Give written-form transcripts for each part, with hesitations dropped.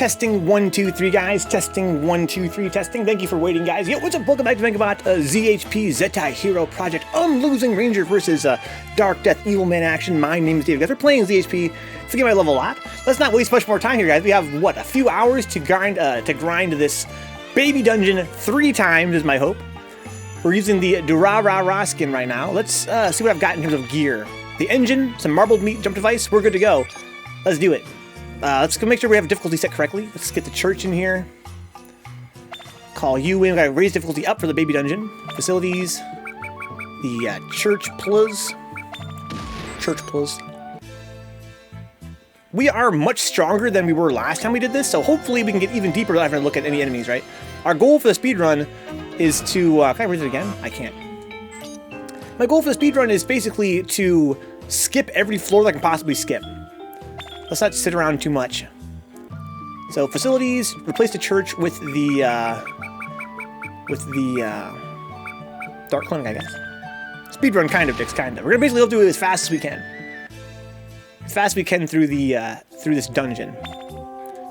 Testing 1, 2, 3, guys. Testing 1, 2, 3. Testing. Thank you for waiting, guys. Yo, what's up? Welcome back to Vencabot. Z.H.P. Zettai Hero Project. Unlosing Ranger versus Darkdeath Evilman action. My name is David. Guys, we're playing Z.H.P. Forget my level a lot. Let's not waste much more time here, guys. We have what, a few hours to grind this baby dungeon 3 times. Is my hope. We're using the Durarara skin right now. Let's see what I've got in terms of gear. The engine, some marbled meat, jump device. We're good to go. Let's do it. Let's go make sure we have difficulty set correctly. Let's get the church in here. Call you in. We gotta raise difficulty up for the baby dungeon. Facilities. The church plus. Church plus. We are much stronger than we were last time we did this, so hopefully we can get even deeper without having to look at any enemies, right? Our goal for the speedrun is to... can I read it again? I can't. My goal for the speedrun is basically to skip every floor that I can possibly skip. Let's not sit around too much. So facilities, replace the church with the dark clinic, I guess. Speedrun kind of, Dix, kind of. We're gonna basically do it as fast as we can. As fast as we can through the through this dungeon.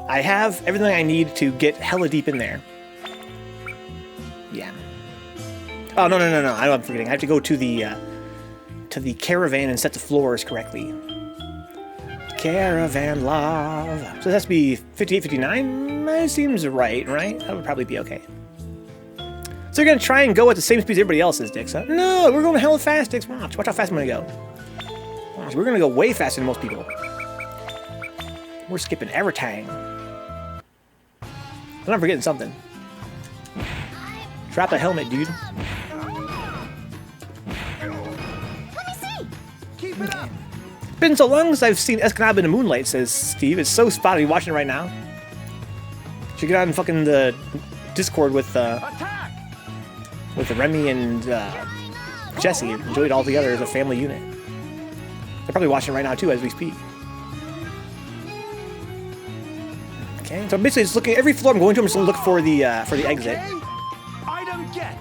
I have everything I need to get hella deep in there. Yeah. Oh no. I know I'm forgetting. I have to go to the caravan and set the floors correctly. Caravan love. So it has to be 58, 59? That seems right? That would probably be okay. So you're gonna try and go at the same speed as everybody else is, Dix, huh? No, we're going hella fast, Dix. Watch how fast I'm gonna go. Watch, we're gonna go way faster than most people. We're skipping everything. And I'm forgetting something. Drop a helmet, dude. Let me see. Keep it up. Been so long since I've seen Escanaba in the moonlight, says Steve. It's so spotty. Watching it right now. Should get on fucking the Discord with Remy and Jesse. Enjoy it all together as a family unit. They're probably watching right now too as we speak. Okay, so I'm basically just looking every floor I'm going to. I'm just gonna look for the exit. Item get.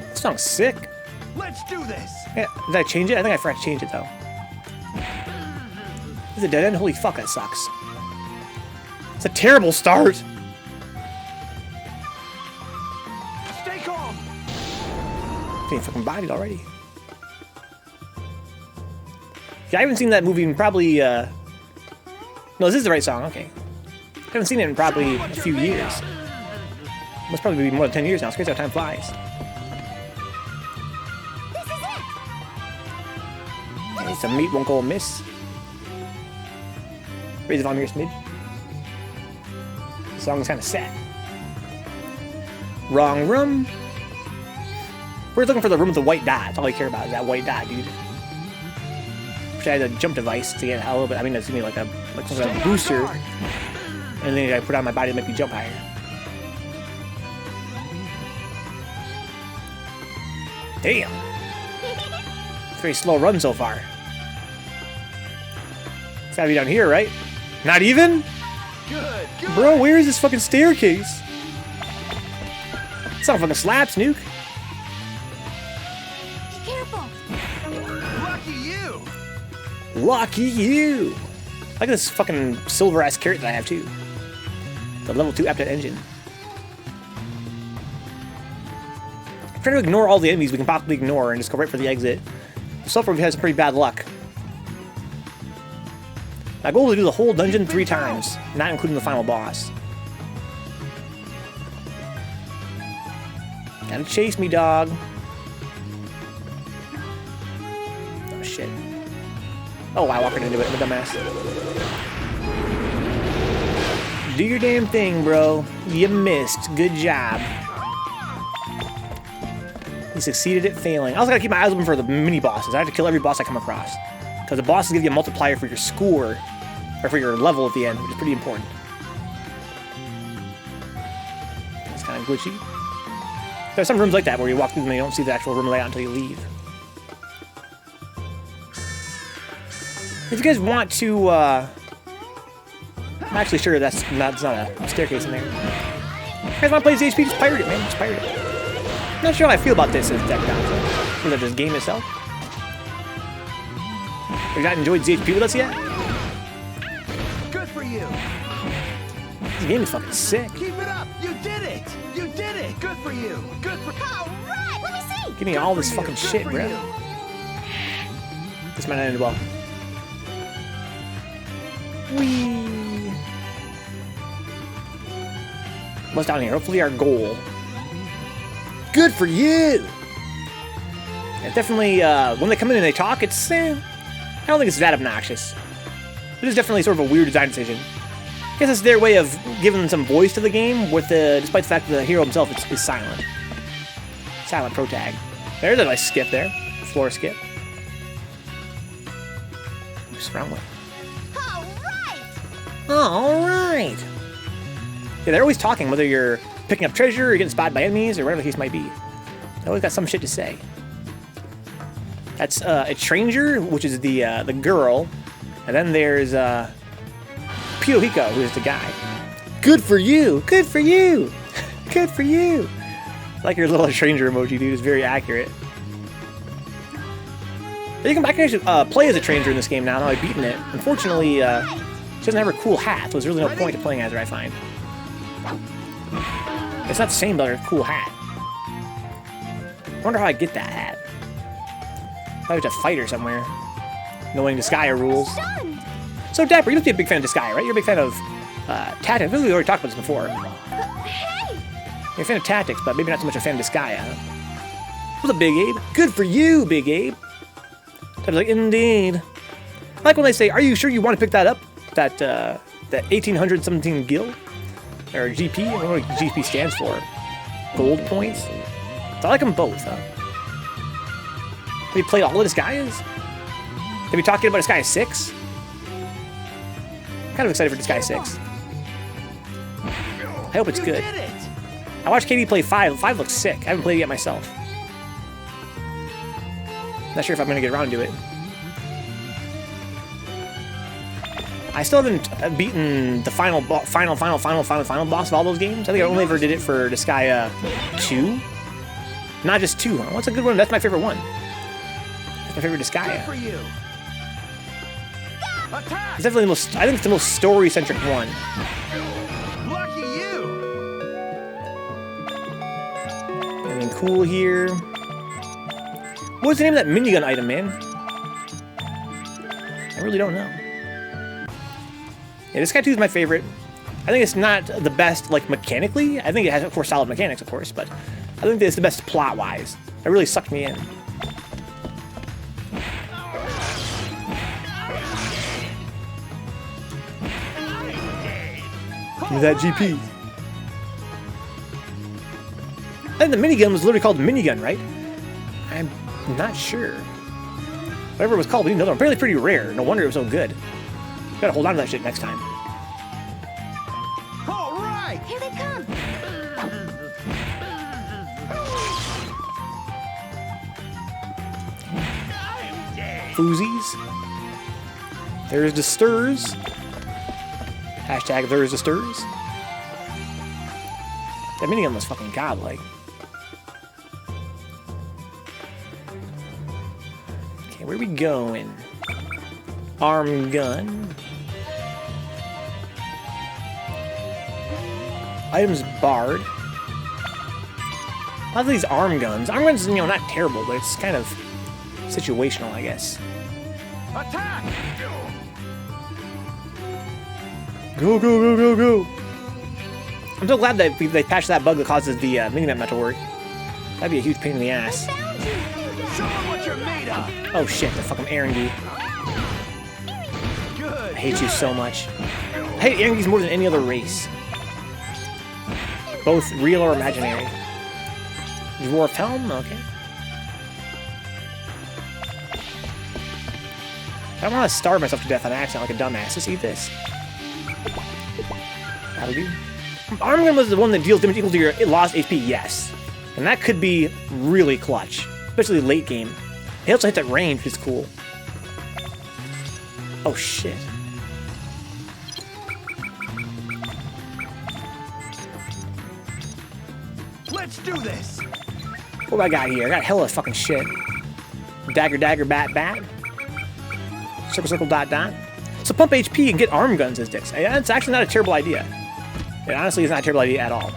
This song's sick. Let's do this. Yeah, did I change it? I think I forgot to change it though. Is it a dead end? Holy fuck, that sucks. It's a terrible start. Stay calm. Getting fucking bodied already. Yeah, I haven't seen that movie in probably, No, this is the right song, okay. I haven't seen it in probably a few years. Must probably be more than 10 years now. It's crazy how time flies. This is it. Okay, some meat won't go amiss. Raise the volume here, Smid. The song is kind of sad. Wrong room. We're looking for the room with the white dot. That's all I care about is that white dot, dude. Wish I had a jump device to get a little bit. I mean, that's gonna be like some kind of booster. And then I put on my body to make me jump higher. Damn. Very slow run so far. It's gotta be down here, right? Not even? Good. Bro, where is this fucking staircase? It's not fucking slaps, Nuke. Be careful. Lucky you. Lucky you. Look at this fucking silver-ass carrot that I have, too. The level 2 aptitude engine. I'm trying to ignore all the enemies we can possibly ignore and just go right for the exit. So far, we've had some pretty bad luck. My goal is to do the whole dungeon 3 times, not including the final boss. Gotta chase me, dog. Oh, shit. Oh, I walked right into it, I'm a dumbass. Do your damn thing, bro. You missed. Good job. You succeeded at failing. I also gotta keep my eyes open for the mini-bosses. I have to kill every boss I come across. Because the bosses give you a multiplier for your score, or for your level at the end, which is pretty important. It's kind of glitchy. There's some rooms like that where you walk through them and you don't see the actual room layout until you leave. If you guys want to, I'm actually sure that's not a staircase in there. If you guys want to play Z.H.P, just pirate it, man. Just pirate it. I'm not sure how I feel about this as deck console. Is that this game itself? Have you not enjoyed Z.H.P with us yet? Good for you. This game is fucking sick. Keep it up. You did it. You did it. Good for you. Good for. All right. Let me see. Give me all this fucking shit, bro. This might not end well. Whee! What's down here? Hopefully our goal. Good for you! Yeah, definitely, when they come in and they talk, it's, I don't think it's that obnoxious. It is definitely sort of a weird design decision. I guess it's their way of giving some voice to the game, with despite the fact that the hero himself is silent. Silent protag. There's a nice skip there. Floor skip. Surround with. Alright! Yeah, they're always talking, whether you're picking up treasure or getting spotted by enemies or whatever the case might be. They always got some shit to say. That's a stranger, which is the girl. And then there's Piohiko, who is the guy. Good for you! Good for you! Good for you! I like your little stranger emoji, dude. It's very accurate. But you can actually play as a stranger in this game now I've beaten it. Unfortunately, she doesn't have her cool hat, so there's really no point to playing as her, I find. It's not the same, but her cool hat. I wonder how I get that hat. I have to fight her somewhere. Knowing Disgaea rules. So, Dapper, you must be a big fan of Disgaea, right? You're a big fan of tactics. We already talked about this before. You're a fan of tactics, but maybe not so much a fan of Disgaea. What's up, Big Abe? Good for you, Big Abe. I was like, indeed. I like when they say, are you sure you want to pick that up? That 1817 gil? Or GP? I don't know what GP stands for. Gold points? So I like them both, huh? Have you played all of Disgaeas? Have you talked about Disgaea 6? I'm kind of excited for Disgaea 6. I hope it's good. I watched Katie play 5. 5 looks sick. I haven't played it yet myself. Not sure if I'm going to get around to it. I still haven't beaten the final boss of all those games. I think I only ever did it for Disgaea 2. Not just 2. What's a good one? That's my favorite one. That's my favorite Disgaea. It's definitely the most. I think it's the most story-centric one. Lucky you. Anything cool here? What's the name of that minigun item, man? I really don't know. Yeah, Disgaea 2 is my favorite. I think it's not the best, like, mechanically. I think it has, of course, solid mechanics, of course, but I think that it's the best plot-wise. It really sucked me in. Give me that GP. I think the minigun was literally called minigun, right? I'm not sure. Whatever it was called, we didn't know them. Apparently pretty rare. No wonder it was so good. Gotta hold on to that shit next time. All right. Here they come. Foozies. There's the stirs. Hashtag there's the stirs. That minigun was fucking godlike. Okay, where we going? Arm gun. Items barred. A lot of these arm guns. Arm guns, you know, not terrible, but it's kind of situational, I guess. Attack! Go, go, go, go, go! I'm so glad that they patched that bug that causes the minimap not to work. That'd be a huge pain in the ass. Show them what you're made of. Oh shit, the fucking Erangel. Good. I hate you so much. I hate Erangels more than any other race. Both real or imaginary. Dwarf Helm? Okay. I don't want to starve myself to death on accident like a dumbass. Let's eat this. That'll do. Arm gun was the one that deals damage equal to your lost HP, yes. And that could be really clutch. Especially late game. It also hits at range, which is cool. Oh shit. Let's do this. What do I got here? I got hella fucking shit. Dagger, dagger, bat, bat. Circle, circle, dot, dot. So pump HP and get arm guns as dicks. That's actually not a terrible idea. It honestly is not a terrible idea at all.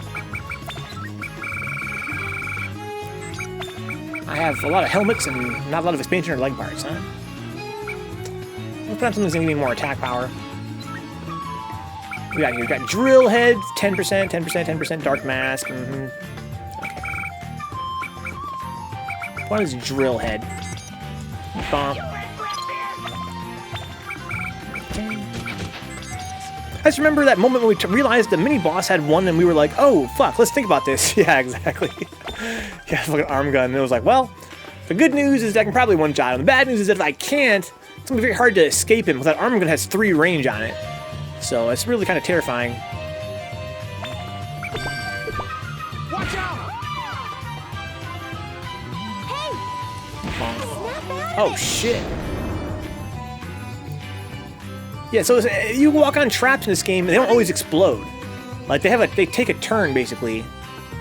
I have a lot of helmets and not a lot of expansion or leg parts, huh? Let's put on something that's gonna give me more attack power. We got here, we got drill head, 10%, 10%, 10%, dark mask. Okay. What is drill head? Bonk. I just remember that moment when we realized the mini boss had one, and we were like, "Oh fuck, let's think about this." Yeah, exactly. Yeah, fucking arm gun. And it was like, well, the good news is that I can probably one-shot him. The bad news is that if I can't, it's gonna be very hard to escape him. Because that arm gun has 3 range on it, so it's really kind of terrifying. Watch out! Oh shit. Yeah, so you walk on traps in this game, and they don't always explode. Like they take a turn basically.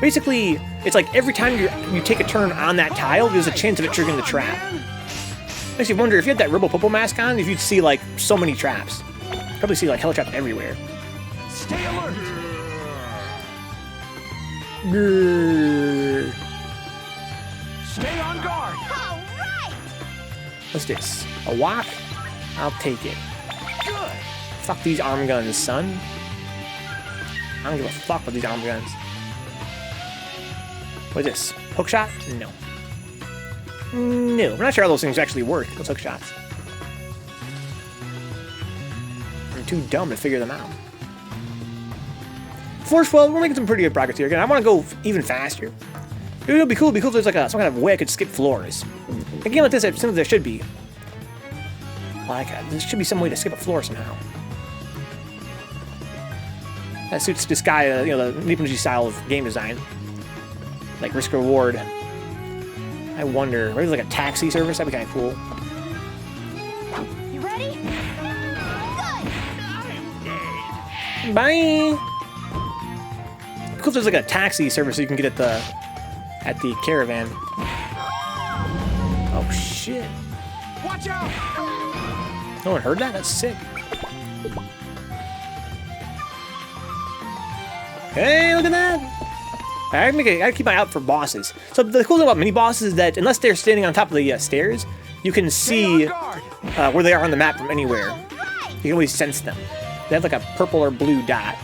Basically, it's like every time you take a turn on that tile, there's a chance of it triggering the trap. Makes you wonder if you had that Robo-Popo mask on, if you'd see like so many traps. Probably see like hell traps everywhere. Stay alert. Grrr. Stay on guard. All right. What's this? A wok? I'll take it. Good. Fuck these arm guns, son. I don't give a fuck with these arm guns. What's this? Hook shot? No. No. I'm not sure how those things actually work, those hook shots. I'm too dumb to figure them out. Force 12, we're making some pretty good progress here. Again, I want to go even faster. It would be cool if there's like some kind of way I could skip floors. A game like this, it seems there should be. Like, there should be some way to skip a floor somehow. That suits Disgaea, you know, the Nippon Ichi style of game design. Like risk reward. I wonder, maybe like a taxi service, that'd be kind of cool. You ready? Good. Bye! Cool if there's like a taxi service you can get at the caravan. Oh shit. Watch out! No one heard that? That's sick. Hey, look at that! I gotta keep my eye out for bosses. So the cool thing about mini bosses is that unless they're standing on top of the stairs, you can see where they are on the map from anywhere. You can always sense them. They have like a purple or blue dot.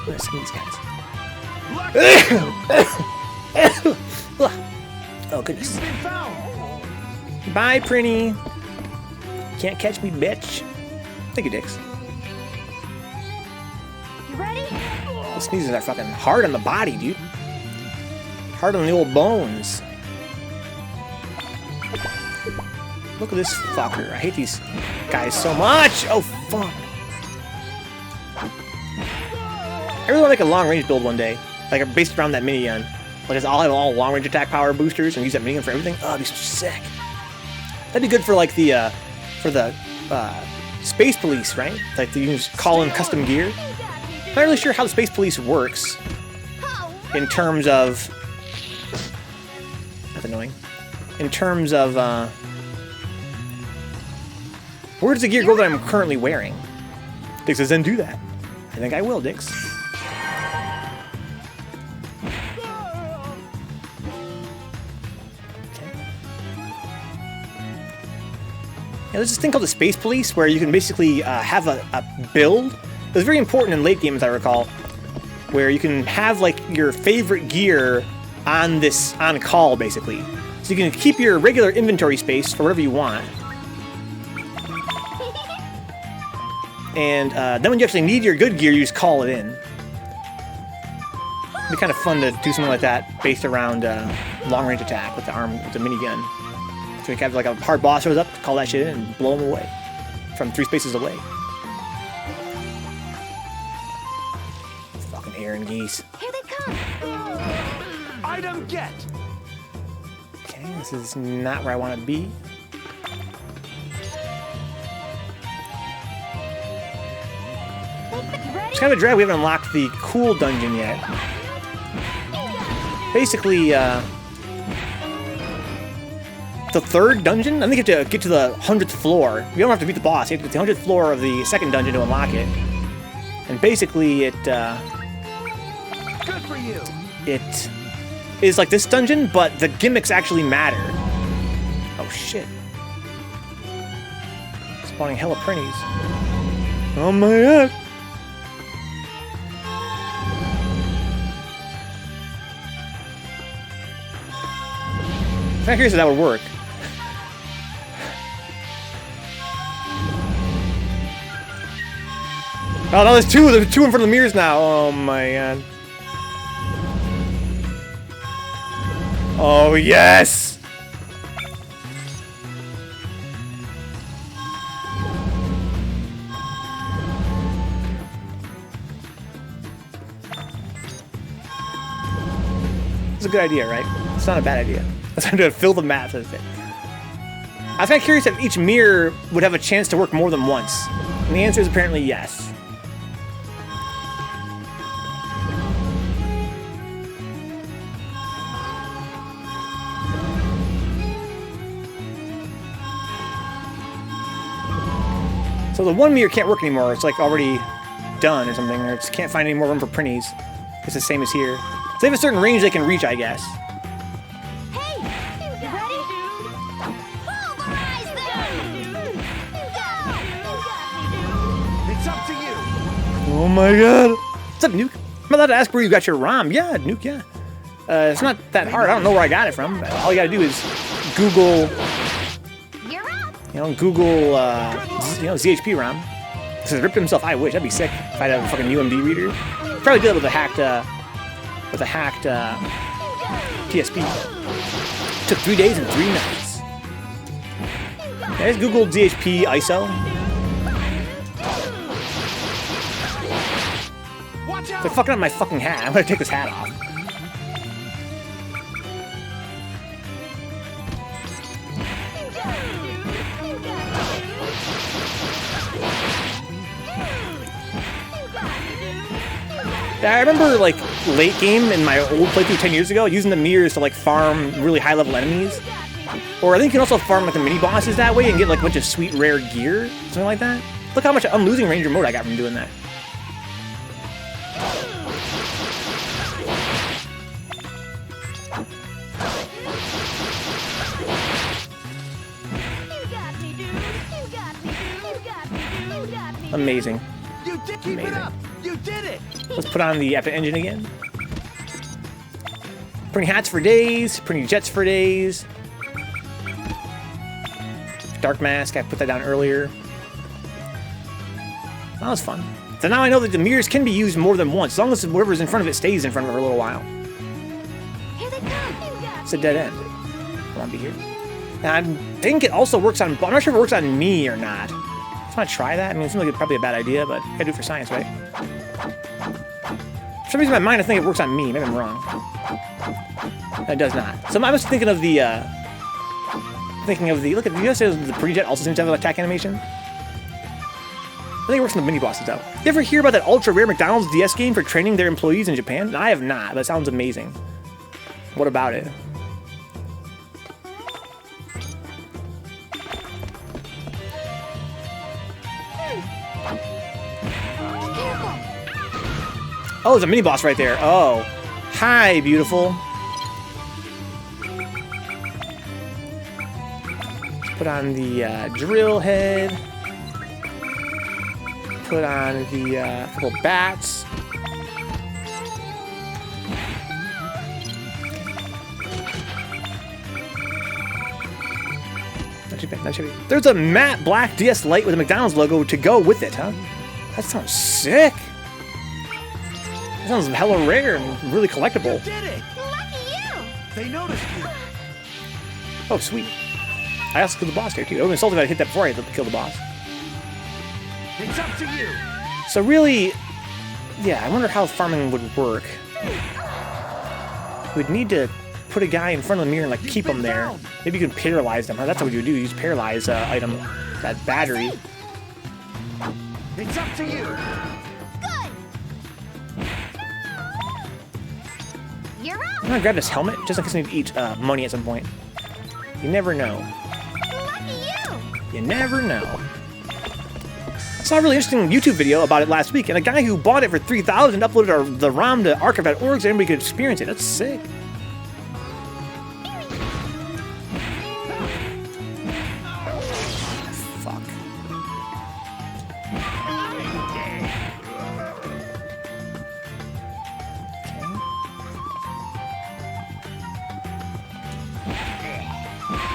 Let's see these guys. Oh goodness. Bye, Prinny. Can't catch me, bitch. Thank you, dicks. You ready? Those sneezes are fucking hard on the body, dude. Hard on the old bones. Look at this fucker. I hate these guys so much. Oh, fuck. I really want to make a long-range build one day. Like, based around that minigun. Like, I'll have all long-range attack power boosters and use that minigun for everything. Oh, that'd be so sick. That'd be good for, like, the Space Police, right? Like, you can just call in custom gear. I'm not really sure how the Space Police works in terms of... That's annoying. In terms of, where does the gear go that I'm currently wearing? Dix says, then do that. I think I will, Dix. Yeah, there's this thing called the Space Police where you can basically have a build. It's very important in late game, as I recall, where you can have like your favorite gear on call, basically. So you can keep your regular inventory space for whatever you want. And then when you actually need your good gear, you just call it in. It'd be kind of fun to do something like that based around long-range attack with the minigun. So you can have like a hard boss shows up, call that shit in, and blow him away from 3 spaces away. Fucking Aaron geese. Here they come. Item get. Okay, this is not where I want to be. It's kind of a drag. We haven't unlocked the cool dungeon yet. Basically, the 3rd dungeon. I think you have to get to the 100th floor. You don't have to beat the boss. You have to get to the 100th floor of the 2nd dungeon to unlock it. And basically, it Good for you. it is like this dungeon, but the gimmicks actually matter. Oh shit! Spawning hella printies. Oh my god! I'm kind of curious if that would work. Oh no, there's two in front of the mirrors now. Oh my god. Oh yes! It's a good idea, right? It's not a bad idea. That's how to fill the map with it. I was kind of curious if each mirror would have a chance to work more than once. And the answer is apparently yes. So the one mirror can't work anymore. It's like already done or something, or it can't find any more room for printies. It's the same as here. So they have a certain range they can reach, I guess. Hey, you ready? Pulverize them! It's up to you. Oh my god! What's up, Nuke? I'm allowed to ask where you got your ROM. Yeah, Nuke, yeah. It's not that hard. I don't know where I got it from. All you gotta do is Google, You're up. Google, Z.H.P. ROM. This has ripped himself. I wish. That'd be sick if I'd have a fucking UMD reader. Probably did it with a hacked, PSP. Took 3 days and 3 nights. I just Googled Z.H.P. ISO. Watch out. They're fucking up my fucking hat. I'm gonna take this hat off. I remember, like, late game in my old playthrough 10 years ago, using the mirrors to, like, farm really high-level enemies. Or I think you can also farm, like, the mini-bosses that way and get, like, a bunch of sweet, rare gear. Something like that. Look how much Unlosing Ranger mode I got from doing that. Amazing. You did keep it up. You did it. Let's put on the Epic engine again. Printing hats for days, printing jets for days. Dark mask, I put that down earlier. That was fun. So now I know that the mirrors can be used more than once, as long as whatever's in front of it stays in front of it for a little while. Here they come. It's a dead end. I want to be here. And I think it also works on, I'm not sure if it works on me or not. I just want to try that. I mean, it seems like it's probably a bad idea, but I gotta do it for science, right? For some reason in my mind I think it works on me. Maybe I'm wrong. It does not. So I was thinking of the, look at the US the pre-jet also seems to have an attack animation. I think it works on the mini-bosses though. You ever hear about that ultra-rare McDonald's DS game for training their employees in Japan? I have not, but it sounds amazing. What about it? Oh, there's a mini-boss right there. Oh. Hi, beautiful. Put on the drill head. Put on the couple bats. Not too bad, not too bad. There's a matte black DS Lite with a McDonald's logo to go with it, huh? That sounds sick. That sounds hella rare and really collectible. You did it. Lucky you. They noticed you. Oh, sweet. I also killed the boss here, too. I would have insulted if I hit that before I killed the boss. It's up to you. So really, yeah, I wonder how farming would work. We'd need to put a guy in front of the mirror and, like, keep him there. Maybe you can paralyze them. Huh? That's what you would do. You use paralyze item, that battery. It's up to you. Good. You're up. I'm gonna grab this helmet, just in case I need to eat money at some point. You never know. Lucky you. You never know. I saw a really interesting YouTube video about it last week, and a guy who bought it for $3,000 uploaded the ROM to archive.org so anybody could experience it. That's sick. Fuck.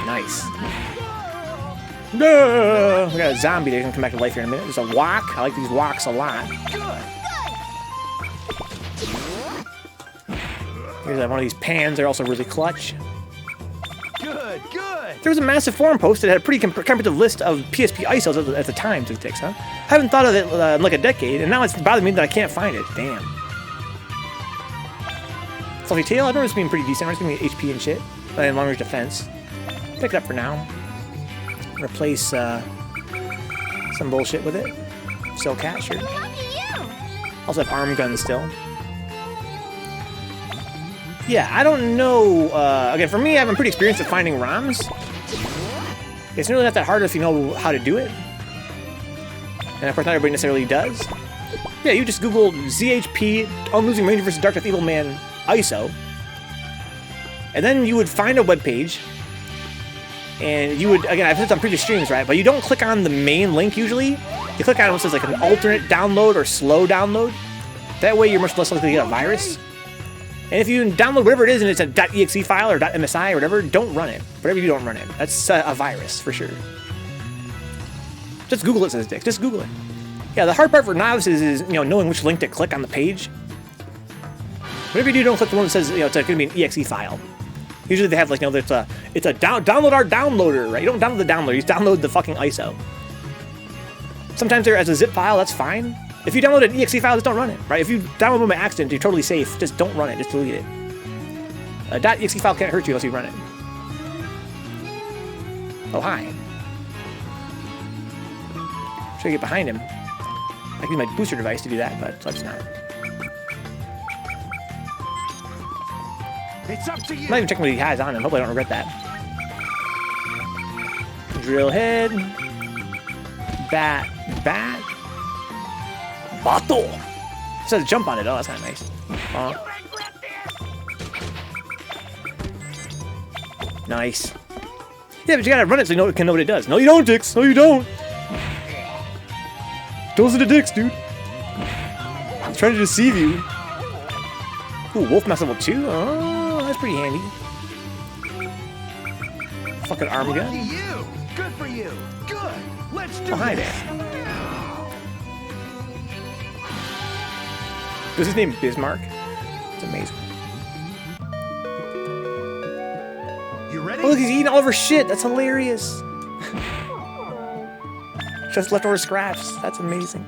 Nice. No! We got a zombie that's gonna come back to life here in a minute. There's a wok. I like these woks a lot. Here's one of these pans. They're also really clutch. Good, good. There was a massive forum post that had a pretty comprehensive list of PSP ISOs at the time, to dicks, huh? Haven't thought of it in like a decade, and now it's bothering me that I can't find it. Damn. Fluffy tail. I remember this being pretty decent. It's giving me HP and shit, and long range defense. Pick it up for now. Replace some bullshit with it. Still cat, sure. Lucky you. Also have arm guns still. Yeah, I don't know. Again, for me, I'm pretty experienced at finding ROMs. It's really not that hard if you know how to do it. And of course, not everybody necessarily does. Yeah, you just Google Z.H.P. Unlosing Ranger vs. Darkdeath Evilman ISO. And then you would find a web page. And you would, again, I've said this on previous streams, right? But you don't click on the main link usually. You click on what says like an alternate download or slow download. That way you're much less likely to get a virus. And if you download whatever it is and it's a .exe file or .msi or whatever, don't run it. Whatever you don't run it. That's a virus for sure. Just Google it, says Dick. Just Google it. Yeah, the hard part for novices is, knowing which link to click on the page. Whatever you do, don't click the one that says, it's going to be an exe file. Usually they have like, it's a download our downloader, right? You don't download the downloader, you just download the fucking ISO. Sometimes they're as a zip file, that's fine. If you download an exe file, just don't run it, right? If you download them by accident, you're totally safe. Just don't run it, just delete it. A .exe file can't hurt you unless you run it. Oh, hi. Should I get behind him? I can use my booster device to do that, but let's not. It's up to you. I'm not even checking what he has on him. Hopefully I don't regret that. Drill head. Bat. Bottle. It says jump on it. Oh, that's not nice. Nice. Yeah, but you gotta run it so you can know what it does. No, you don't, Dix. No, you don't. Those are the dicks, dude. I'm trying to deceive you. Ooh, Wolf Mask level 2? Oh, that's pretty handy. Fucking arm gun. Lucky you. Good for you. Good. Let's do Oh, hi this. there. Is his name Bismarck? It's amazing. You ready? Oh, look, he's eating all of her shit. That's hilarious. Just leftover scraps. That's amazing.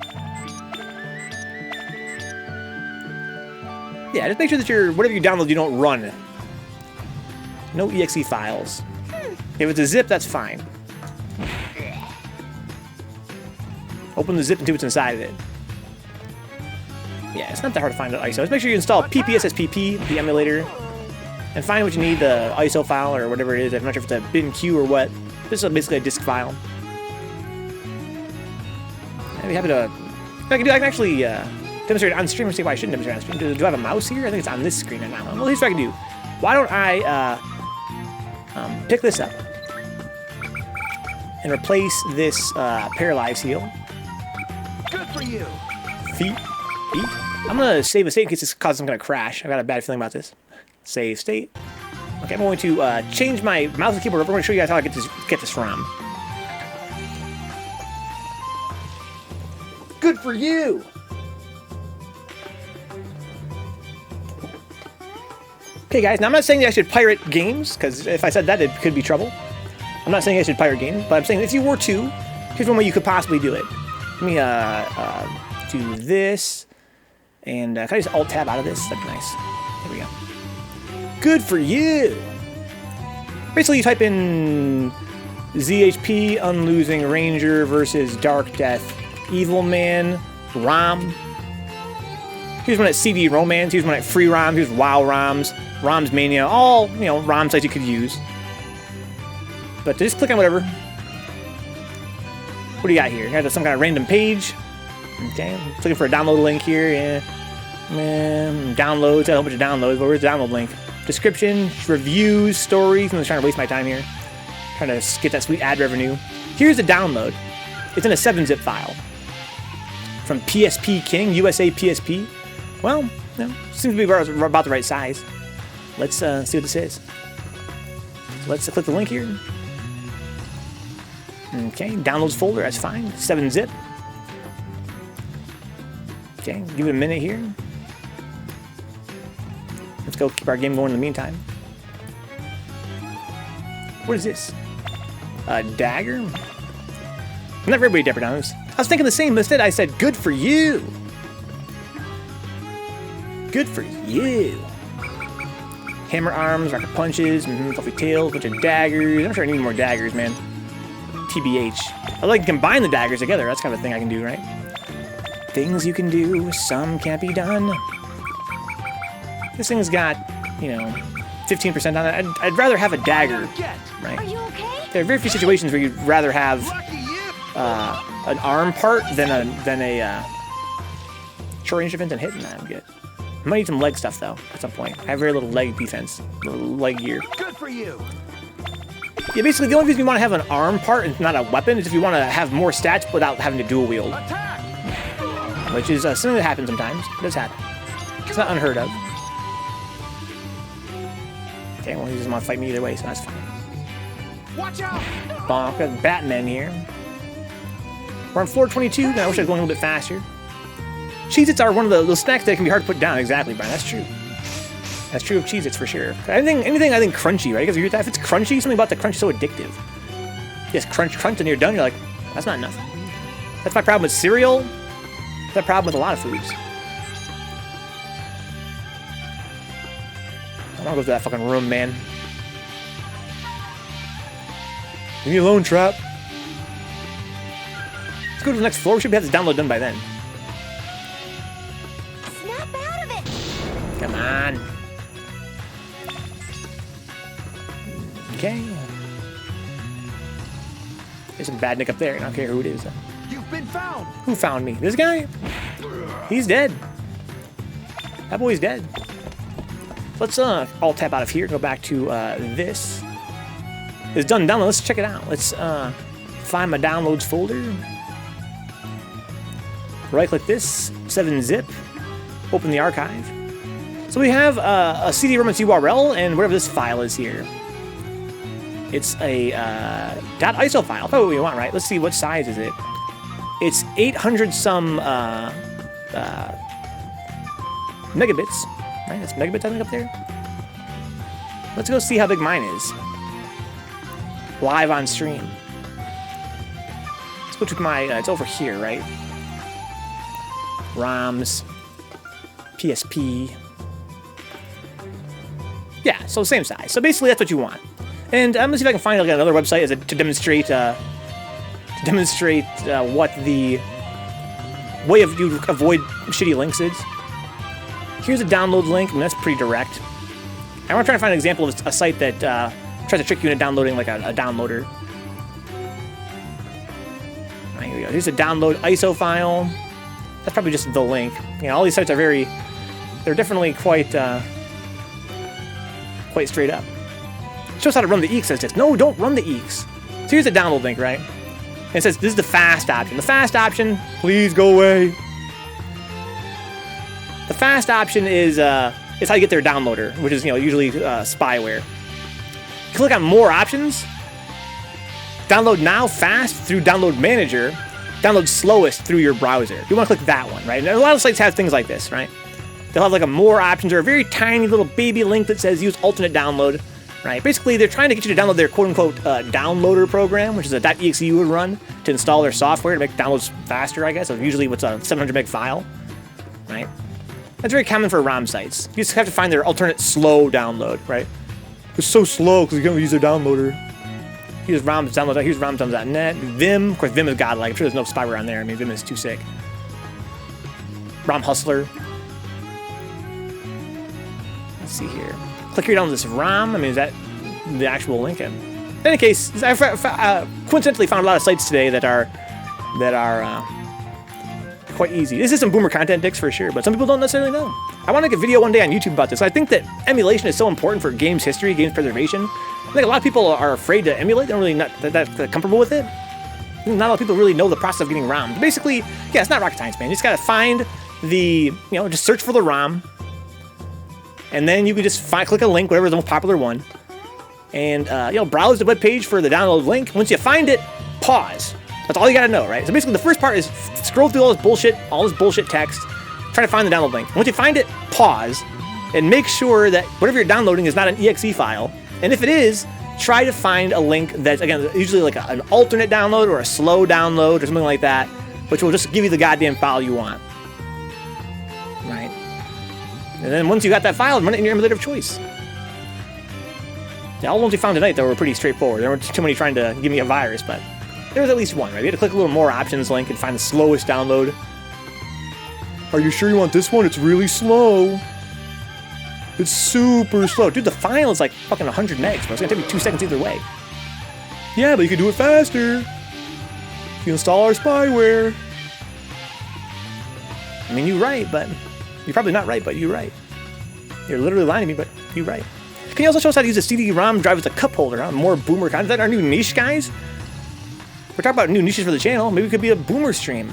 Yeah, just make sure that whatever you download, you don't run. No exe files. If it's a zip, that's fine. Open the zip and see what's inside of it. Yeah, it's not that hard to find an ISO. Just make sure you install PPSSPP, the emulator, and find what you need, the ISO file or whatever it is. I'm not sure if it's a bin.q or what. This is basically a disk file. I'd be happy to... I can actually demonstrate it on stream and see why I shouldn't demonstrate it on stream. Do I have a mouse here? I think it's on this screen right now. Well, here's what I can do. Why don't I pick this up and replace this paralyze heal. Good for you. Feet. I'm gonna save a state in case this causes some kind of crash. I've got a bad feeling about this. Save state. Okay, I'm going to change my mouse and keyboard over. I'm going to show you guys how I get this ROM. Good for you! Okay, guys, now I'm not saying that I should pirate games, because if I said that, it could be trouble. I'm not saying I should pirate games, but I'm saying if you were to, here's one way you could possibly do it. Let me do this, and can I just Alt-Tab out of this? That'd be nice. There we go. Good for you! Basically, you type in Z.H.P. Unlosing Ranger versus Darkdeath Evilman ROM. Here's one at CD Romance. Here's one at Free ROM. Here's WoW ROMs, ROMs Mania. All ROM sites you could use. But just click on whatever. What do you got here? You got some kind of random page. Okay, looking for a download link here. Yeah. Downloads, got a whole bunch of downloads. But where's the download link? Description, reviews, stories. I'm just trying to waste my time here. Trying to get that sweet ad revenue. Here's the download. It's in a 7-zip file. From PSP King, USA PSP. Well, seems to be about the right size. Let's see what this is. Let's click the link here. Okay, downloads folder, that's fine. 7-zip. Okay, give it a minute here. Let's go keep our game going in the meantime. What is this? A dagger? I'm not very dapper downs. I was thinking the same, but instead I said, good for you. Good for you. Hammer arms, rocket punches, fluffy tails, bunch of daggers. I'm sure I need more daggers, man. TBH. I like to combine the daggers together. That's kind of a thing I can do, right? Things you can do, some can't be done. This thing's got, 15% on it. I'd rather have a dagger, right? Are you okay? There are very few situations where you'd rather have an arm part than a short range defense and hitting that. I'm good. I might need some leg stuff though at some point. I have very little leg defense, little leg gear. Good for you. Yeah, basically the only reason you want to have an arm part and not a weapon is if you want to have more stats without having to dual wield. Attack. Which is something that happens sometimes. It does happen. It's not unheard of. Okay, well he doesn't want to fight me either way, so that's fine. Watch out. Bonk, got Batman here. We're on floor 22. I wish I was going a little bit faster. Cheez-Its are one of those snacks that can be hard to put down. Exactly, Brian. That's true. That's true of Cheez-Its for sure. Anything I think crunchy, right? You guys agree with that? If it's crunchy, something about the crunch is so addictive. Yes, crunch, and you're done. You're like, that's not enough. That's my problem with cereal. That's my problem with a lot of foods. I don't want to go to that fucking room, man. Leave me alone, Trap. Let's go to the next floor. We should have this download done by then. Snap out of it. Come on. Okay. There's some bad Nick up there. I don't care who it is. You've been found. Who found me? This guy? He's dead. That boy's dead. Let's all tap out of here and go back to this. It's done download. Let's check it out. Let's find my downloads folder. Right click this, 7-zip, open the archive. So we have a CD-ROM's URL and whatever this file is here. It's a .iso file. Probably what we want, right? Let's see, what size is it? It's 800 some megabits, right? That's megabits I think up there. Let's go see how big mine is. Live on stream. Let's go to my, it's over here, right? ROMs, PSP. Yeah, so same size. So basically that's what you want. And I'm gonna see if I can find like another website to demonstrate what the way of you avoid shitty links is. Here's a download link, and that's pretty direct. I want to try to find an example of a site that tries to trick you into downloading like a downloader. Right, here we go. Here's a download ISO file. That's probably just the link. You know, all these sites are they're definitely quite straight up. It shows how to run the eeks, says this. No, don't run the eeks. So here's the download link, right? And it says this is the fast option. The fast option, please go away. The fast option is how you get their downloader, which is usually spyware. You click on more options. Download now fast through download manager. Download slowest through your browser. You want to click that one, right? And a lot of sites have things like this, right? They'll have like a more options or a very tiny little baby link that says use alternate download, right? Basically, they're trying to get you to download their quote-unquote downloader program, which is a .exe you would run to install their software to make downloads faster, I guess. So usually what's a 700 meg file, right? That's very common for ROM sites. You just have to find their alternate slow download, right? It's so slow because you can't use their downloader. Here's ROM download. Here's ROMdownload.net. Vim, of course, Vim is godlike. I'm sure there's no spyware on there. I mean, Vim is too sick. ROM Hustler. Let's see here. Click here down this ROM. I mean, is that the actual link? In any case, I coincidentally found a lot of sites today that are quite easy. This is some boomer content, Dicks, for sure, but some people don't necessarily know. I want to make a video one day on YouTube about this. I think that emulation is so important for games history, games preservation. I think a lot of people are afraid to emulate. They're really not that comfortable with it. Not a lot of people really know the process of getting ROM. But basically, yeah, it's not rocket science, man. You just gotta find the, just search for the ROM, and then you can just click a link, whatever is the most popular one, and browse the web page for the download link. Once you find it, pause. That's all you gotta know, right? So basically, the first part is scroll through all this bullshit text, try to find the download link. Once you find it, pause, and make sure that whatever you're downloading is not an exe file. And if it is, try to find a link that's, again, usually like an alternate download or a slow download or something like that, which will just give you the goddamn file you want. Right? And then once you got that file, run it in your emulator of choice. Yeah, all the ones we found tonight, though, were pretty straightforward. There weren't too many trying to give me a virus, but there was at least one, right? We had to click a little more options link and find the slowest download. Are you sure you want this one? It's really slow. It's super slow. Dude, the file is like fucking 100 megs, bro. It's gonna take me 2 seconds either way. Yeah, but you can do it faster if you install our spyware. I mean, you're right, but you're probably not right, but you're right. You're literally lying to me, but you're right. Can you also show us how to use a CD-ROM drive as a cup holder? Huh? More boomer content. Is that our new niche, guys? We're talking about new niches for the channel. Maybe it could be a boomer stream.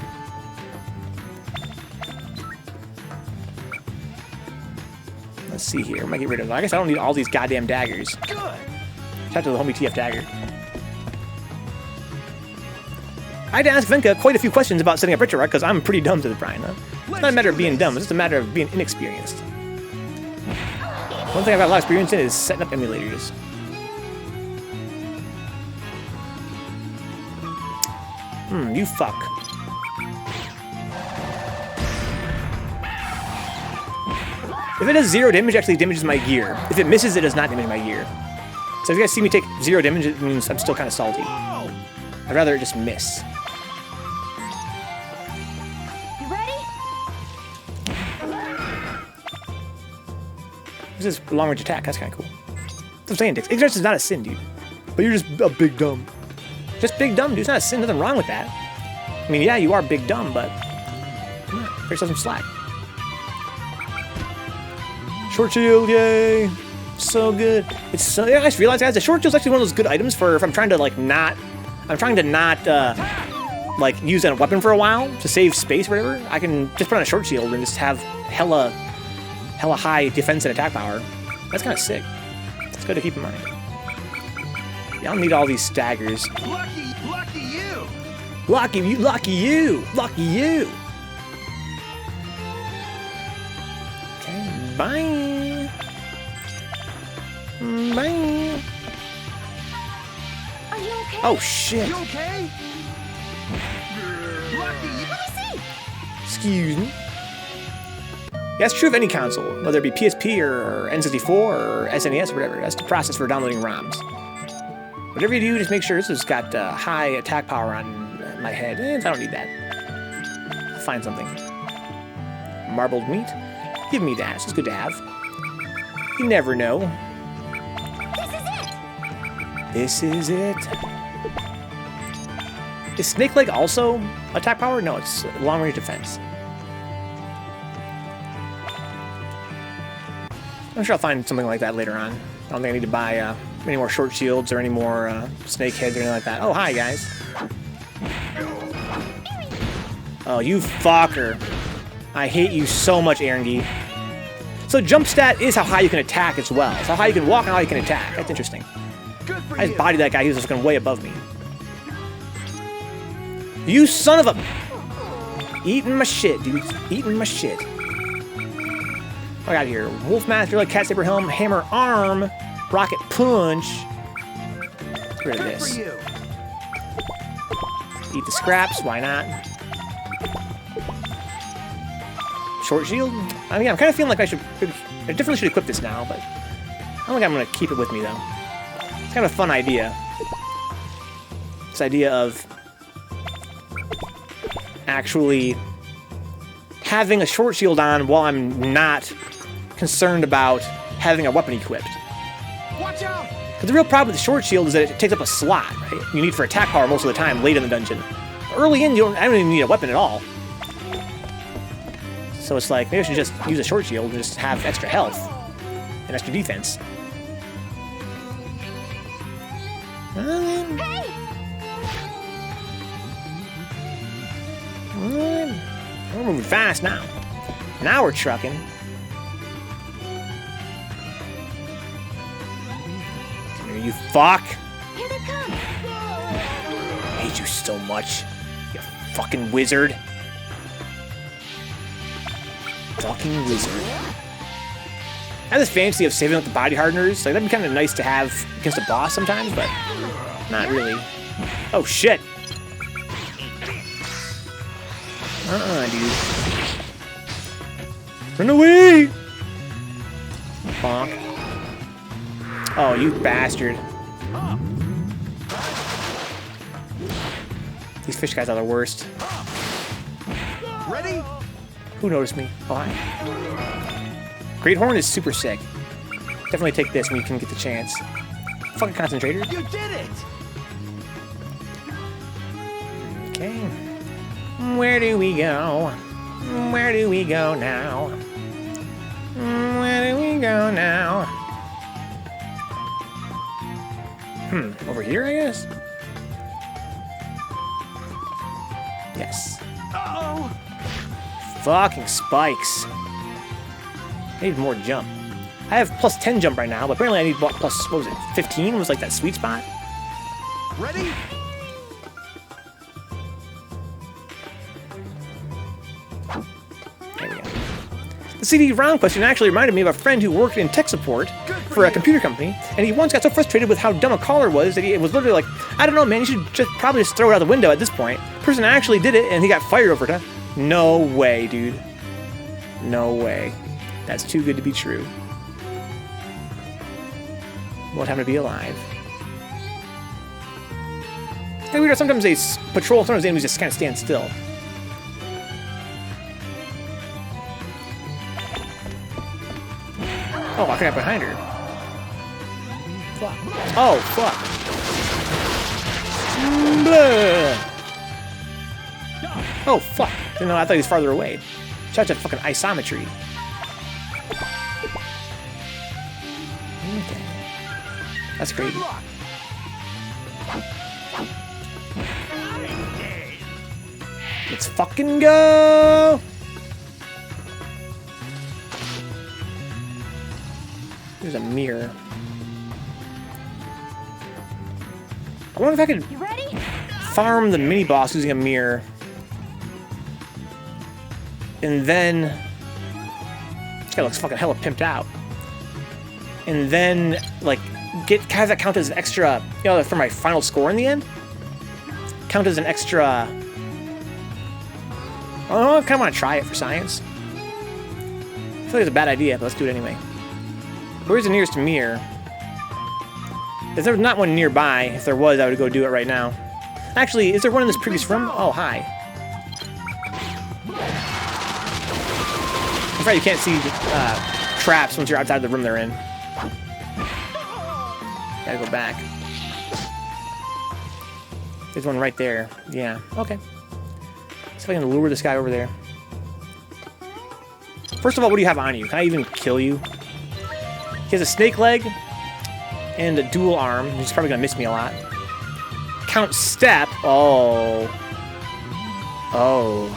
Let's see here. I might get rid of them. I guess I don't need all these goddamn daggers. Good. Shout out to the homie TF Dagger. I had to ask Venka quite a few questions about setting up RetroArch because I'm pretty dumb to the Brian. Huh? It's not a matter of being dumb. It's just a matter of being inexperienced. One thing I've got a lot of experience in is setting up emulators. You fuck. If it does 0 damage, it actually damages my gear. If it misses, it does not damage my gear. So if you guys see me take 0 damage, it means I'm still kind of salty. I'd rather it just miss. You ready? This is long-range attack. That's kind of cool. That's what I'm saying, Dix. Ignorance is not a sin, dude. But you're just a big dumb. Just big dumb, dude. It's not a sin. Nothing wrong with that. I mean, yeah, you are big dumb, but come on, cut yourself some slack. Short shield, yay! So good. It's so. Yeah, I just realized, guys, the short shield's actually one of those good items for if I'm trying to like not. I'm trying to not like use a weapon for a while to save space, or whatever. I can just put on a short shield and just have hella high defense and attack power. That's kind of sick. It's good to keep in mind. Yeah, I don't need all these staggers. Lucky you! Lucky you! Lucky you! Lucky you! Okay, bye. Bye. Are you okay? Oh shit! You okay? Lucky you! Let me see. Excuse me. Yeah, that's true of any console, whether it be PSP or N64 or SNES or whatever. That's the process for downloading ROMs. Whatever you do, just make sure this has got high attack power on my head. I don't need that. I'll find something. Marbled meat? Give me that. It's good to have. You never know. This is it. This is it. Is Snake Leg also attack power? No, it's long-range defense. I'm sure I'll find something like that later on. I don't think I need to buy any more short shields or any more snake heads or anything like that. Oh, hi, guys. Oh, you fucker. I hate you so much, Erengi. So jump stat is how high you can attack as well. It's how high you can walk and how you can attack. That's interesting. Good for I you! just bodied that guy. He was just going way above me. You son of a... Eating my shit, dude. Eating my shit. What I got here? Wolfmaster, like Cat Saber Helm, Hammer Arm, Rocket Punch. Get rid of Good for this. you! Eat the scraps, why not? Short shield? I mean, I'm kind of feeling like I definitely should equip this now, but I don't think I'm going to keep it with me, though. It's kind of a fun idea. This idea of actually having a short shield on while I'm not concerned about having a weapon equipped. Watch out! But the real problem with the short shield is that it takes up a slot, right? You need for attack power most of the time late in the dungeon. Early in, I don't even need a weapon at all. So it's like, maybe I should just use a short shield and just have extra health and extra defense. Hey! We're moving fast now. Now we're trucking. Come here, you fuck. Here they come. I hate you so much. You fucking wizard. Fucking wizard. I have this fantasy of saving up the body hardeners. Like, that'd be kind of nice to have against a boss sometimes, but not really. Oh, shit. Dude. Run away! Bonk. Oh, you bastard. These fish guys are the worst. Ready? Who noticed me? Oh, hi. Great Horn is super sick. Definitely take this when you can get the chance. Fucking concentrator. You did it! Okay. Where do we go? Where do we go now? Where do we go now? Over here, I guess? Yes. Uh-oh! Fucking spikes. I need more jump. I have plus 10 jump right now, but apparently I need plus, what was it, 15 was like that sweet spot? Ready? There we go. The CD-ROM question actually reminded me of a friend who worked in tech support for a computer company, and he once got so frustrated with how dumb a caller was that it was literally like, I don't know, man, you should probably just throw it out the window at this point. The person actually did it, and he got fired over it. No way, dude. No way. That's too good to be true. What time to be alive? It's weird, sometimes they patrol, sometimes the enemies just kind of stand still. Oh, I got behind her. Fuck. Oh, fuck. Blah. Oh, fuck. No, I thought he was farther away. Shout out to fucking isometry. Okay. That's crazy. Let's fucking go! There's a mirror. I wonder if I could You ready? farm the mini boss using a mirror. And then this guy looks fucking hella pimped out. And then like have that count as an extra, you know, for my final score in the end? Count as an extra. Oh, I kinda wanna try it for science. I feel like it's a bad idea, but let's do it anyway. Where's the nearest mirror? If there's not one nearby, if there was, I would go do it right now. Actually, is there one in this previous room? Oh, hi. I'm afraid you can't see traps once you're outside the room they're in. Gotta go back. There's one right there. Yeah, okay. See if I can lure this guy over there. First of all, what do you have on you? Can I even kill you? He has a snake leg and a dual arm. He's probably gonna miss me a lot. Count step. Oh. Oh.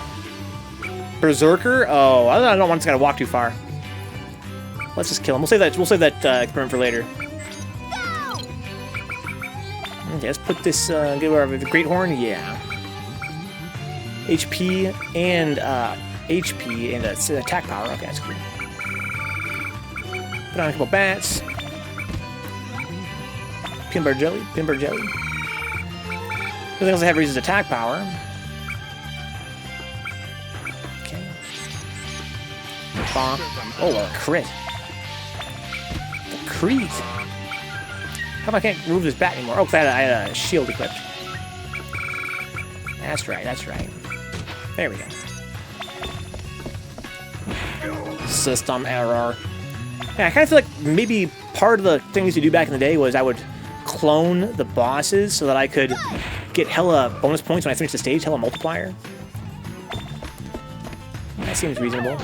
Berserker. Oh, I don't want this guy to walk too far. Let's just kill him. We'll save that experiment for later. Okay, let's put this. Get rid of the Great Horn. Yeah. HP and HP and attack power. Okay, that's cool. Put on a couple bats. Peanut butter jelly. Peanut butter jelly. Everything else I have raises attack power. Okay. Bonk. Oh, a crit. A crit. How come I can't remove this bat anymore? Oh, because I had a shield equipped. That's right, that's right. There we go. System error. Yeah, I kind of feel like maybe part of the thing we used to do back in the day was I would clone the bosses so that I could get hella bonus points when I finish the stage, hella multiplier. That seems reasonable.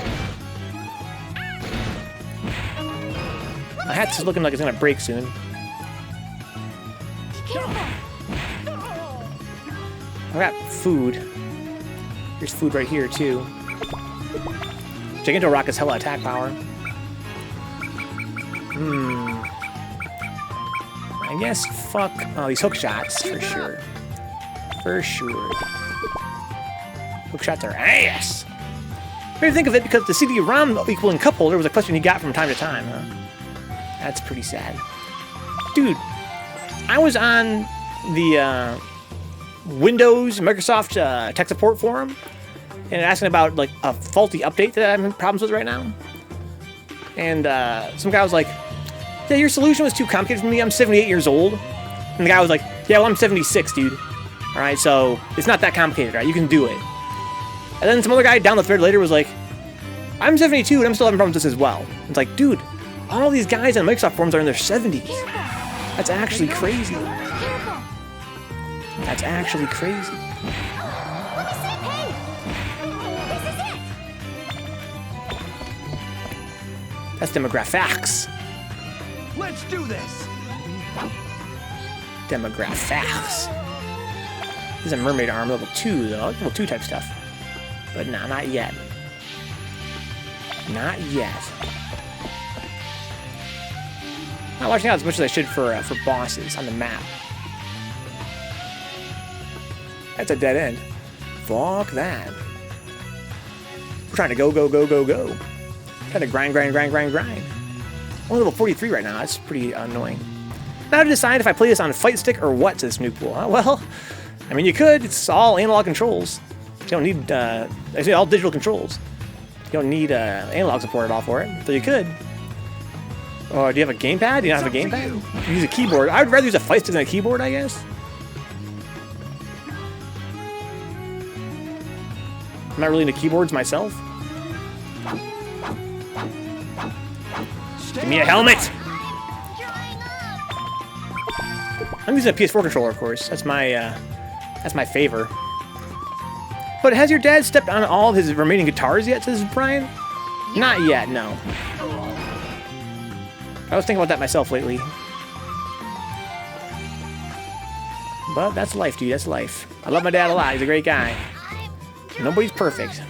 My hat's looking like it's gonna break soon. I got food. There's food right here too. Giganto Rock is hella attack power. I guess fuck these hook shots for sure. For sure. Hook shots are ass. What do you think of it? Because the CD-ROM equaling cup holder was a question he got from time to time, huh? That's pretty sad. Dude, I was on the Windows Microsoft tech support forum and asking about like a faulty update that I'm having problems with right now. And some guy was like, yeah, your solution was too complicated for me. I'm 78 years old. And the guy was like, yeah, well, I'm 76, dude. All right, so it's not that complicated, right? You can do it. And then some other guy down the thread later was like, I'm 72 and I'm still having problems with this as well. It's like, dude, all these guys on Microsoft forums are in their 70s. That's actually crazy. That's actually crazy. That's demographics. Let's do this. Demographics. This is a mermaid arm level 2 though, level 2 type stuff. But nah, not yet. Not yet. Not watching out as much as I should for bosses on the map. That's a dead end. Fuck that. We're trying to go. Trying to grind. Only level 43 right now. That's pretty annoying. Now to decide if I play this on a fight stick or what, says Snoop Pool. Well, I mean, you could. It's all analog controls. You don't need, actually, all digital controls. You don't need analog support at all for it, so you could. Or do you have a gamepad? Do you not have a gamepad? You use a keyboard. I would rather use a fight stick than a keyboard, I guess. I'm not really into keyboards myself. Give me a helmet! I'm using a PS4 controller, of course. That's my favor. But has your dad stepped on all of his remaining guitars yet, says Brian? Not yet, no. I was thinking about that myself lately. But that's life, dude. That's life. I love my dad a lot. He's a great guy. Nobody's perfect.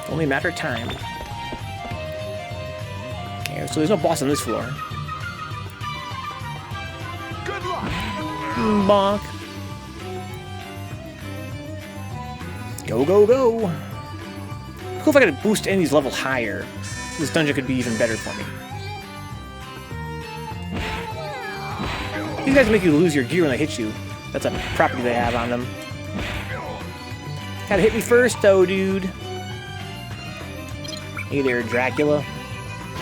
Only a matter of time. Okay, so there's no boss on this floor. Good luck. Bonk. Go. Cool if I could boost enemies level higher. This dungeon could be even better for me. These guys make you lose your gear when they hit you. That's a property they have on them. Gotta hit me first, though, dude. Hey there, Dracula.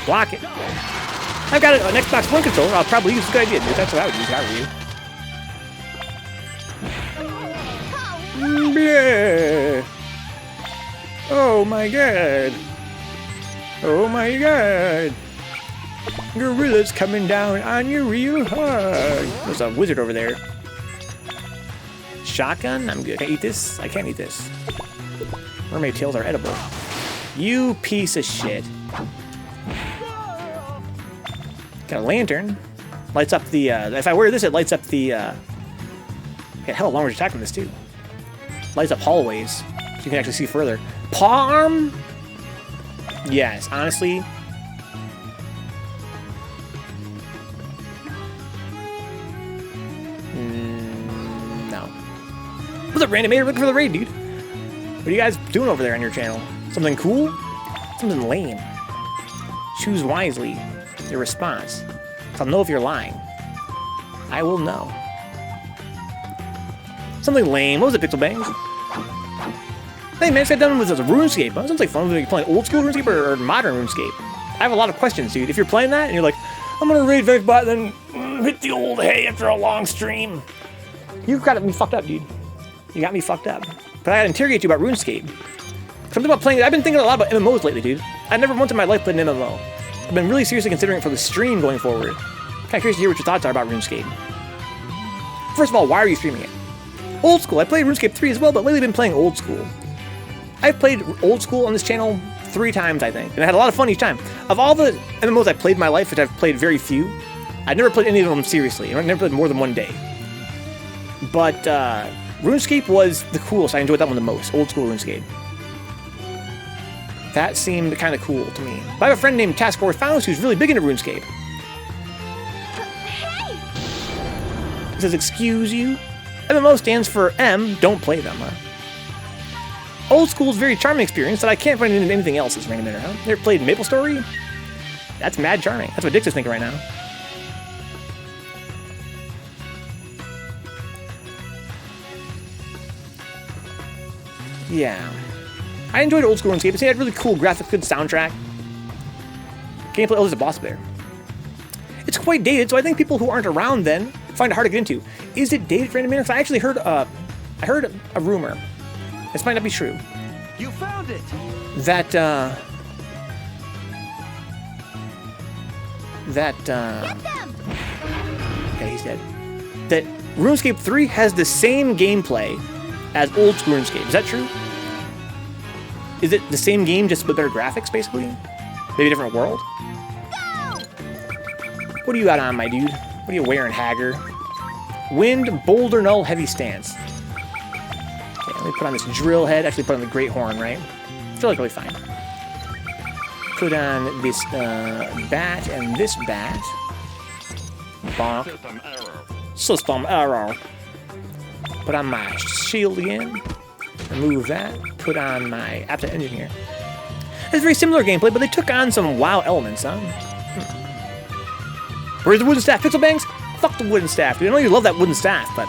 Block it. I've got an Xbox One controller. I'll probably use. It's a good idea, dude. That's what I would use if I were you. Bleh. Oh my god. Oh my god. Gorilla's coming down on you real hard. There's a wizard over there. Shotgun? I'm good. Can I eat this? I can't eat this. Mermaid tails are edible. You piece of shit. Got a lantern. Lights up the, if I wear this, it lights up the, yeah, hell, long range attack from this too. Lights up hallways, so you can actually see further. Paw arm? Yes, honestly. No. What's up, Randomator? Looking for the raid, dude. What are you guys doing over there on your channel? Something cool? Something lame. Choose wisely your response. So I'll know if you're lying. I will know. Something lame. What was it, Pixel Bangs? Hey, man, I done with a RuneScape. That sounds like fun. Are you playing old school RuneScape or modern RuneScape? I have a lot of questions, dude. If you're playing that and you're like, I'm gonna raid Vencabot and then hit the old hay after a long stream, you've got me fucked up, dude. You got me fucked up. But I gotta interrogate you about RuneScape. Something about playing. I've been thinking a lot about MMOs lately, dude. I never once in my life played an MMO. I've been really seriously considering it for the stream going forward. Kind of curious to hear what your thoughts are about RuneScape. First of all, why are you streaming it? Old School. I played RuneScape 3 as well, but lately I've been playing Old School. I've played Old School on this channel 3 times, I think, and I had a lot of fun each time. Of all the MMOs I've played in my life, which I've played very few, I've never played any of them seriously. I've never played more than one day. But RuneScape was the coolest. I enjoyed that one the most. Old School RuneScape. That seemed kind of cool to me. But I have a friend named Task Force Faust who's really big into RuneScape. Hey! He says, excuse you? MMO stands for M, don't play them, huh? Old School's very charming experience that I can't find in anything else that's random in there, huh? You ever played MapleStory? That's mad charming. That's what Dix is thinking right now. Yeah. I enjoyed Old School RuneScape. It had really cool graphics, good soundtrack. Gameplay, oh, there's a boss there. It's quite dated, so I think people who aren't around then find it hard to get into. Is it dated for random minutes? I actually heard I heard a rumor. This might not be true. You found it. That Get them! okay, he's dead. That RuneScape 3 has the same gameplay as Old School RuneScape. Is that true? Is it the same game, just with better graphics, basically? Maybe a different world? Go! What do you got on, my dude? What are you wearing, Hagger? Wind, Boulder Null, Heavy Stance. Okay, let me put on this drill head. Actually, put on the Great Horn, right? I feel like it'll be fine. Put on this bat and this bat. Bonk. System error. Put on my shield again. Remove that. Put on my Apta engine here. It's very similar gameplay, but they took on some WoW elements, huh? Where's the wooden staff? Pixel Bangs? Fuck the wooden staff, dude. I know you love that wooden staff, but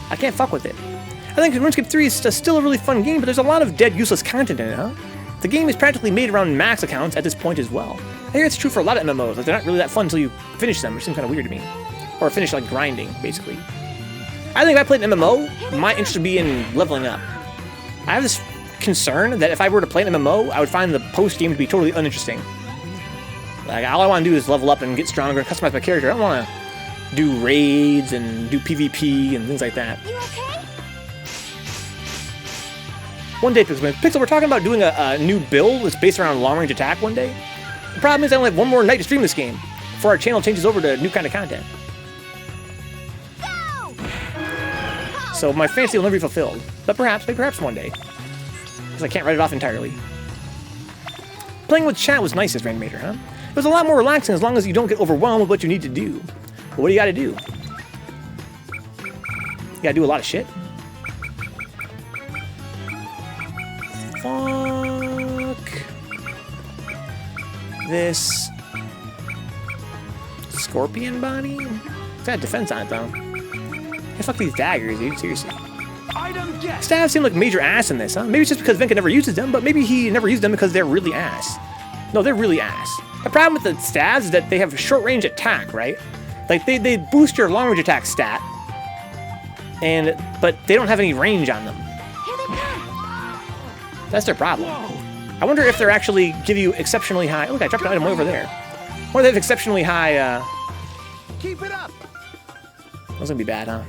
I can't fuck with it. I think RuneScape 3 is still a really fun game, but there's a lot of dead, useless content in it, huh? The game is practically made around max accounts at this point as well. I hear it's true for a lot of MMOs. Like, they're not really that fun until you finish them, which seems kind of weird to me. Or finish, like, grinding, basically. I think if I played an MMO, my interest would be in leveling up. I have this concern that if I were to play an MMO, I would find the post-game to be totally uninteresting. Like, all I want to do is level up and get stronger and customize my character. I don't want to do raids and do PvP and things like that. You okay? One day, Pixel, we're talking about doing a new build that's based around long-range attack one day. The problem is I only have one more night to stream this game before our channel changes over to new kind of content. Go! So my fantasy will never be fulfilled. But perhaps, maybe perhaps one day. Because I can't write it off entirely. Playing with chat was nice as Randomator, huh? It was a lot more relaxing as long as you don't get overwhelmed with what you need to do. But what do you gotta do? You gotta do a lot of shit. Fuck this scorpion body? It's got defense on it though. Hey, fuck these daggers, dude. Seriously. Item get. Staves seem like major ass in this, huh? Maybe it's just because Venka never uses them, but maybe he never used them because they're really ass. No, they're really ass. The problem with the staves is that they have short range attack, right? Like they boost your long range attack stat, but they don't have any range on them. Here they come! That's their problem. I wonder if they're actually give you exceptionally high. Look, I dropped an item way over there. I wonder if they have exceptionally high. Keep it up. That's gonna be bad, huh?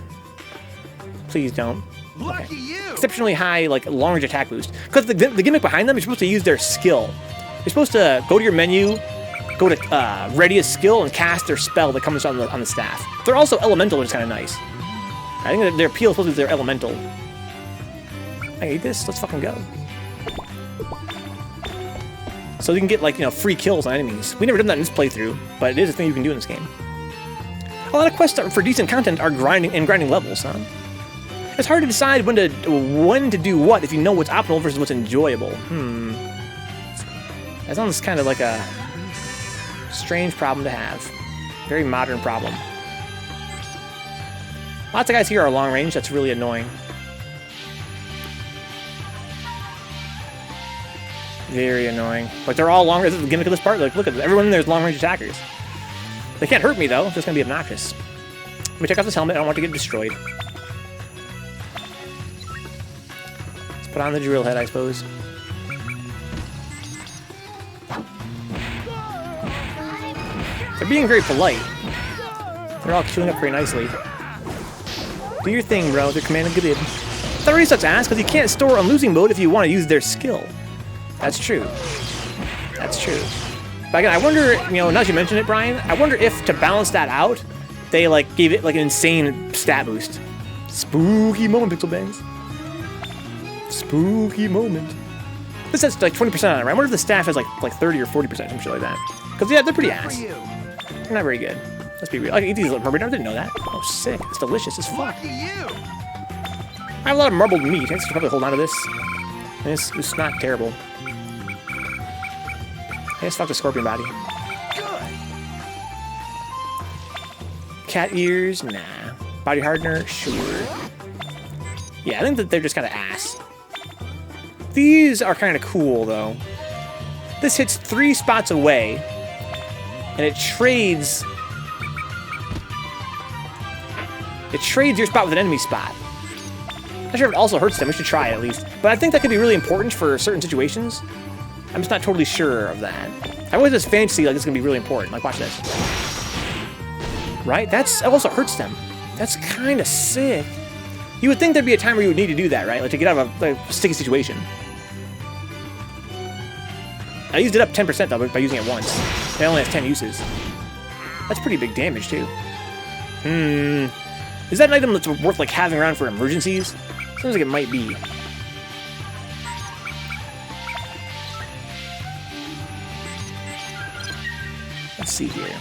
Please don't. Lucky you. Exceptionally high, like long range attack boost. Because the gimmick behind them, you're supposed to use their skill. You're supposed to go to your menu, go to ready a skill, and cast their spell that comes on the staff. They're also elemental, which is kind of nice. I think that their appeal is supposed to be their elemental. I hate this. Let's fucking go. So you can get, like, you know, free kills on enemies. We never done that in this playthrough, but it is a thing you can do in this game. A lot of quests for decent content are grinding levels, huh? It's hard to decide when to do what if you know what's optimal versus what's enjoyable. That sounds kind of like a strange problem to have. Very modern problem. Lots of guys here are long range. That's really annoying. Very annoying. Like, they're all long range. This is the gimmick of this part. Like, look at this. Everyone in there is long range attackers. They can't hurt me, though. It's just going to be obnoxious. Let me take off this helmet. I don't want to get destroyed. Let's put on the drill head, I suppose. They're being very polite. They're all queuing up very nicely. Do your thing, bro. They're commanding good. That really sucks ass, because you can't store on losing mode if you want to use their skill. That's true. That's true. But again, I wonder, you know, now that you mention it, Brian, I wonder if to balance that out, they like gave it like an insane stat boost. Spooky moment, Pixel Bangs. Spooky moment. This has like 20% on it, right? I wonder if the staff has like 30 or 40%, some shit like that. Because yeah, they're pretty ass. They're not very good. Let's be real. I eat these little mermaid. I didn't know that. Oh, sick. It's delicious as fuck. I have a lot of marbled meat. I should probably hold on to this. This is not terrible. I just fucked a scorpion body. Cat ears? Nah. Body hardener? Sure. Yeah, I think that they're just kind of ass. These are kind of cool, though. This hits 3 spots away, and it trades... It trades your spot with an enemy spot. I'm not sure if it also hurts them. We should try it, at least. But I think that could be really important for certain situations. I'm just not totally sure of that. I always just fancy like it's going to be really important. Like, watch this. Right? It also hurts them. That's kind of sick. You would think there'd be a time where you would need to do that, right? Like to get out of a sticky situation. I used it up 10% though by using it once. It only has 10 uses. That's pretty big damage too. Is that an item that's worth like having around for emergencies? Seems like it might be. Let's see here.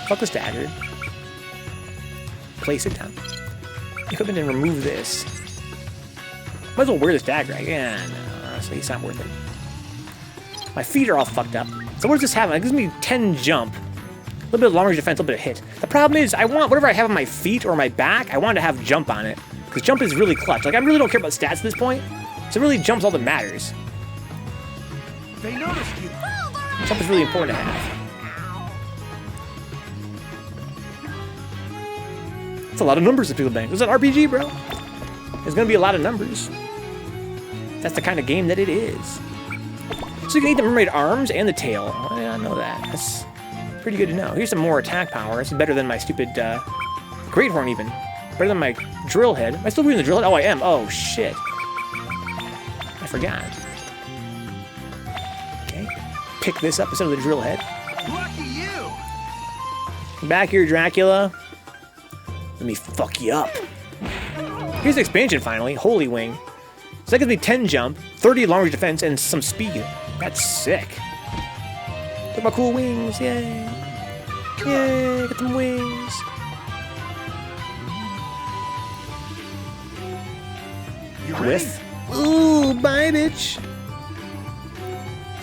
Fuck this dagger. Place it down. Equipment and remove this. Might as well wear this dagger. Yeah, no, honestly, it's not worth it. My feet are all fucked up. So what does this have? It gives me 10 jump. A little bit of long range defense, a little bit of hit. The problem is, I want whatever I have on my feet or my back, I want to have jump on it. Because jump is really clutch. Like, I really don't care about stats at this point. So really, jump's all that matters. They noticed you. Jump is really important to have. That's a lot of numbers that people bank. This is an RPG, bro. There's gonna be a lot of numbers. That's the kind of game that it is. So you can eat the mermaid arms and the tail. I don't know that. That's pretty good to know. Here's some more attack power. It's better than my stupid great horn even. Better than my drill head. Am I still reading the drill head? Oh, I am. Oh, shit. I forgot. Okay. Pick this up instead of the drill head. Lucky you. Back here, Dracula. Let me fuck you up. Here's the expansion finally. Holy Wing. So that gives me 10 jump, 30 long range defense, and some speed. That's sick. Get my cool wings, yay. Yay, get them wings. You Whiff. Ooh, bye, bitch.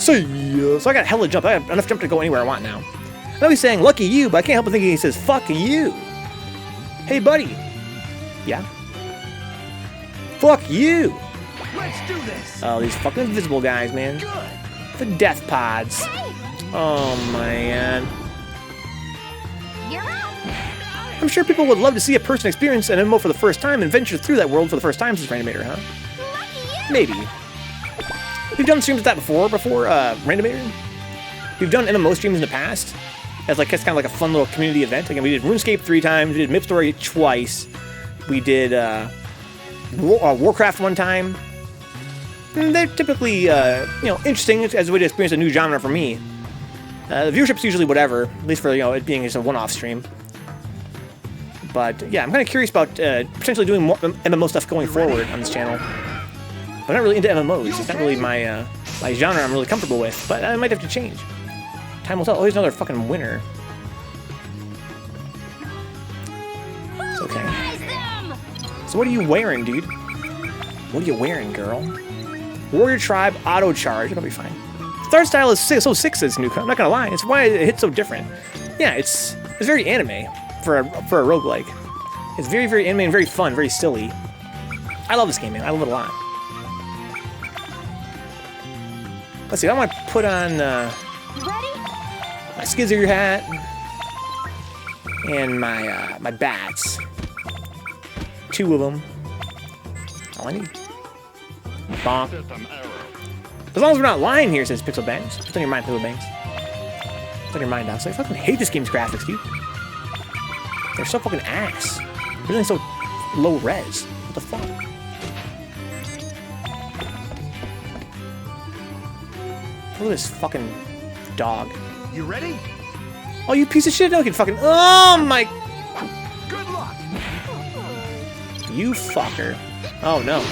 See ya. So I got hella jump. I have enough jump to go anywhere I want now. I know he's saying, lucky you, but I can't help but thinking he says, fuck you. Hey, buddy. Yeah? Fuck you. Let's do this. Oh, these fucking invisible guys, man. Good. The death pods. Oh, man. You're up. I'm sure people would love to see a person experience an MMO for the first time and venture through that world for the first time since Randomator, huh? Lucky you. Maybe. We've done streams with that before Randomator. We've done MMO streams in the past. As like, it's kind of like a fun little community event. Again, we did RuneScape 3 times, we did Myth Story twice, we did Warcraft 1 time. And they're typically, you know, interesting as a way to experience a new genre for me. The viewership's usually whatever, at least for, you know, it being just a one-off stream. But yeah, I'm kind of curious about potentially doing more MMO stuff going forward on this channel. I'm not really into MMOs. It's not really my my genre I'm really comfortable with, but I might have to change. Time will tell. Oh, here's another fucking winner. It's okay. So what are you wearing, dude? What are you wearing, girl? Warrior Tribe Auto Charge. It'll be fine. The art style is so sick, says Nuka. I'm not gonna lie. It's why it hits so different. Yeah, it's very anime for a roguelike. It's very, very anime and very fun, very silly. I love this game, man. I love it a lot. Let's see. I want to put on my Skizzer hat and my my bats. 2 of them. All I need. Bonk. As long as we're not lying here, says Pixel Bangs. Put on your mind, Pixel Bangs. Let your mind out. So I fucking hate this game's graphics, dude. They're so fucking ass. Everything's so low res. What the fuck? Look at this fucking dog. You ready? Oh, you piece of shit! No, you can fucking. Oh my. Good luck. You fucker. Oh no.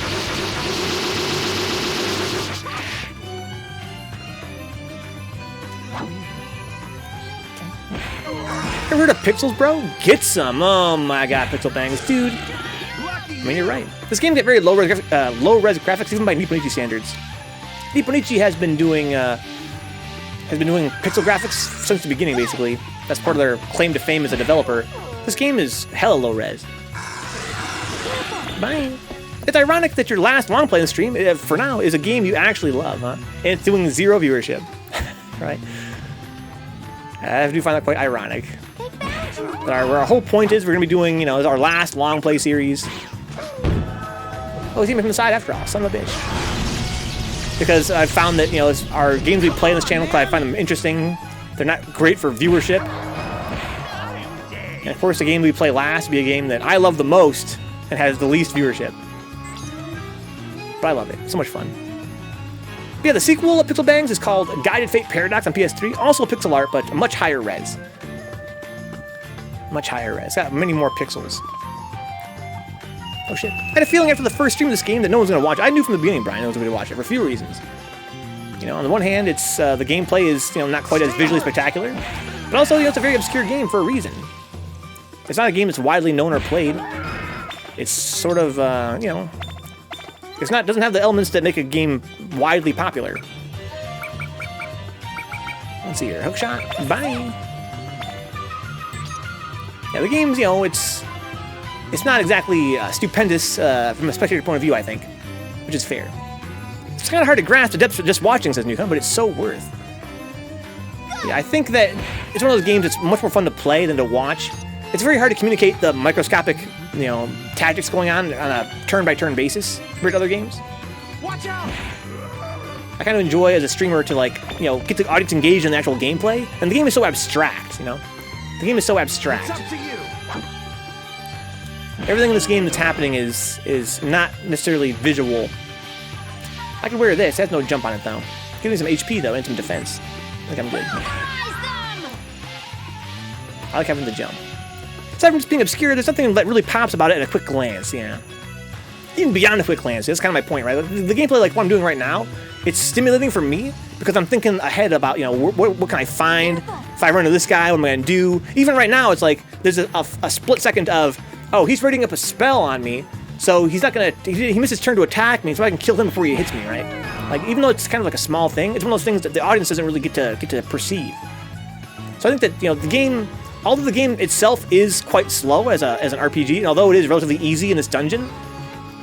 Ever heard of pixels, bro? Get some. Oh my god, pixel bangs, dude. I mean, you're right. This game get very low res graphics even by Nippon Ichi standards. Nippon Ichi has been doing pixel graphics since the beginning, basically. That's part of their claim to fame as a developer. This game is hella low res. Bye. It's ironic that your last long play in the stream, for now, is a game you actually love, huh? And it's doing 0 viewership, right? I do find that quite ironic. Our whole point is we're gonna be doing, you know, our last long play series. Oh, he's even from the side after all, son of a bitch. Because I've found that, you know, our games we play on this channel, I find them interesting. They're not great for viewership. And of course, the game we play last will be a game that I love the most and has the least viewership. But I love it. So much fun. But yeah, the sequel of Pixel Bangs is called Guided Fate Paradox on PS3. Also pixel art, but a much higher res. Much higher res. It's got many more pixels. Oh shit. I had a feeling after the first stream of this game that no one's gonna watch it. I knew from the beginning Brian no one's gonna watch it for a few reasons. You know, on the one hand, it's the gameplay is, you know, not quite as visually spectacular, but also, you know, it's a very obscure game for a reason. It's not a game that's widely known or played. It's sort of, you know, doesn't have the elements that make a game widely popular. Let's see here, hookshot, bye. Yeah, the game's, you know, it's not exactly stupendous from a spectator point of view, I think, which is fair. It's kind of hard to grasp the depths of just watching, says Newcomb, but it's so worth. Yeah, I think that it's one of those games that's much more fun to play than to watch. It's very hard to communicate the microscopic, you know, tactics going on a turn-by-turn basis compared to other games. Watch out! I kind of enjoy as a streamer to, like, you know, get the audience engaged in the actual gameplay, and the game is so abstract, you know? The game is so abstract. It's up to you. Everything in this game that's happening is not necessarily visual. I could wear this. It has no jump on it, though. Give me some HP, though, and some defense. I think I'm good. I like having the jump. Aside from just being obscure, there's something that really pops about it at a quick glance, yeah. Even beyond a quick glance, that's kind of my point, right? The gameplay, like what I'm doing right now, it's stimulating for me because I'm thinking ahead about, you know, what can I find? If I run into this guy, what am I going to do? Even right now, it's like there's a split second of, oh, he's readying up a spell on me, so he's not going to, he missed his turn to attack me, so I can kill him before he hits me, right? Like, even though it's kind of like a small thing, it's one of those things that the audience doesn't really get to perceive. So I think that, you know, the game, although the game itself is quite slow as an RPG, and although it is relatively easy in this dungeon,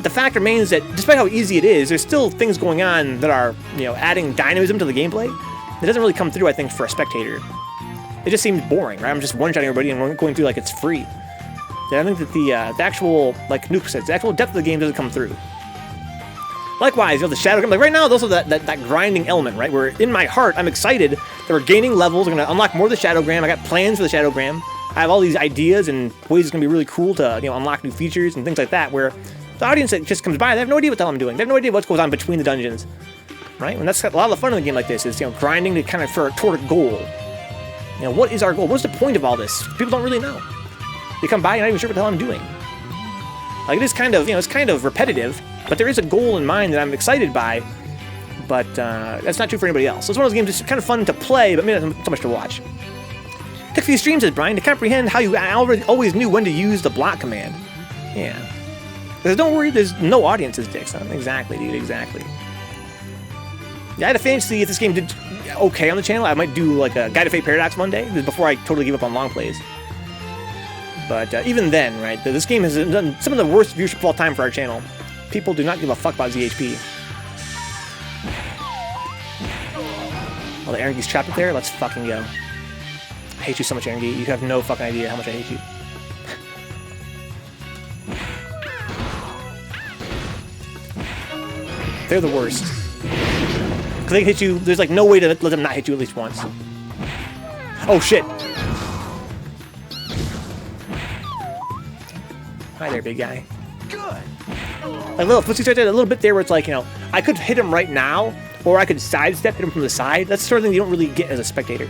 the fact remains that despite how easy it is, there's still things going on that are, you know, adding dynamism to the gameplay that doesn't really come through, I think, for a spectator. It just seems boring, right? I'm just one-shotting everybody and going through like it's free. Yeah, I think that the actual, like Nuke says, the actual depth of the game doesn't come through. Likewise, you know, the Shadowgram, like right now, there's also that grinding element, right? Where in my heart, I'm excited that we're gaining levels, we're gonna unlock more of the Shadowgram, I got plans for the Shadowgram, I have all these ideas and ways it's gonna be really cool to, you know, unlock new features and things like that, where the audience that just comes by, they have no idea what the hell I'm doing. They have no idea what goes on between the dungeons, right? And that's a lot of the fun in a game like this, is, you know, grinding to kind of toward a goal. You know, what is our goal? What's the point of all this? People don't really know. They come by, you're not even sure what the hell I'm doing. Like, it is kind of, you know, it's kind of repetitive, but there is a goal in mind that I'm excited by, but that's not true for anybody else. So it's one of those games that's kind of fun to play, but maybe not so much to watch. Took a few streams, says Brian, to comprehend how you always knew when to use the block command. Yeah. Because don't worry, there's no audiences, Dixon. Exactly, dude, exactly. Yeah, I had a fantasy if this game did okay on the channel, I might do like a Guide to Fate Paradox one day, before I totally give up on long plays. But even then, right, this game has done some of the worst viewership of all time for our channel. People do not give a fuck about Z.H.P. Oh, the Erengee's trapped up there? Let's fucking go. I hate you so much, Erengee. You have no fucking idea how much I hate you. They're the worst. Because they can hit you, there's like no way to let them not hit you at least once. Oh shit. Hi there, big guy. Good. Like little footsies right there, a little bit there where it's like, you know, I could hit him right now, or I could sidestep, hit him from the side. That's the sort of thing you don't really get as a spectator.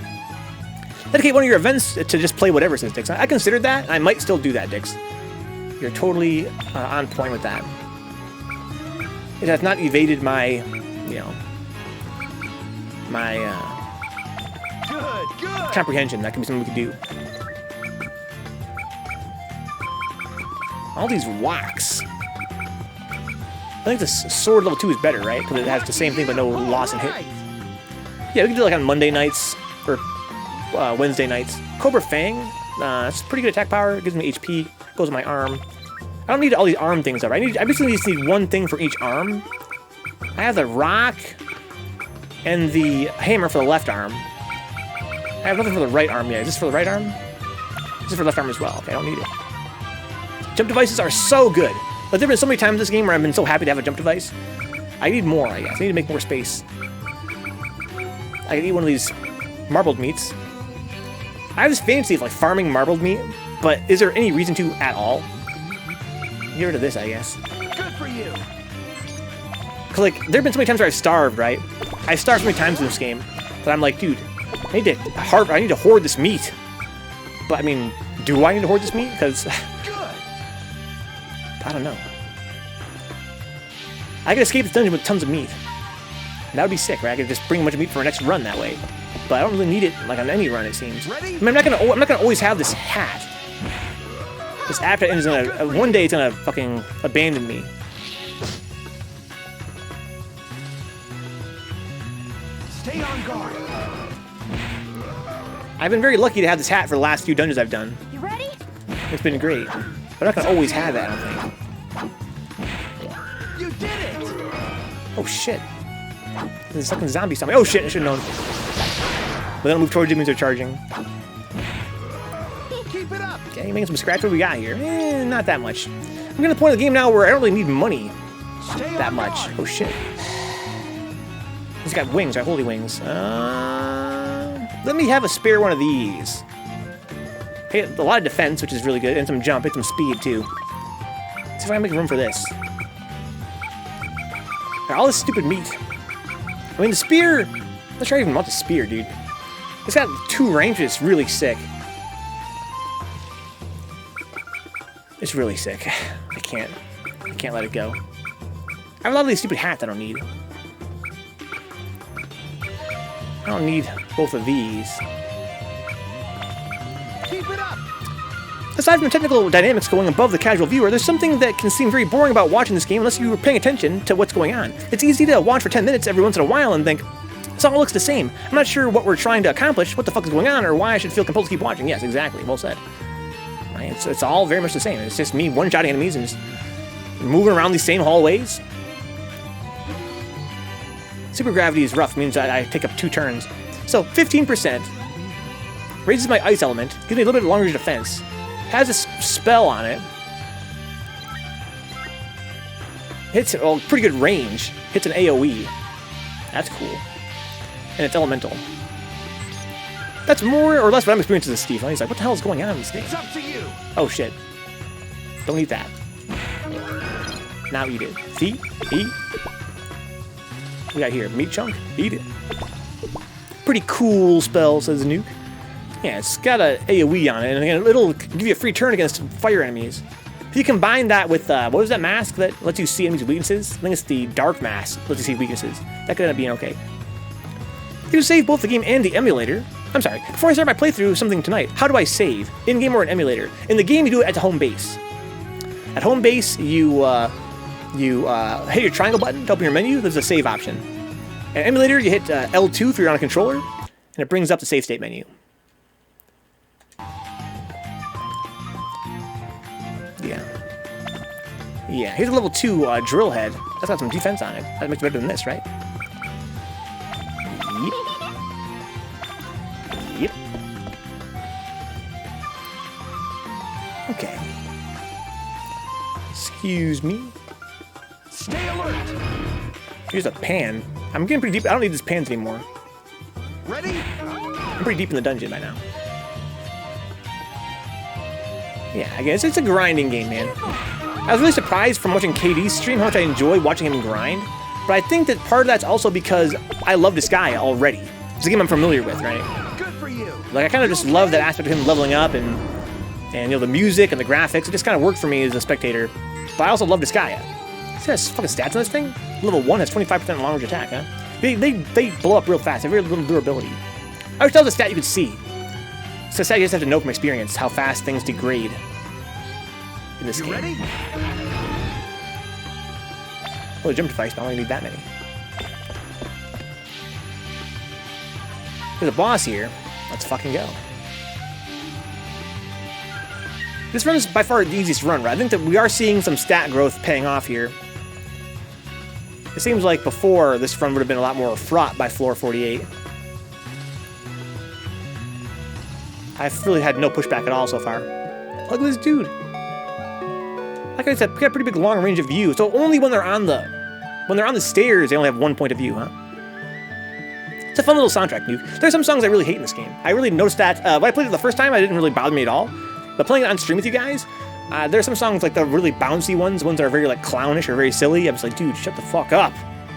Dedicate one of your events to just play whatever, says Dix. I considered that. I might still do that, Dix. You're totally on point with that. It has not evaded my, you know, my Good. comprehension. That could be something we could do. All these whacks. I think the sword level 2 is better, right? Because it has the same thing but no loss in hit. Yeah, we can do like on Monday nights or Wednesday nights. Cobra Fang. That's pretty good attack power. It gives me HP. Goes in my arm. I don't need all these arm things though. I basically just need one thing for each arm. I have the rock and the hammer for the left arm. I have nothing for the right arm yet. Is this for the right arm? This is for the left arm as well. Okay, I don't need it. Jump devices are so good. But there have been so many times in this game where I've been so happy to have a jump device. I need more, I guess. I need to make more space. I can eat one of these marbled meats. I have this fantasy of like farming marbled meat, but is there any reason to at all? Get rid of this, I guess. Good for you. Cause like there have been so many times where I've starved, right? I've starved so many times in this game that I'm like, dude, I need to hoard this meat. But I mean, do I need to hoard this meat? Because I don't know. I could escape this dungeon with tons of meat. That would be sick, right? I could just bring a bunch of meat for our next run that way. But I don't really need it like on any run, it seems. Ready? I mean, I'm not gonna always have this hat. This hat is gonna one day it's gonna fucking abandon me. Stay on guard. I've been very lucky to have this hat for the last few dungeons I've done. You ready? It's been great. But I'm not gonna always have that, I don't think. You did it. Oh shit. There's a fucking zombie stomping. Oh shit, I should have known. But then I'll move towards you means they're charging. Keep it up. Okay, making some scratch. What we got here? Not that much. I'm getting to the point of the game now where I don't really need money that much. Oh shit. He's got wings, right? Holy wings. Let me have a spare one of these. Hey, a lot of defense, which is really good, and some jump, and some speed too. Let's see if I can make room for this. All this stupid meat. I mean, the spear. I'm not sure I even want the spear, dude. It's got 2 ranges. It's really sick. It's really sick. I can't let it go. I have a lot of these stupid hats I don't need. I don't need both of these. Keep it up. Aside from the technical dynamics going above the casual viewer, there's something that can seem very boring about watching this game unless you were paying attention to what's going on. It's easy to watch for 10 minutes every once in a while and think, this all looks the same. I'm not sure what we're trying to accomplish, what the fuck is going on, or why I should feel compelled to keep watching. Yes, exactly. Well said. Right? It's all very much the same. It's just me one-shotting enemies and just moving around these same hallways. Super gravity is rough, means I take up 2 turns. So 15% raises my ice element, gives me a little bit longer defense, has a spell on it, hits pretty good range, hits an AoE. That's cool. And it's elemental. That's more or less what I'm experiencing with Steve. He's like, what the hell is going on in this game? It's up to you. Oh shit. Don't eat that. Now eat it. See? Eat. What we got here? Meat chunk? Eat it. Pretty cool spell, says Nuke. Yeah, it's got a AoE on it, and again, it'll give you a free turn against fire enemies. If you combine that with, what was that mask that lets you see enemies' weaknesses? I think it's the dark mask that lets you see weaknesses. That could end up being okay. You can save both the game and the emulator. I'm sorry, before I start my playthrough of something tonight, how do I save? In-game or an emulator? In the game, you do it at the home base. At home base, you hit your triangle button to open your menu. There's a save option. And emulator, you hit L2 if you're on a controller, and it brings up the save state menu. Yeah, here's a level 2 drill head. That's got some defense on it. That makes it better than this, right? Yep. Okay. Excuse me. Stay alert. Here's a pan. I'm getting pretty deep. I don't need these pans anymore. Ready? I'm pretty deep in the dungeon by now. Yeah, I guess it's a grinding game, man. I was really surprised from watching KD's stream how much I enjoy watching him grind. But I think that part of that's also because I love Disgaea already. It's a game I'm familiar with, right? Good for you. Like, I kind of just love that aspect of him leveling up and you know, the music and the graphics. It just kind of worked for me as a spectator. But I also love Disgaea. See that fucking stats on this thing? Level 1 has 25% long range attack, huh? They blow up real fast. They have very little durability. I wish that was a stat you could see. It's a stat you just have to know from experience how fast things degrade in this game. Ready? Oh, jump device, but I only need that many. There's a boss here. Let's fucking go. This run is by far the easiest run, right? I think that we are seeing some stat growth paying off here. It seems like before, this run would have been a lot more fraught by floor 48. I've really had no pushback at all so far. Look at this dude. Like I said, we got a pretty big long range of view. So only when they're on the stairs, they only have 1 point of view, huh? It's a fun little soundtrack, Nuke. There's some songs I really hate in this game. I really noticed that when I played it the first time, it didn't really bother me at all. But playing it on stream with you guys, there's some songs like the really bouncy ones that are very like clownish or very silly. I'm just like, dude, shut the fuck up.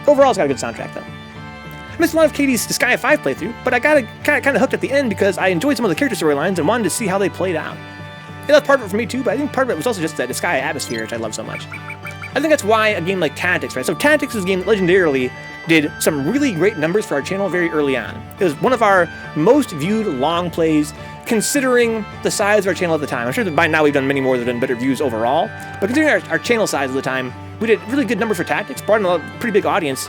Overall, it's got a good soundtrack though. I missed a lot of Katie's Disgaea 5 playthrough, but I got kind of hooked at the end because I enjoyed some of the character storylines and wanted to see how they played out. Yeah, that's part of it for me too, but I think part of it was also just that Disgaea atmosphere, which I love so much. I think that's why a game like Tactics, right? So Tactics is a game that legendarily did some really great numbers for our channel very early on. It was one of our most viewed long plays, considering the size of our channel at the time. I'm sure that by now we've done many more that have done better views overall, but considering our channel size at the time, we did really good numbers for Tactics, brought in a pretty big audience.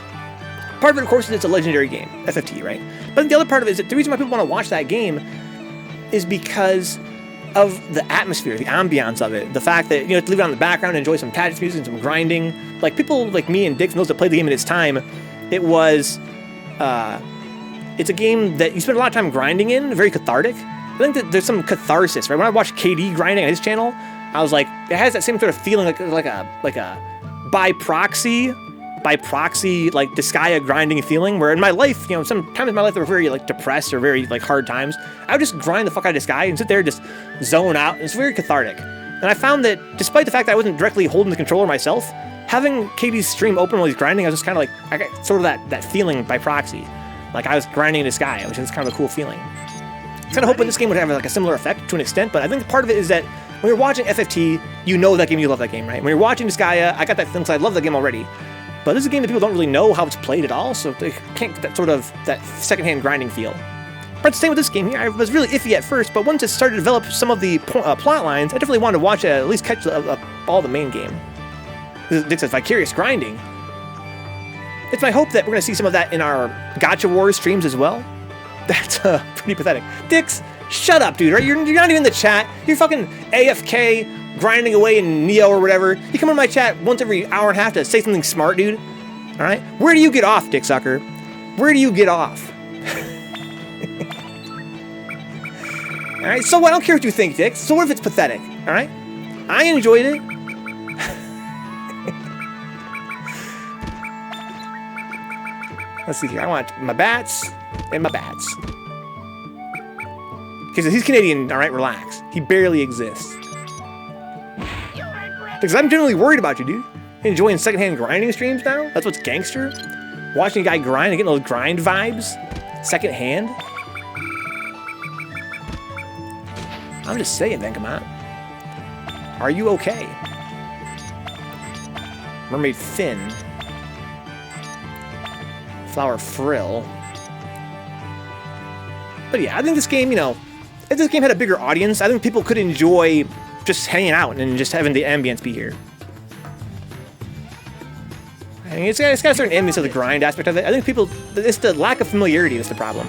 Part of it, of course, is it's a legendary game, FFT, right? But the other part of it is that the reason why people want to watch that game is because of the atmosphere, the ambiance of it, the fact that, you know, to leave it on the background and enjoy some Tactics music and some grinding. Like, people like me and Dix and those that played the game in its time, it was, it's a game that you spend a lot of time grinding in, very cathartic. I think that there's some catharsis, right? When I watched KD grinding on his channel, I was like, it has that same sort of feeling like a by proxy like Disgaea grinding feeling, where in my life, you know, sometimes in my life that were very like depressed or very like hard times, I would just grind the fuck out of Disgaea and sit there and just zone out. It's very cathartic. And I found that despite the fact that I wasn't directly holding the controller myself, having KD's stream open while he's grinding, I was just kind of like, I got sort of that feeling by proxy. Like I was grinding in Disgaea, which is kind of a cool feeling. I kind of hoping this game would have like a similar effect to an extent, but I think part of it is that when you're watching FFT, you know that game, you love that game, right? When you're watching Disgaea, I got that feeling because I love that game already. But this is a game that people don't really know how it's played at all, so they can't get that sort of that secondhand grinding feel. But the same with this game here, I was really iffy at first, but once it started to develop some of the plot lines, I definitely wanted to watch it, at least catch all the main game. Dick says vicarious grinding. It's my hope that we're going to see some of that in our Gacha Wars streams as well. That's pretty pathetic. Dix, shut up, dude. Right? You're not even in the chat. You're fucking AFK, grinding away in Neo or whatever. You come in my chat once every hour and a half to say something smart, dude. All right? Where do you get off, dick sucker? Where do you get off? All right? So I don't care what you think, Dix. So what if it's pathetic? All right? I enjoyed it. Let's see here. I want my bats and my bats. Because he's Canadian, all right? Relax. He barely exists. Because I'm generally worried about you, dude. Enjoying secondhand grinding streams now? That's what's gangster? Watching a guy grind and getting those grind vibes? Secondhand? I'm just saying, Vencabot. Are you okay? Mermaid fin. Flower frill. But yeah, I think this game, you know, if this game had a bigger audience, I think people could enjoy just hanging out and just having the ambience be here. I mean, it's got a certain ambience of the grind aspect of it. I think people, it's the lack of familiarity that's the problem.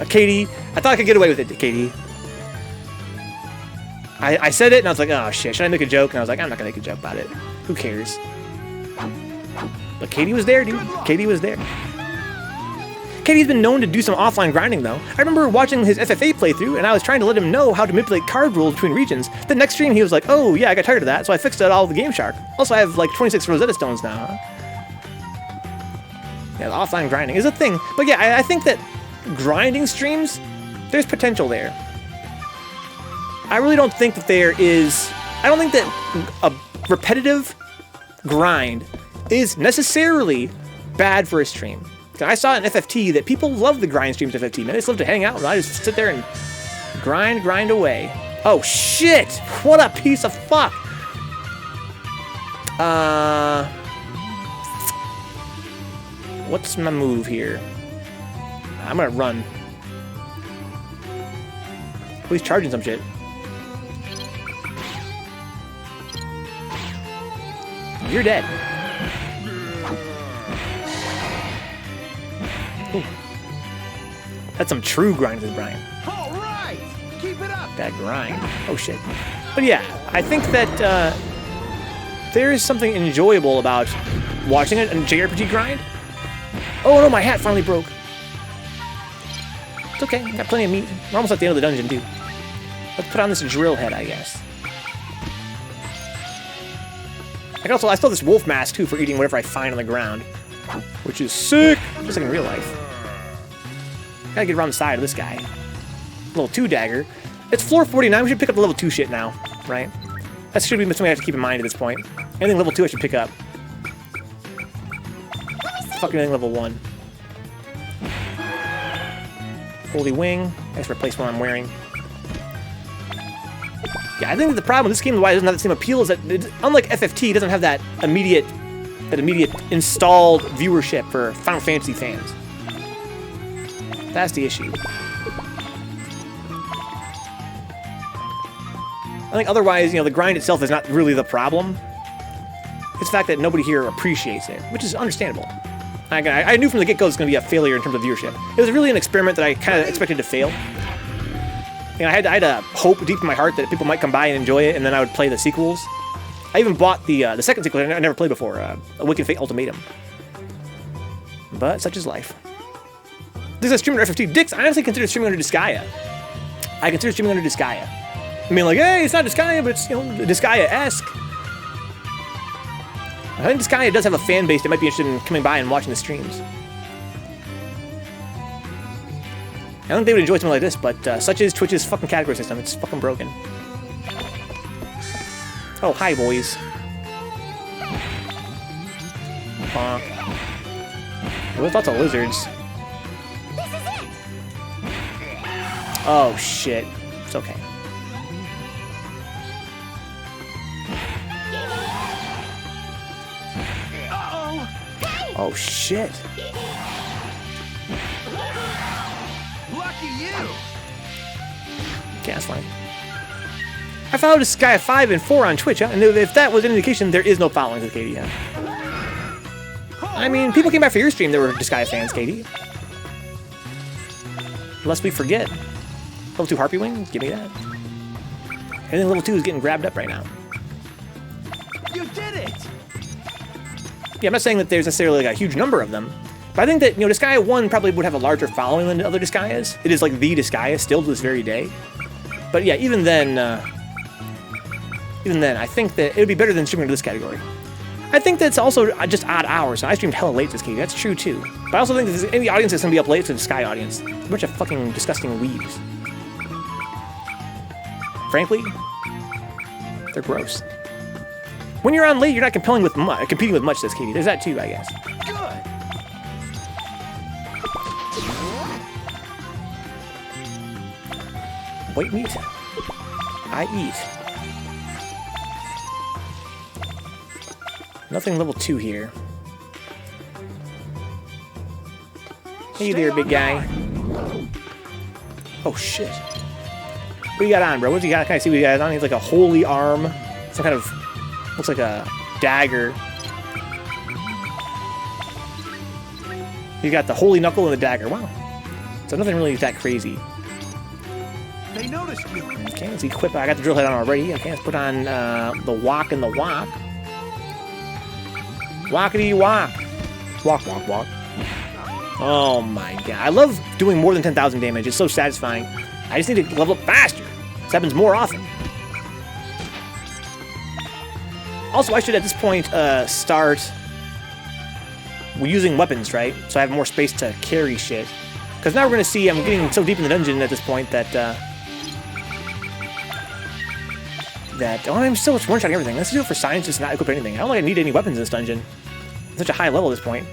Katie, I thought I could get away with it, Katie. I said it and I was like, oh shit, should I make a joke? And I was like, I'm not gonna make a joke about it. Who cares? But Katie was there, dude. Katie was there. Katie's been known to do some offline grinding, though. I remember watching his FFA playthrough, and I was trying to let him know how to manipulate card rules between regions. The next stream, he was like, oh, yeah, I got tired of that, so I fixed it all with the Game Shark. Also, I have, like, 26 Rosetta Stones now, huh? Yeah, the offline grinding is a thing. But yeah, I think that grinding streams, there's potential there. I really don't think that there is... I don't think that a repetitive grind is necessarily bad for a stream. I saw in FFT that people love the grind streams of FFT. Man, they just love to hang out, and I just sit there and grind away. Oh, shit! What a piece of fuck! What's my move here? I'm gonna run. Oh, he's charging some shit. You're dead. Ooh. That's some true grind, says Brian. All right, keep it up. Bad grind. Oh shit. But yeah, I think that there is something enjoyable about watching a JRPG grind. Oh no, my hat finally broke. It's okay, got plenty of meat. We're almost at the end of the dungeon too. Let's put on this drill head, I guess. I still have this wolf mask too for eating whatever I find on the ground, which is sick, just like in real life. Gotta get around the side of this guy. Level 2 dagger. It's floor 49. We should pick up the level 2 shit now, right? That should be something I have to keep in mind at this point. Anything level 2 I should pick up. Fucking anything level 1. Holy wing. I just replace what I'm wearing. Yeah, I think that the problem with this game, why it doesn't have the same appeal, is that it, unlike FFT, it doesn't have that immediate installed viewership for Final Fantasy fans. That's the issue. I think otherwise, you know, the grind itself is not really the problem. It's the fact that nobody here appreciates it, which is understandable. I knew from the get-go it was going to be a failure in terms of viewership. It was really an experiment that I kind of expected to fail. You know, I had a hope deep in my heart that people might come by and enjoy it, and then I would play the sequels. I even bought the second sequel I never played before, Awakened Fate Ultimatum. But such is life. This is a stream under FFT. Dix, I honestly consider streaming under Disgaea. I consider streaming under Disgaea. I mean, like, hey, it's not Disgaea, but it's, you know, Disgaea-esque. I think Disgaea does have a fan base that might be interested in coming by and watching the streams. I don't think they would enjoy something like this, but such is Twitch's fucking category system. It's fucking broken. Oh, hi, boys. Bonk. With lots of lizards. This is it. Oh, shit. It's okay. Uh-oh. Oh, shit. Lucky you. Okay, that's fine. I followed Disgaea 5 and 4 on Twitch, and if that was an indication, there is no following to Katie. I mean, people came back for your stream that were Disgaea fans, Katie. Lest we forget. Level 2 Harpy Wing? Give me that. I think level 2 is getting grabbed up right now. You did it. Yeah, I'm not saying that there's necessarily like a huge number of them, but I think that, you know, Disgaea 1 probably would have a larger following than other Disgaeas. It is like the Disgaea still to this very day. But yeah, even then, I think that it would be better than streaming into this category. I think that's also just odd hours. I streamed hella late this game. That's true too. But I also think that if there's any audience that's gonna be up late, it's a Disgaea audience. A bunch of fucking disgusting weebs. Frankly, they're gross. When you're on late, you're not competing with much, says Katie. There's that too, I guess. Good. White meat. I eat. Nothing level 2 here. Hey there, big guy. Oh shit. What do you got on, bro? What do you got? Can I see what you got on? He's like a holy arm. Some kind of... looks like a dagger. You got the holy knuckle and the dagger. Wow. So nothing really that crazy. They noticed you. Okay, let's equip. I got the drill head on already. Okay, let's put on the walk and the walk. Walkity walk. Walk, walk, walk. Oh my god. I love doing more than 10,000 damage. It's so satisfying. I just need to level up faster. This happens more often. Also, I should at this point start using weapons, right? So I have more space to carry shit. Because now we're going to see I'm getting so deep in the dungeon at this point that that... Oh, I'm still one-shotting everything. Let's do it for science, just not equip anything. I don't think I need any weapons in this dungeon. I'm such a high level at this point.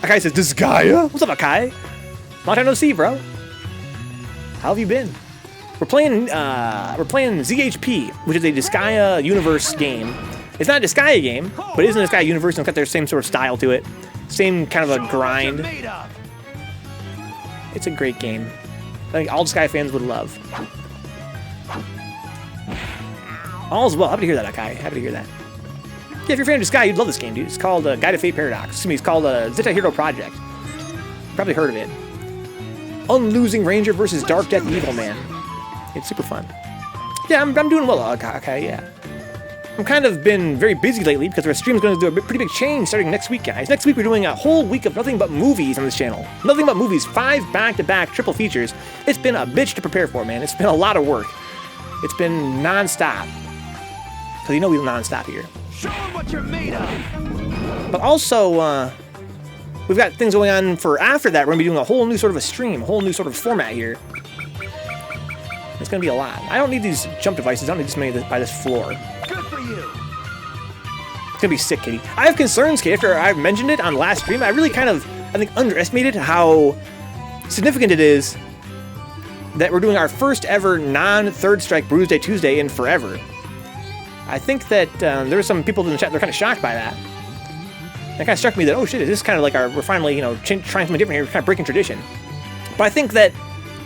Akai says, Disgaea? What's up, Akai? Long time no see, bro. How have you been? We're playing Z.H.P, which is a Disgaea universe game. It's not a Disgaea game, but it is in a Disgaea universe, and it's got their same sort of style to it. Same kind of a grind. It's a great game. I think all Disgaea fans would love. All's well. Happy to hear that, Akai. Happy to hear that. Yeah, if you're a fan of Disgaea, you'd love this game, dude. It's called Guide to Fate Paradox. Excuse me, it's called Zettai Hero Project. Probably heard of it. Unlosing Ranger versus Darkdeath Evilman. It's super fun. Yeah, I'm doing well, okay, yeah. I'm kind of been very busy lately because our stream's going to do a pretty big change starting next week, guys. Next week, we're doing a whole week of nothing but movies on this channel. Nothing but movies. 5 back-to-back triple features. It's been a bitch to prepare for, man. It's been a lot of work. It's been non-stop. Because you know we non-stop here. Show 'em what you're made of. But also, we've got things going on for after that. We're going to be doing a whole new sort of a stream, a whole new sort of format here. It's going to be a lot. I don't need these jump devices. I don't need this many by this floor. Good for you. It's going to be sick, Kitty. I have concerns, Kitty. After I mentioned it on the last stream, I really kind of, I think, underestimated how significant it is that we're doing our first ever non-Third Strike Bruise Day Tuesday in forever. I think that there were some people in the chat that were kind of shocked by that. It kind of struck me that, oh shit, this is kind of like we're finally, you know, trying something different here, we're kind of breaking tradition. But I think that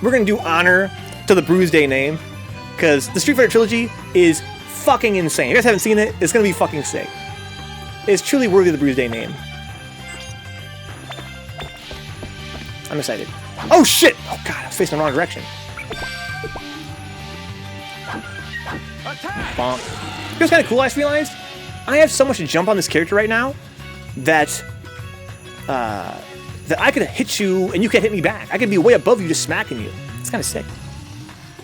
we're going to do honor to the Bruise Day name, because the Street Fighter trilogy is fucking insane. If you guys haven't seen it, it's going to be fucking sick. It's truly worthy of the Bruise Day name. I'm excited. Oh shit! Oh god, I was facing the wrong direction. Bonk. You know what's kind of cool, I just realized? I have so much to jump on this character right now that that I could hit you and you could hit me back. I could be way above you just smacking you. It's kind of sick.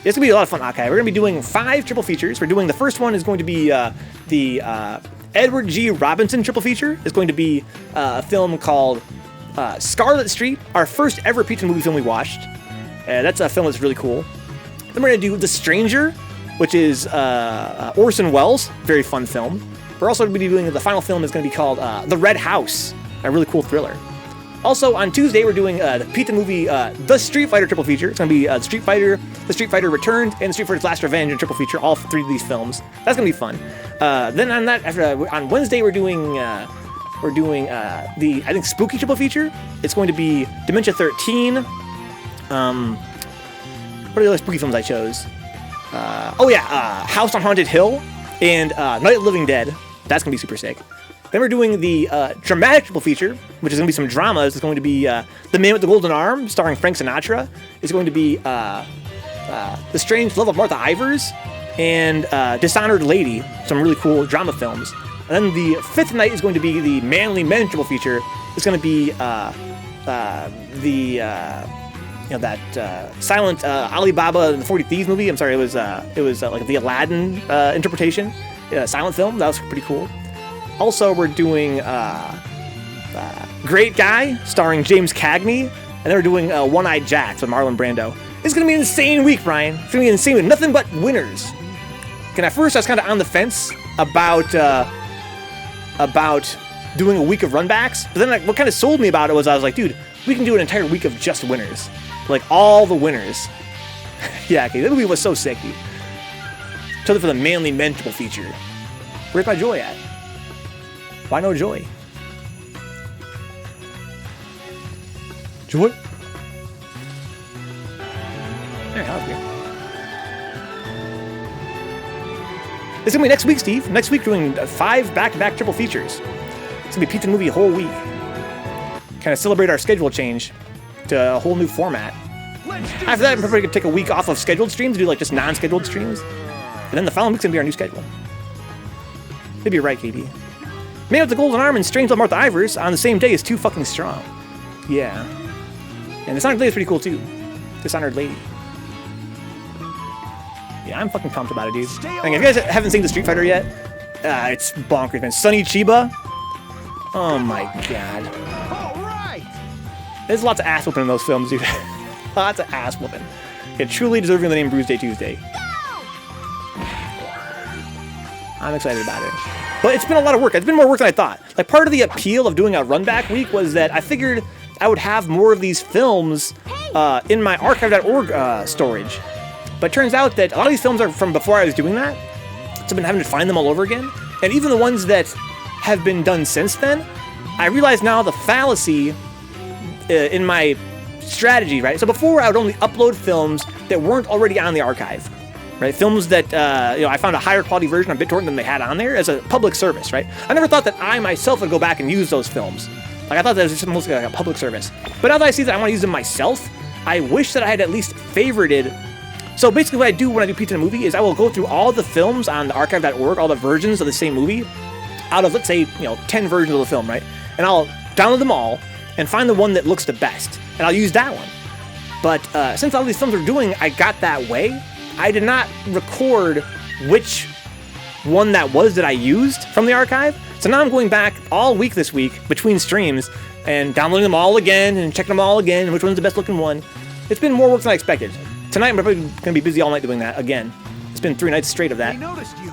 It's going to be a lot of fun, Akai. We're going to be doing 5 triple features. We're doing, the first one is going to be the Edward G. Robinson triple feature. It's going to be a film called Scarlet Street, our first ever pizza movie film we watched. That's a film that's really cool. Then we're going to do The Stranger, which is Orson Welles, very fun film. We're also going to be doing, the final film is going to be called The Red House, a really cool thriller. Also, on Tuesday, we're doing the pizza movie, The Street Fighter triple feature. It's going to be The Street Fighter Returns, and The Street Fighter's Last Revenge in triple feature, all 3 of these films. That's going to be fun. Then on that, on Wednesday, we're doing the, I think, spooky triple feature. It's going to be Dementia 13. What are the other spooky films I chose? House on Haunted Hill and Night of the Living Dead. That's going to be super sick. Then we're doing the dramatic triple feature, which is going to be some dramas. It's going to be The Man with the Golden Arm, starring Frank Sinatra. It's going to be The Strange Love of Martha Ivers and Dishonored Lady, some really cool drama films. And then the 5th night is going to be the Manly Men triple feature. It's going to be silent Alibaba and the 40 Thieves movie. I'm sorry, it was like the Aladdin interpretation, silent film. That was pretty cool. Also, we're doing Great Guy, starring James Cagney, and then we're doing One-Eyed Jacks with Marlon Brando. It's going to be an insane week, Brian. It's going to be an insane week. Nothing but winners. And at first, I was kind of on the fence about doing a week of runbacks, but then what kind of sold me about it was I was like, dude, we can do an entire week of just winners. Like, all the winners. Yeah, okay, that movie was so sick, dude. Totally for the Manly Men triple feature. Where's my joy at? Why no joy? Joy? There, that was weird. It's gonna be next week, Steve. Next week, doing 5 back-to-back triple features. It's gonna be pizza movie a whole week. Kind of celebrate our schedule change to a whole new format. After that, I'm probably gonna take a week off of scheduled streams, do like just non-scheduled streams, and then the following week's gonna be our new schedule. Maybe you're right, KB. Man with the Golden Arm and Strange Love Martha Ivers on the same day is too fucking strong. Yeah. And Dishonored Lady is pretty cool too. Dishonored Lady. Yeah, I'm fucking pumped about it, dude. If you guys haven't seen the Street Fighter yet, it's bonkers, man. Sonny Chiba. Oh my god. All right. There's lots of ass whooping in those films, dude. Lots of ass whooping. Yeah, truly deserving of the name Bruise Day Tuesday. I'm excited about it. But it's been a lot of work. It's been more work than I thought. Like, part of the appeal of doing a run back week was that I figured I would have more of these films in my archive.org storage. But it turns out that a lot of these films are from before I was doing that. So I've been having to find them all over again. And even the ones that have been done since then, I realize now the fallacy in my strategy, right? So before, I would only upload films that weren't already on the archive, right? Films that, I found a higher quality version of BitTorrent than they had on there as a public service, right? I never thought that I myself would go back and use those films. Like, I thought that was just mostly like a public service. But now that I see that I want to use them myself, I wish that I had at least favorited. So basically what I do when I do Pizza in a Movie is I will go through all the films on the archive.org, all the versions of the same movie, out of, let's say, 10 versions of the film, right? And I'll download them all and find the one that looks the best. And I'll use that one. But since all these films are doing I Got That Way, I did not record which one that was that I used from the archive. So now I'm going back all week this week between streams and downloading them all again and checking them all again, which one's the best looking one. It's been more work than I expected. Tonight I'm probably going to be busy all night doing that again. It's been 3 nights straight of that. I noticed you.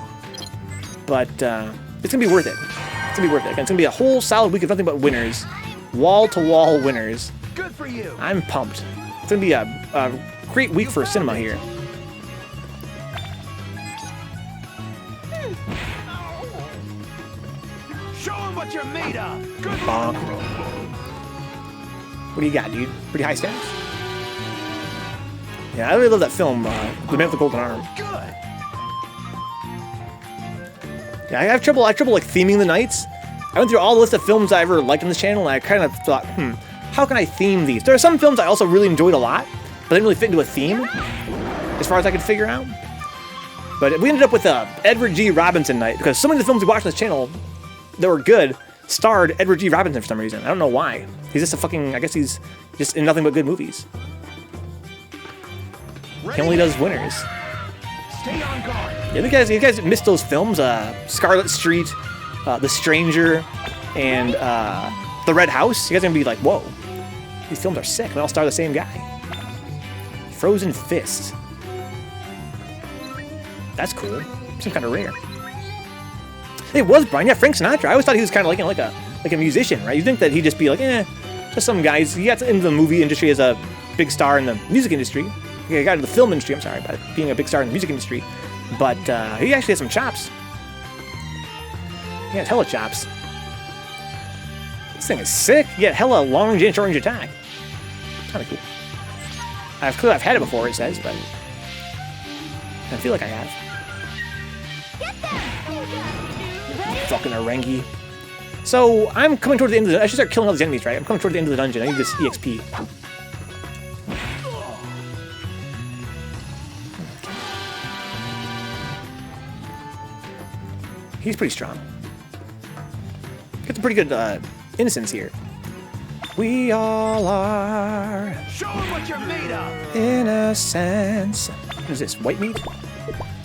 But it's going to be worth it. It's going to be worth it. It's going to be a whole solid week of nothing but winners. Wall-to-wall winners. Good for you. I'm pumped. It's going to be a great week for cinema here. Show him what you're made of. Good Bonk. What do you got, dude? Pretty high stats? Yeah, I really love that film, The Man with the Golden Arm. Good. Yeah, I have trouble like theming the nights. I went through all the list of films I ever liked on this channel, and I kind of thought, how can I theme these? There are some films I also really enjoyed a lot, but they didn't really fit into a theme, as far as I could figure out. But we ended up with a Edward G. Robinson night, because so many of the films we watched on this channel that were good starred Edward G. Robinson for some reason. I don't know why. He's just a fucking, I guess he's just in nothing but good movies. He only does winners. Stay on guard. Yeah, you guys missed those films, Scarlet Street, The Stranger, and The Red House. You guys are gonna be like, whoa, these films are sick. They all star the same guy. Frozen Fist. That's cool. Some kind of rare. It was Brian, yeah, Frank Sinatra. I always thought he was kind of like a musician, right? You think that he'd just be like, just some guys. He got into the movie industry as a big star in the music industry. He got into the film industry, I'm sorry, by being a big star in the music industry. But he actually has some chops. He has hella chops. This thing is sick. You get hella long range and short range attack. Kind of cool. I've had it before, it says, but I feel like I have. Fucking Orengi. So I'm coming toward the end of the. I should start killing all these enemies, right? I'm coming toward the end of the dungeon. I need this EXP. He's pretty strong. Got some pretty good innocence here. We all are. Show him what you're made of. Innocence. What is this? White meat?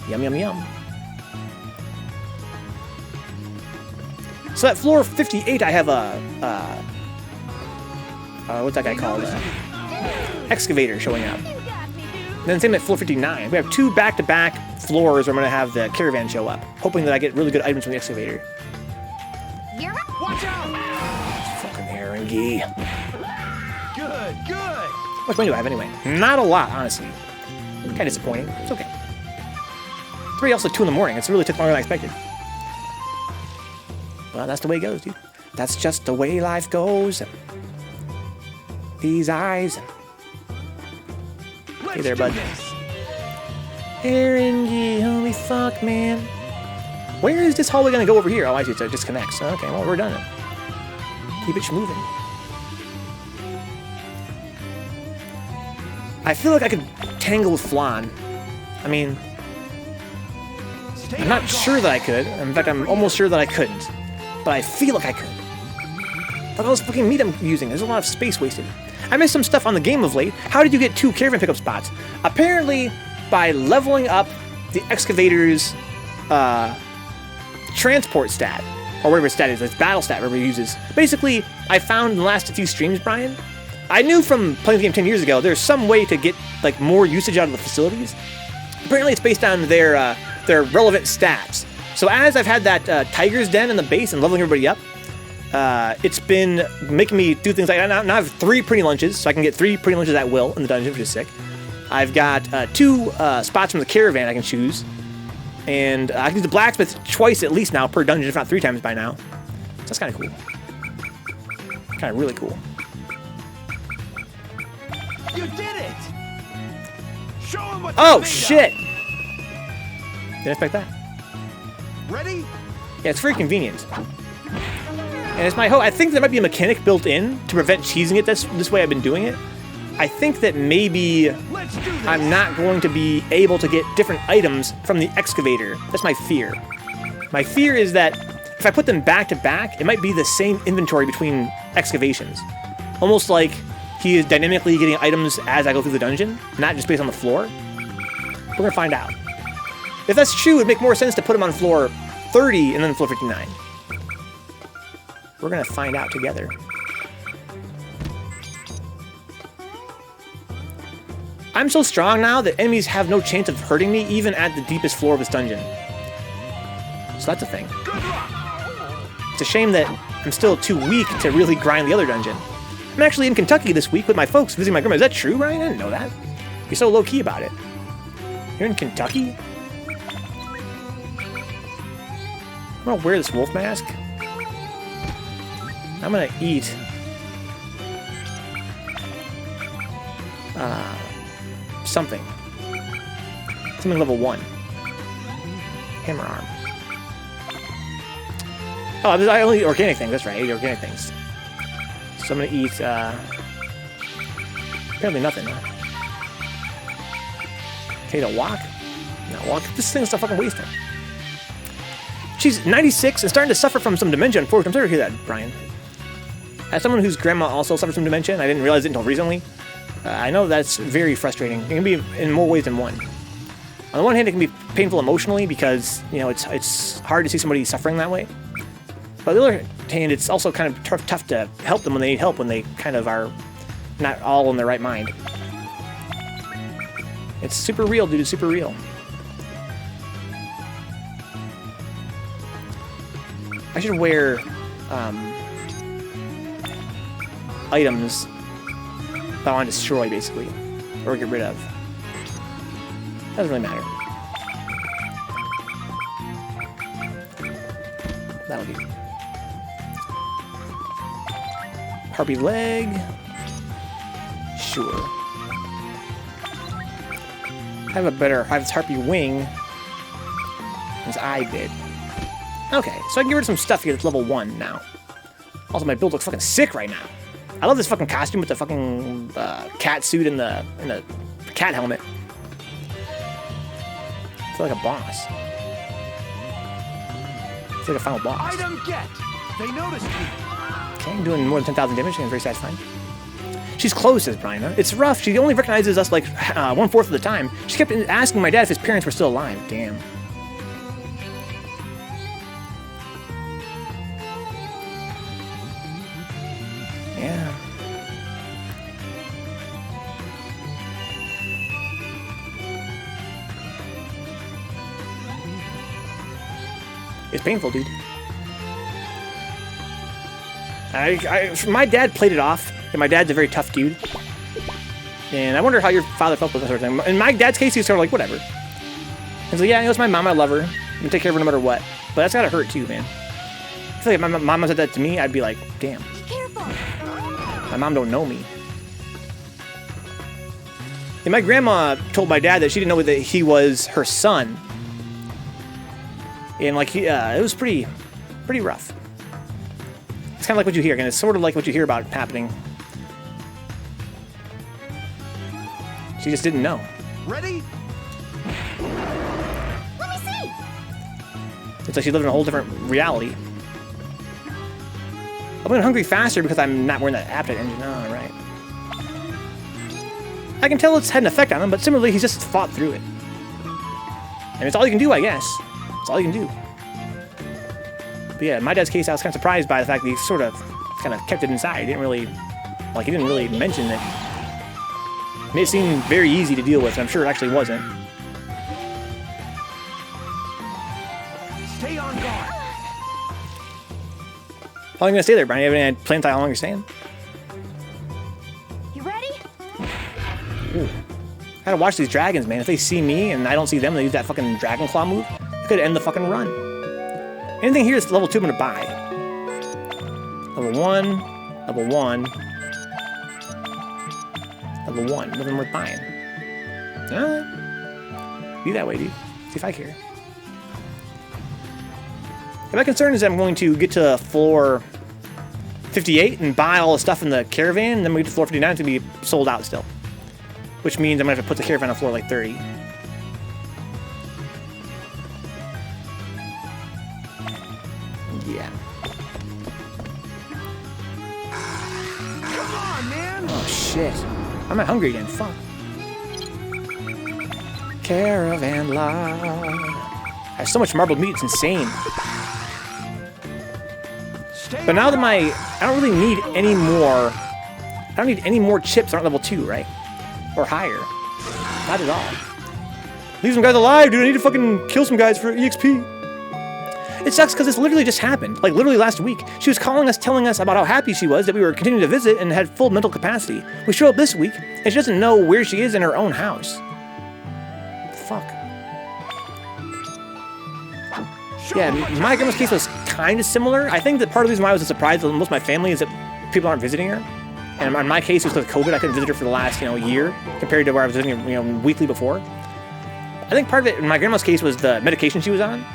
Yum, yum, yum. So at floor 58, I have what's that guy called? Excavator showing up. And then same at floor 59. We have 2 back-to-back floors where I'm going to have the caravan show up, hoping that I get really good items from the excavator. Watch out! Fucking Harangi. Good, good. How much money do I have anyway? Not a lot, honestly. Kind of disappointing. It's okay. 3, also 2 in the morning. It's really took longer than I expected. Well, that's the way it goes, dude. That's just the way life goes. These eyes. Hey there, bud. Harangi, holy fuck, man. Where is this hallway gonna go over here? Oh, I see, so it disconnects. Okay, well, we're done. Keep it moving. I feel like I could tangle with Flan. I mean, I'm not sure that I could. In fact, I'm almost sure that I couldn't. But I feel like I could. Look at all this fucking meat I'm using. There's a lot of space wasted. I missed some stuff on the game of late. How did you get 2 caravan pickup spots? Apparently, by leveling up the excavator's transport stat, or whatever stat is, it's battle stat, whatever it uses. Basically, I found in the last few streams, Brian, I knew from playing the game 10 years ago, there's some way to get more usage out of the facilities. Apparently, it's based on their relevant stats. So as I've had that tiger's den in the base and leveling everybody up, it's been making me do things like now I have 3 pretty lunches, so I can get 3 pretty lunches at will in the dungeon, which is sick. I've got 2 spots from the caravan I can choose, and I can do the blacksmith twice at least now per dungeon, if not 3 times by now. So that's kind of cool. Kind of really cool. You did it! Show him what Oh you're made shit! Didn't expect that. of. Ready? Yeah, it's very convenient. And it's my hope. I think there might be a mechanic built in to prevent cheesing it this way I've been doing it. I think that maybe Let's do this. I'm not going to be able to get different items from the excavator. That's my fear. My fear is that if I put them back to back, it might be the same inventory between excavations. Almost like he is dynamically getting items as I go through the dungeon, not just based on the floor. We're gonna find out. If that's true, it'd make more sense to put him on floor 30 and then floor 59. We're gonna find out together. I'm so strong now that enemies have no chance of hurting me even at the deepest floor of this dungeon. So that's a thing. It's a shame that I'm still too weak to really grind the other dungeon. I'm actually in Kentucky this week with my folks visiting my grandma. Is that true, Ryan? I didn't know that. You're so low-key about it. You're in Kentucky? I'm gonna wear this wolf mask. I'm gonna eat something. Something level 1. Hammer arm. Oh, I only eat organic things. That's right, I eat organic things. So I'm gonna eat apparently nothing. Potato walk? No, walk. This thing's a fucking wasting. She's 96 and starting to suffer from some dementia, unfortunately. I'm sorry to hear that, Brian. As someone whose grandma also suffers from dementia, I didn't realize it until recently. I know that's very frustrating. It can be in more ways than one. On the one hand, it can be painful emotionally because, you know, it's hard to see somebody suffering that way. But on the other hand, it's also kind of tough to help them when they need help, when they kind of are not all in their right mind. It's super real, dude. It's super real. I should wear items that I want to destroy, basically, or get rid of. Doesn't really matter. That'll do. Harpy leg. Sure. I have this harpy wing as I did. Okay, so I can get rid of some stuff here that's level 1 now. Also, my build looks fucking sick right now. I love this fucking costume with the fucking cat suit and the cat helmet. I feel like a boss. I feel like a final boss. Item get. They noticed you. Okay, I'm doing more than 10,000 damage. I'm very satisfying. She's close, says Brian. Huh? It's rough. She only recognizes us like 1/4 of the time. She kept asking my dad if his parents were still alive. Damn. Yeah. It's painful, dude. My dad played it off, and my dad's a very tough dude. And I wonder how your father felt with that sort of thing. In my dad's case, he was sort of like, whatever. He's like, yeah, it's my mom, I love her. I'm gonna take care of her no matter what. But that's gotta hurt too, man. I feel like if my mom said that to me, I'd be like, damn. Be careful. My mom don't know me. And my grandma told my dad that she didn't know that he was her son. And like, it was pretty rough. It's kind of like what you hear, and it's sort of like what you hear about happening. She just didn't know. Ready? Let me see. It's like she lived in a whole different reality. I'm getting hungry faster because I'm not wearing that appetite engine. Oh, right. I can tell it's had an effect on him, but similarly, he's just fought through it. And it's all you can do, I guess. It's all you can do. But yeah, in my dad's case, I was kind of surprised by the fact that he sort of kind of kept it inside. He didn't really mention it. It made it seem very easy to deal with, and I'm sure it actually wasn't. Stay How long are you gonna stay there, Brian? You have any plans on how long you're staying? You ready? Ooh. I gotta watch these dragons, man. If they see me and I don't see them, they use that fucking dragon claw move. It could end the fucking run. Anything here that's level 2, I'm gonna buy. Level 1, level 1, level 1. Nothing worth buying. Alright. Be that way, dude. See if I care. My concern is that I'm going to get to floor 58 and buy all the stuff in the caravan, and then we get to floor 59, it's gonna be sold out still. Which means I'm gonna have to put the caravan on floor like 30. Yeah. Come on, man. Oh shit. I'm not hungry again. Fuck. Caravan life. I have so much marbled meat, it's insane. But now that I don't really need any more. I don't need any more chips that aren't level 2, right? Or higher. Not at all. Leave some guys alive, dude. I need to fucking kill some guys for EXP. It sucks because this literally just happened. Like, literally last week. She was calling us, telling us about how happy she was that we were continuing to visit and had full mental capacity. We show up this week, and she doesn't know where she is in her own house. Fuck. Yeah, my grandma's case was kind of similar. I think that part of the reason why I was surprised with most of my family is that people aren't visiting her. And in my case, it was with COVID. I couldn't visit her for the last, year compared to where I was visiting her, weekly before. I think part of it in my grandma's case was the medication she was on.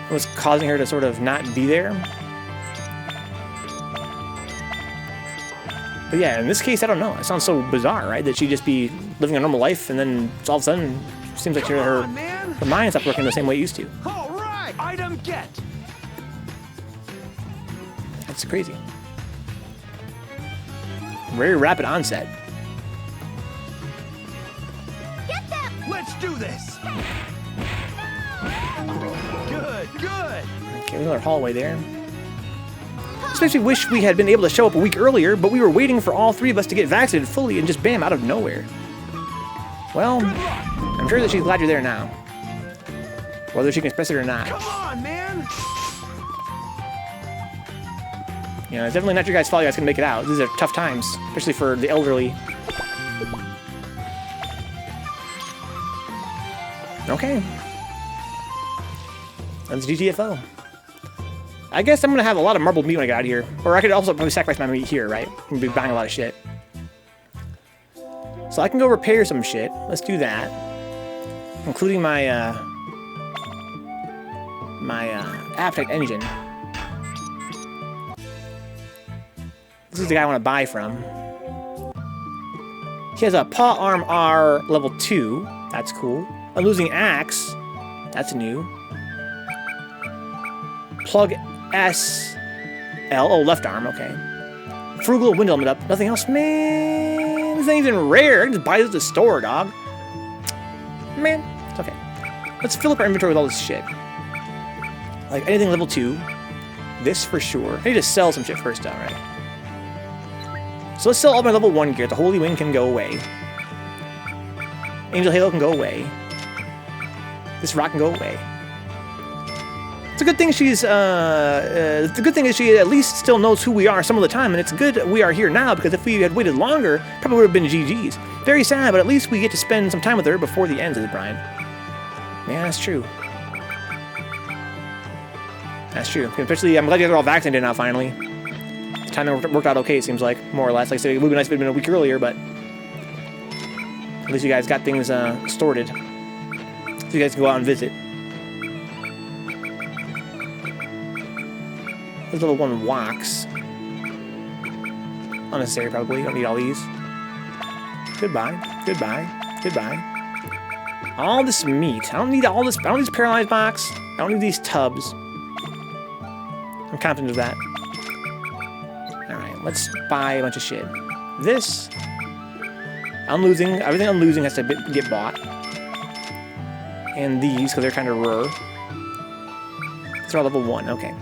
It was causing her to sort of not be there. But yeah, in this case, I don't know. It sounds so bizarre, right? That she'd just be living a normal life, and then all of a sudden, it seems like her mind stopped working the same way it used to. All right, item get. That's crazy. Very rapid onset. Get them! Let's do this. Good, good. Okay, another hallway there. This makes me wish we had been able to show up a week earlier, but we were waiting for all 3 of us to get vaccinated fully and just bam, out of nowhere. Well, I'm sure that she's glad you're there now. Whether she can express it or not. Come on, man. It's definitely not your guys' fault you guys can make it out. These are tough times, especially for the elderly. Okay. That's GTFO. I guess I'm gonna have a lot of marbled meat when I get out of here. Or I could also probably sacrifice my meat here, right? I'm gonna be buying a lot of shit. So I can go repair some shit. Let's do that. Including my, appetite engine. This is the guy I want to buy from. He has a Paw Arm R level 2. That's cool. Unlosing Axe. That's new. Plug SL. Oh, left arm. Okay. Frugal Wind Element up. Nothing else. Man, this ain't even rare. I can just buy this at the store, dog. Man, it's okay. Let's fill up our inventory with all this shit. Like anything level 2. This for sure. I need to sell some shit first, though, right? So let's sell all my level 1 gear. The Holy Wing can go away. Angel Halo can go away. This rock can go away. It's a good thing she's, the good thing is she at least still knows who we are some of the time, and it's good that we are here now, because if we had waited longer, probably would have been GG's. Very sad, but at least we get to spend some time with her before the end, says Brian. Yeah, that's true. That's true. Especially, I'm glad you guys are all vaccinated now, finally. The timing worked out okay, it seems like, more or less. Like I said, it would be nice if it had been a week earlier, but at least you guys got things sorted. So you guys can go out and visit. There's level 1 walks. Unnecessary, probably. You don't need all these. Goodbye. Goodbye. Goodbye. All this meat. I don't need all this. I don't need this paralyzed box. I don't need these tubs. I'm confident of that. Alright, let's buy a bunch of shit. This. Unlosing. Everything Unlosing has to get bought. And these, because they're kind of rare. These are all level 1. Okay.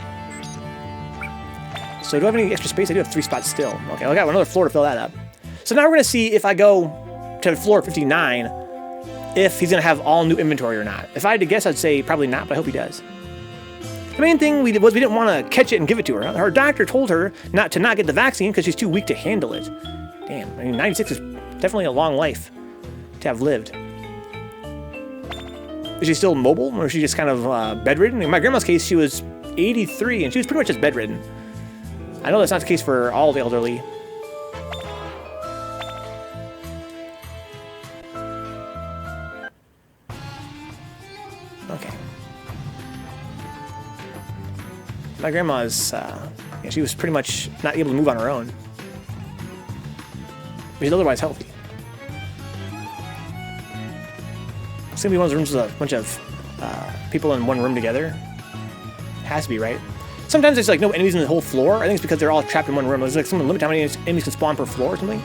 So do I have any extra space? I do have 3 spots still. Okay, I got another floor to fill that up. So now we're going to see if I go to floor 59, if he's going to have all new inventory or not. If I had to guess, I'd say probably not, but I hope he does. The main thing we didn't want to catch it and give it to her. Her doctor told her not to get the vaccine because she's too weak to handle it. Damn, I mean, 96 is definitely a long life to have lived. Is she still mobile, or is she just kind of bedridden? In my grandma's case, she was 83, and she was pretty much just bedridden. I know that's not the case for all the elderly. Okay. My grandma's, yeah, she was pretty much not able to move on her own. But she's otherwise healthy. It's gonna be one of those rooms with a bunch of people in one room together. Has to be, right? Sometimes there's like no enemies in the whole floor. I think it's because they're all trapped in one room. There's like some limit how many enemies can spawn per floor or something.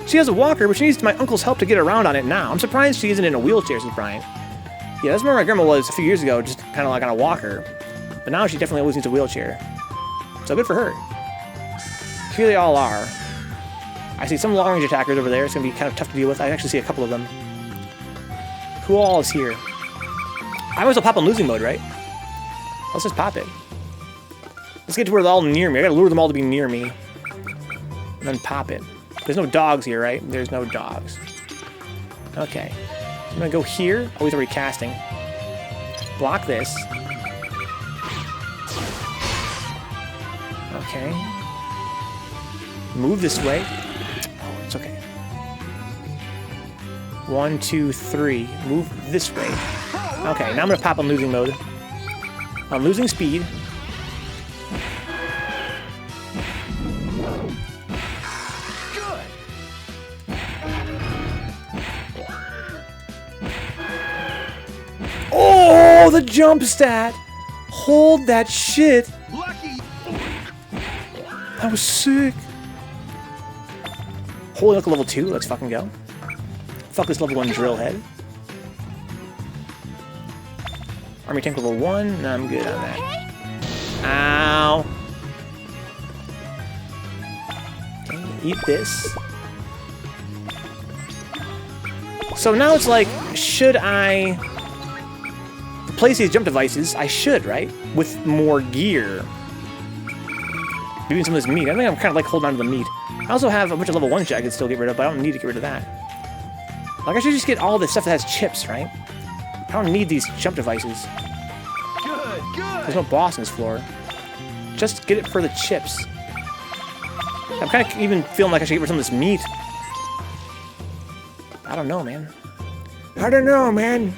She has a walker, but she needs my uncle's help to get around on it now. I'm surprised she isn't in a wheelchair, says Brian. Yeah, that's where my grandma was a few years ago, just kind of like on a walker. But now she definitely always needs a wheelchair. So good for her. Here they all are. I see some long-range attackers over there. It's going to be kind of tough to deal with. I actually see a couple of them. Who all is here? I always will pop on losing mode, right? Let's just pop it. Let's get to where they're all near me. I gotta lure them all to be near me. And then pop it. There's no dogs here, right? There's no dogs. Okay. I'm gonna go here. Oh, he's already casting. Block this. Okay. Move this way. Oh, it's okay. 1, 2, 3. Move this way. Okay, now I'm gonna pop on losing mode. I'm losing speed. Good. Oh, the jump stat! Hold that shit! Lucky. That was sick. Holy, look at level 2. Let's fucking go. Fuck this level 1 drill head. Army tank level 1. No, I'm good on that. Ow. Okay, eat this. So now it's like, should I replace these jump devices? I should, right? With more gear. Maybe some of this meat. I think I'm kind of like holding on to the meat. I also have a bunch of level 1 shit I could still get rid of, but I don't need to get rid of that. Like, I should just get all this stuff that has chips, right? I don't need these jump devices. Good, good. There's no boss in this floor. Just get it for the chips. I'm kind of even feeling like I should get rid of some of this meat. I don't know, man. I don't know, man.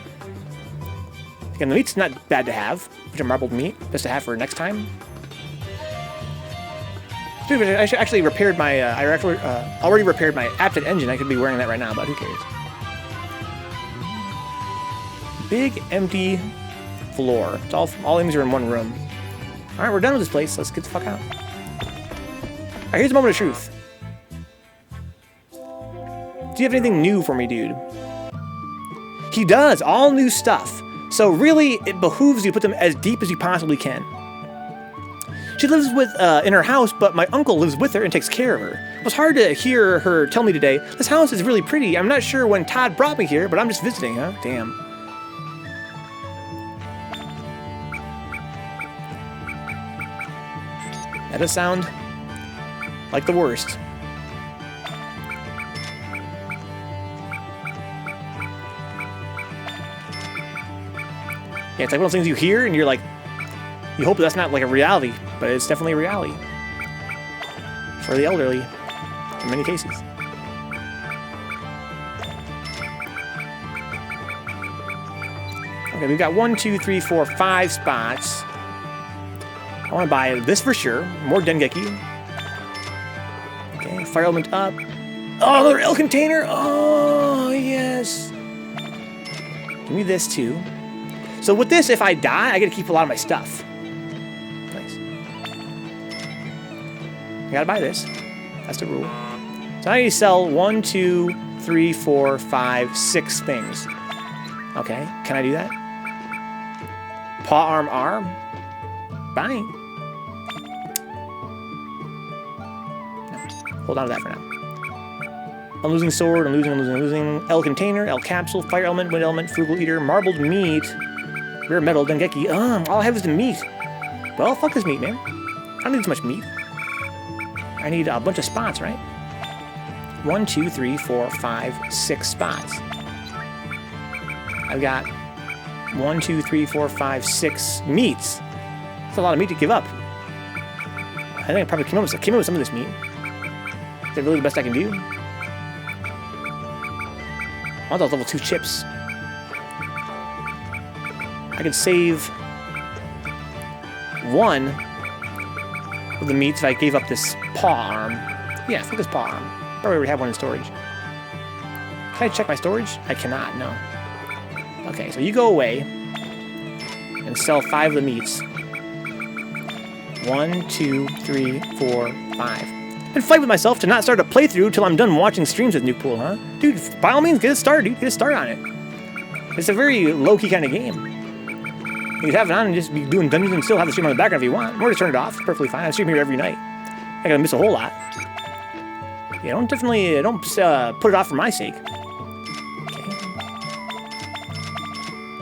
Again, the meat's not bad to have. A bunch of marbled meat, just to have for next time. Dude, I actually repaired my, I already repaired my Apted engine. I could be wearing that right now, but who cares? Big, empty floor. It's all enemies are in one room. Alright, we're done with this place. Let's get the fuck out. Alright, here's a moment of truth. Do you have anything new for me, dude? He does! All new stuff. So really, it behooves you to put them as deep as you possibly can. She lives in her house, but my uncle lives with her and takes care of her. It was hard to hear her tell me today, this house is really pretty. I'm not sure when Todd brought me here, but I'm just visiting, huh? Damn. That does sound like the worst. Yeah, it's like one of those things you hear and you're like, you hope that's not like a reality, but it's definitely a reality. For the elderly, in many cases. Okay, we've got 1, 2, 3, 4, 5 spots. I want to buy this for sure. More Dengeki. Okay, fire element up. Oh, another L container! Oh, yes! Give me this too. So with this, if I die, I get to keep a lot of my stuff. Nice. I gotta buy this. That's the rule. So I need to sell 1, 2, 3, 4, 5, 6 things. Okay, can I do that? Paw arm arm. Bye. No. Hold on to that for now. I'm losing sword, I'm losing. L container, L capsule, fire element, wind element, frugal eater, marbled meat. Rare metal, Dengeki. All I have is the meat. Well, fuck this meat, man. I don't need as much meat. I need a bunch of spots, right? 1, 2, 3, 4, 5, 6 spots. I've got 1, 2, 3, 4, 5, 6 meats. That's a lot of meat to give up. I think I probably came up with some of this meat. Is that really the best I can do? I want those level 2 chips. I could save 1 of the meats if I gave up this paw arm. Yeah, fuck this paw arm. Probably already have one in storage. Can I check my storage? I cannot, no. Okay, so you go away and sell 5 of the meats. 1, 2, 3, 4, 5. And fight with myself to not start a playthrough till I'm done watching streams with Nuke Pool, huh? Dude, by all means, get it started, dude. Get a start on it. It's a very low-key kind of game. You can have it on and just be doing dungeons and still have the stream on the background if you want. Or just turn it off. It's perfectly fine. I stream here every night. I gotta miss a whole lot. Yeah, don't put it off for my sake. Okay.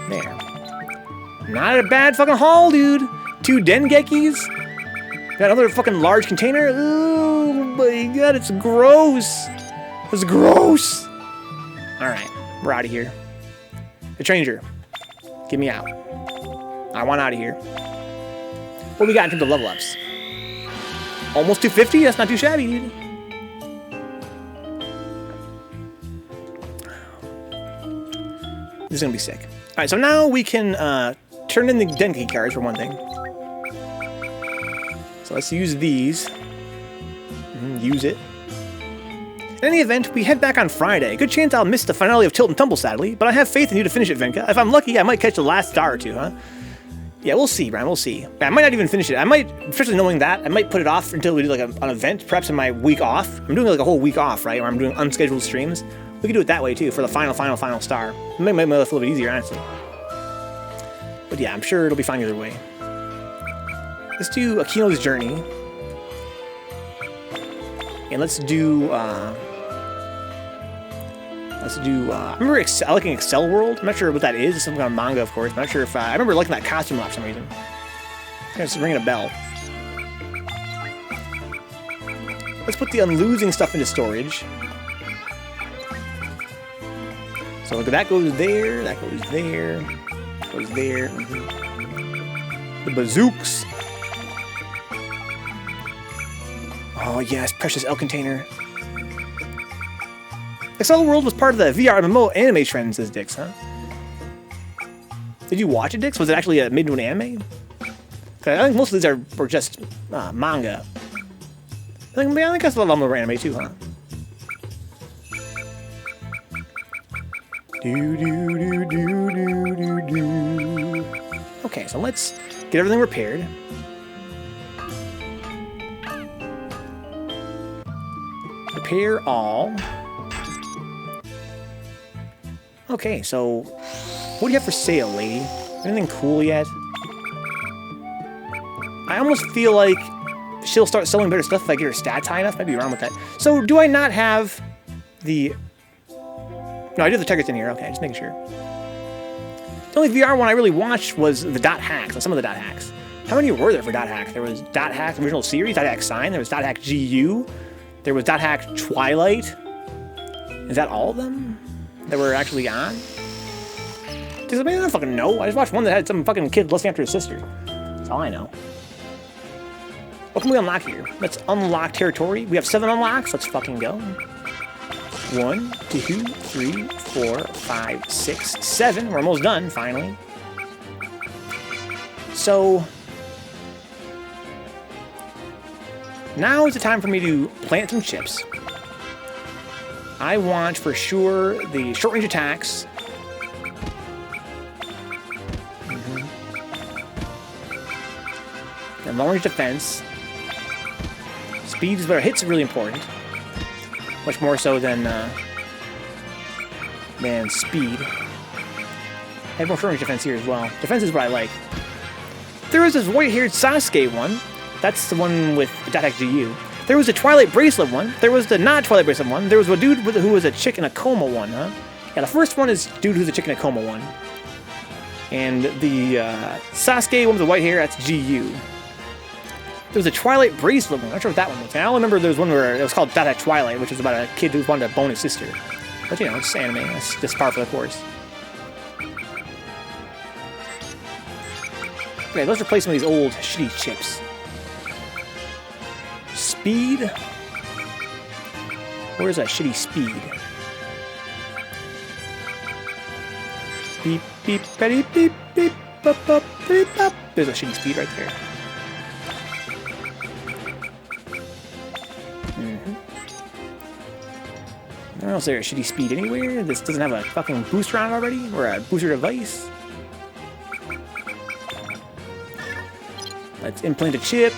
There. Not a bad fucking haul, dude. 2 Dengekis. Got another fucking large container. Oh my god, it's gross. It's gross. Alright, we're out of here. The Stranger, get me out. I want out of here. What we got in terms of level ups? Almost 250? That's not too shabby, dude. This is gonna be sick. Alright, so now we can turn in the Denki cards for one thing. So let's use these. Use it. In any event, we head back on Friday. Good chance I'll miss the finale of Tilt and Tumble, sadly, but I have faith in you to finish it, Venka. If I'm lucky, I might catch the last star or two, huh? Yeah, we'll see, Brian, we'll see. I might not even finish it. I might, especially knowing that, I might put it off until we do like an event, perhaps in my week off. I'm doing like a whole week off, right, where I'm doing unscheduled streams. We can do it that way, too, for the final star. It might make my life a little bit easier, honestly. But yeah, I'm sure it'll be fine either way. Let's do Akino's Journey. And let's do, I remember I liking Excel World. I'm not sure what that is. It's some kind of manga, of course. I'm not sure if I remember liking that costume a lot for some reason. It's ringing a bell. Let's put the Unlosing stuff into storage. So look, that goes there, that goes there, that goes there. The bazooks. Oh yes, precious L container. Excel World was part of the VR MMO anime trend, says Dix, huh? Did you watch it, Dix? Was it actually made into an anime? I think most of these were just manga. I think that's a lot more anime too, huh? Okay, so let's get everything repaired. Repair all. Okay, so what do you have for sale, lady? Anything cool yet? I almost feel like she'll start selling better stuff if I get her stats high enough. Maybe wrong with that. So do I not have the... No, I do have the targets in here. Okay, just making sure. The only VR one I really watched was the Dot Hacks, some of the Dot Hacks. How many were there for Dot Hack? There was Dot Hack Original Series, Dot Hack Sign, there was Dot Hack GU, there was Dot Hack Twilight. Is that all of them that were actually on? Because I mean, I don't fucking know. I just watched one that had some fucking kid lusting after his sister. That's all I know. What can we unlock here? Let's unlock territory. We have 7 unlocks. Let's fucking go. 1, 2, 3, 4, 5, 6, 7. We're almost done, finally. So now is the time for me to plant some chips. I want, for sure, the short-range attacks. And long-range defense. Speed is better. Hits are really important. Much more so than speed. I have more short-range defense here as well. Defense is what I like. There was this white-haired Sasuke one. That's the one with Dot Hack GU. There was a Twilight Bracelet one. There was the not Twilight Bracelet one. There was a dude who was a chick in a coma one, huh? Yeah, the first one is dude who's a chick in a coma one. And the Sasuke one with the white hair, that's GU. There was a Twilight bracelet one. I'm not sure what that one was. I only remember there was one where it was called Twilight, which was about a kid who wanted to bone his sister. But you know, it's anime. That's just par for the course. Okay, let's replace some of these old shitty chips. Speed? Where's that shitty speed? Beep, beep, beep, beep, beep, bop, bop, beep, bop. There's a shitty speed right there. I don't know if there's a shitty speed anywhere. This doesn't have a fucking booster on it already, or a booster device. Let's implant a chip.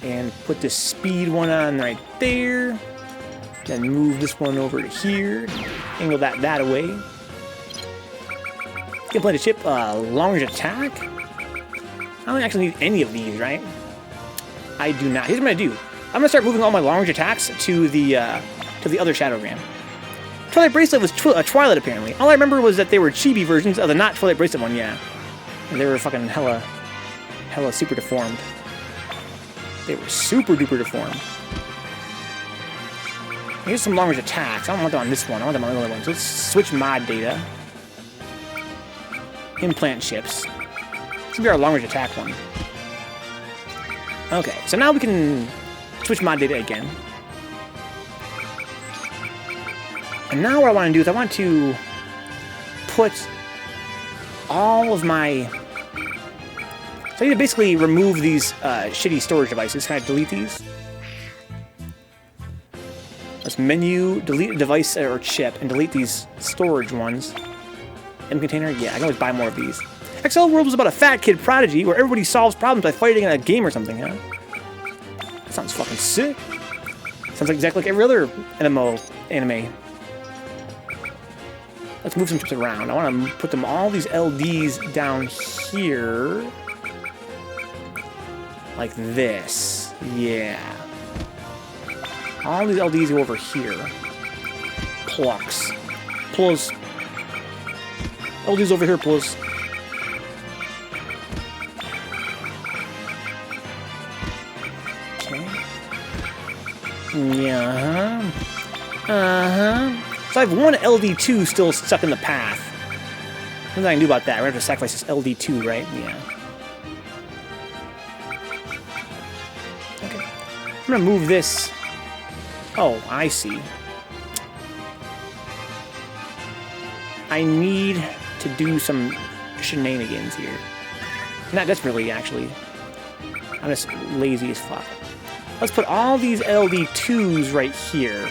And put this speed one on right there. Then move this one over to here. Angle that away. Implant a chip. Long range attack. I don't actually need any of these, right? I do not. Here's what I'm gonna do. I'm gonna start moving all my long range attacks to the other Shadowgram. Twilight Bracelet was a Twilight, apparently. All I remember was that they were chibi versions of the not Twilight Bracelet one, yeah. And they were fucking hella super deformed. They were super duper deformed. Here's some long range attacks. I don't want them on this one. I want them on the other one. So let's switch mod data. Implant chips. This is gonna be our long range attack one. Okay, so now we can switch mod data again. And now what I want to do is I want to put all of my... So I need to basically remove these shitty storage devices. Can I delete these? Let's menu, delete a device or chip, and delete these storage ones. M container? Yeah, I can always buy more of these. XL World was about a fat kid prodigy where everybody solves problems by fighting in a game or something, huh? That sounds fucking sick. Sounds like exactly like every other MMO anime. Let's move some chips around. I want to put them all these LDs down here. Like this. Yeah. All these LDs go over here. Plucks. Plus. LDs over here, plus. Okay. Yeah. Uh-huh. So I have one LD2 still stuck in the path. Nothing I can do about that. We're going to have to sacrifice this LD2, right? Yeah. Okay. I'm going to move this. Oh, I see. I need to do some shenanigans here. Not desperately, actually. I'm just lazy as fuck. Let's put all these LD2s right here.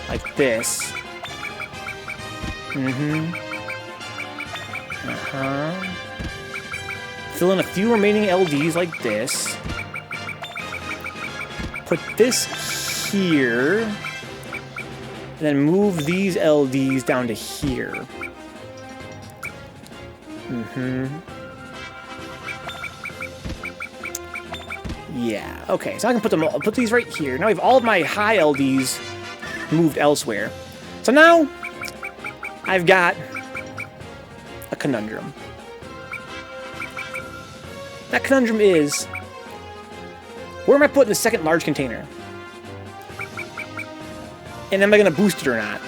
Like this. Fill in a few remaining LDs like this. Put this here. And then move these LDs down to here. Yeah, okay, so I can put these right here. Now we have all of my high LDs moved elsewhere. So now I've got a conundrum. That conundrum is, where am I putting the second large container? And am I going to boost it or not?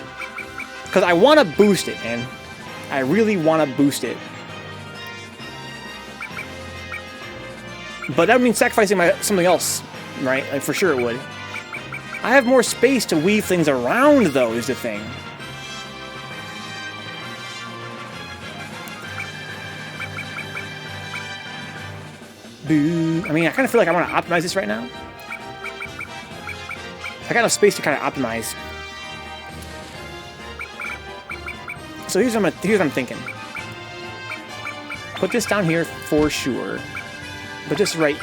Because I want to boost it, man. I really want to boost it. But that would mean sacrificing something else, right? Like, for sure it would. I have more space to weave things around, though, is the thing. Boo. I mean, I kind of feel like I want to optimize this right now. I got enough space to kind of optimize. So here's what I'm thinking. Put this down here for sure. But just right...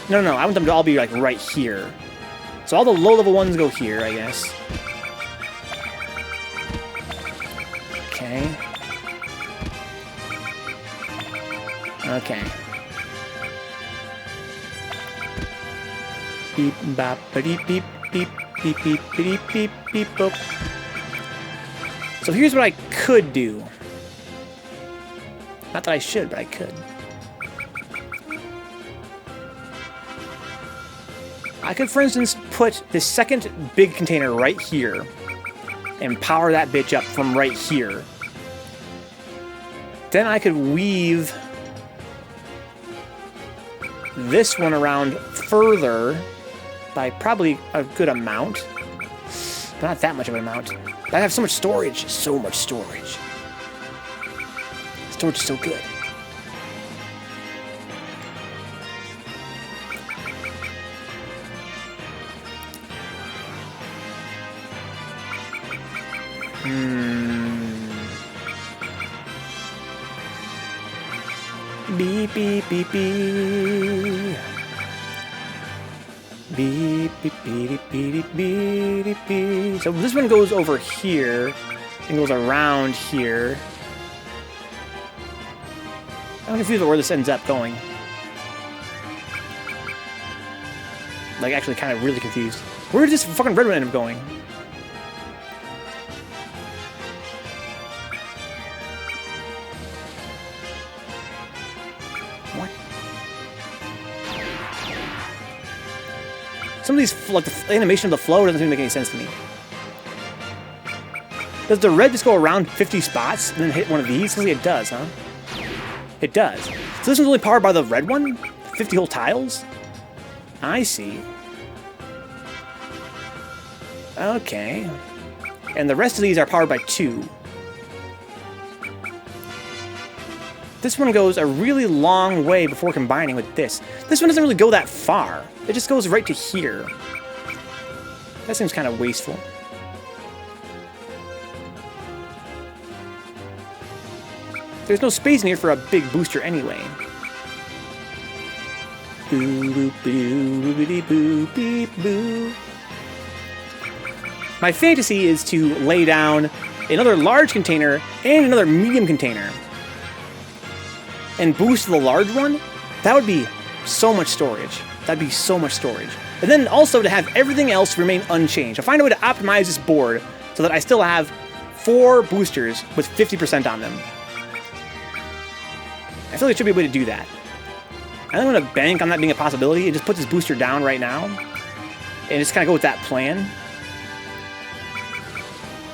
No, I want them to all be, like, right here. So all the low-level ones go here, I guess. Okay. Okay. Beep, bop, beep, beep, beep, beep, beep, beep, beep, beep, boop. So here's what I could do. Not that I should, but I could. I could, for instance, put this second big container right here and power that bitch up from right here. Then I could weave this one around further by probably a good amount. But not that much of an amount. I have so much storage. So much storage. Storage is so good. Beep, beep, beep, beep. Beep, beep, beep, beep, beep, beep, beep. So this one goes over here and goes around here. I'm confused about where this ends up going. Like, actually kind of really confused. Where did this fucking red one end up going? What? Some of these, like, the animation of the flow doesn't make any sense to me. Does the red just go around 50 spots and then hit one of these? Looks like it does, huh? It does. So this one's only powered by the red one? 50 whole tiles? I see. Okay. And the rest of these are powered by 2. This one goes a really long way before combining with this. This one doesn't really go that far. It just goes right to here. That seems kind of wasteful. There's no space in here for a big booster anyway. My fantasy is to lay down another large container and another medium container and boost the large one. That would be so much storage. That'd be so much storage. And then also to have everything else remain unchanged. I'll find a way to optimize this board so that I still have 4 boosters with 50% on them. I feel like there should be a way to do that. I think I'm going to bank on that being a possibility and just put this booster down right now and just kind of go with that plan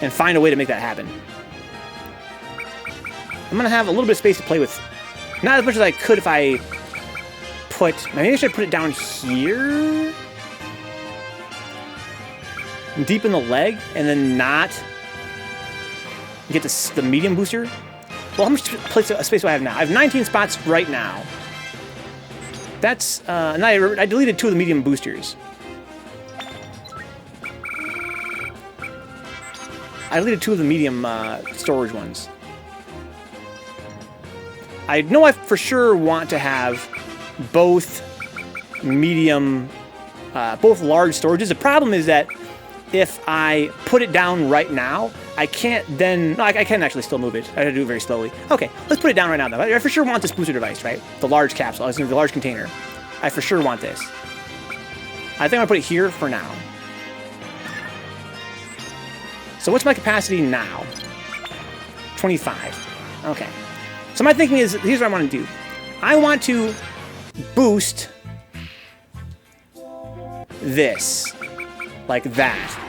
and find a way to make that happen. I'm going to have a little bit of space to play with. Not as much as I could if I put... Maybe I should put it down here? Deep in the leg and then not get the medium booster? Well, how much space do I have now? I have 19 spots right now. That's, and I deleted 2 of the medium boosters. I deleted 2 of the medium storage ones. I know I for sure want to have both medium, both large storages. The problem is that if I put it down right now, I can't then... No, I can actually still move it. I have to do it very slowly. Okay, let's put it down right now, though. I for sure want this booster device, right? The large capsule. The large container. I for sure want this. I think I'm going to put it here for now. So what's my capacity now? 25. Okay. So my thinking is, here's what I want to do. I want to boost this. Like that.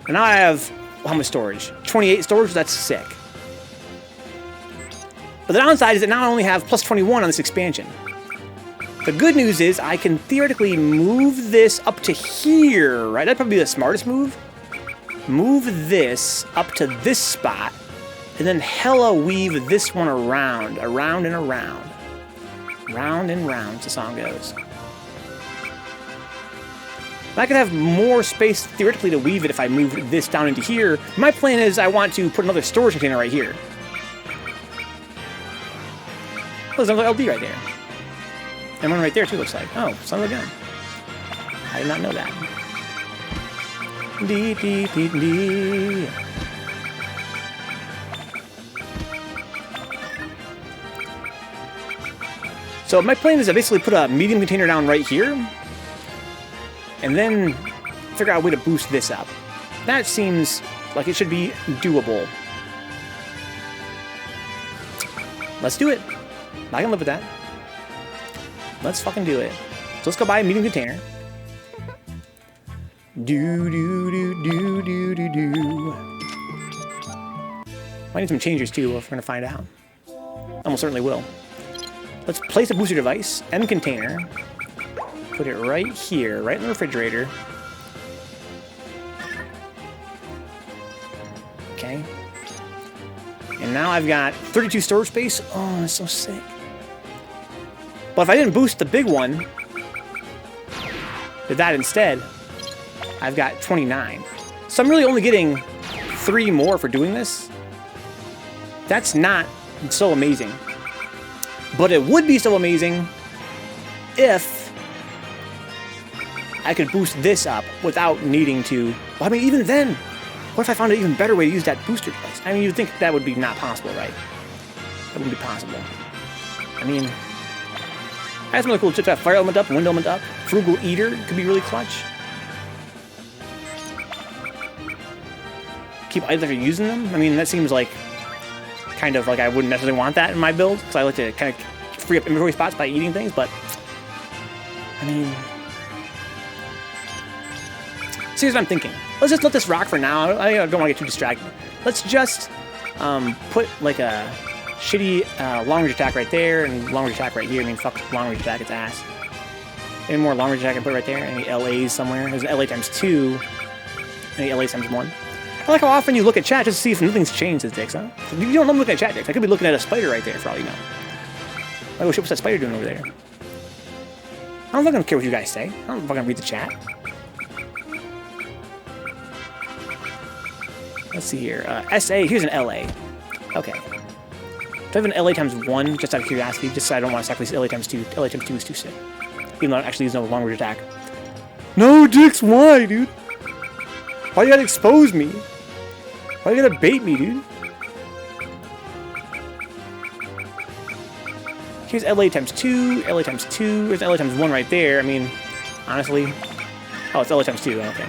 And now I have, how much storage? 28 storage? That's sick. But the downside is that now I only have plus 21 on this expansion. The good news is I can theoretically move this up to here, right? That'd probably be the smartest move. Move this up to this spot, and then hella weave this one around and around. Round and round, as the song goes. I could have more space, theoretically, to weave it if I move this down into here. My plan is I want to put another storage container right here. Oh, there's another LD right there. And one right there, too, looks like. Oh, son of a gun. I did not know that. Dee, dee, dee, dee. So my plan is to basically put a medium container down right here, and then figure out a way to boost this up. That seems like it should be doable. Let's do it. I can live with that. Let's fucking do it. So let's go buy a medium container. Do do do do do do do. Might need some changers too if we're gonna find out. Almost certainly will. Let's place a booster device, M container. Put it right here, right in the refrigerator. Okay. And now I've got 32 storage space. Oh, that's so sick. But if I didn't boost the big one, did that instead, I've got 29. So I'm really only getting 3 more for doing this. That's not so amazing. But it would be so amazing if I could boost this up without needing to... Well, I mean, even then, what if I found an even better way to use that booster device? I mean, you'd think that would be not possible, right? That wouldn't be possible. I mean, I have some really cool chips. I have Fire Element up, Wind Element up. Frugal Eater could be really clutch. Keep items after using them? I mean, that seems like kind of like I wouldn't necessarily want that in my build, because I like to kind of free up inventory spots by eating things, but I mean, see what I'm thinking. Let's just let this rock for now. I don't want to get too distracted. Let's just put like a shitty long range attack right there and long range attack right here. I mean, fuck long range attack, it's ass. Any more long range attack I can put right there? Any LAs somewhere? There's an LA times 2. Any LA times 1. I like how often you look at chat just to see if nothing's changed as Dix, huh? You don't know I'm looking at chat, Dix. I could be looking at a spider right there for all you know. Oh shit, what's that spider doing over there? I don't fucking care what you guys say. I don't fucking read the chat. Let's see here. SA, here's an LA. Okay. Do I have an LA times 1, just out of curiosity, just so I don't want to sacrifice LA times 2. LA times 2 is too sick. Even though it actually uses no long range attack. No, Dix, why, dude? Why you gotta expose me? Why you gotta bait me, dude? Here's LA times 2, LA times 2, there's LA times 1 right there. I mean, honestly. Oh, it's LA times 2, okay.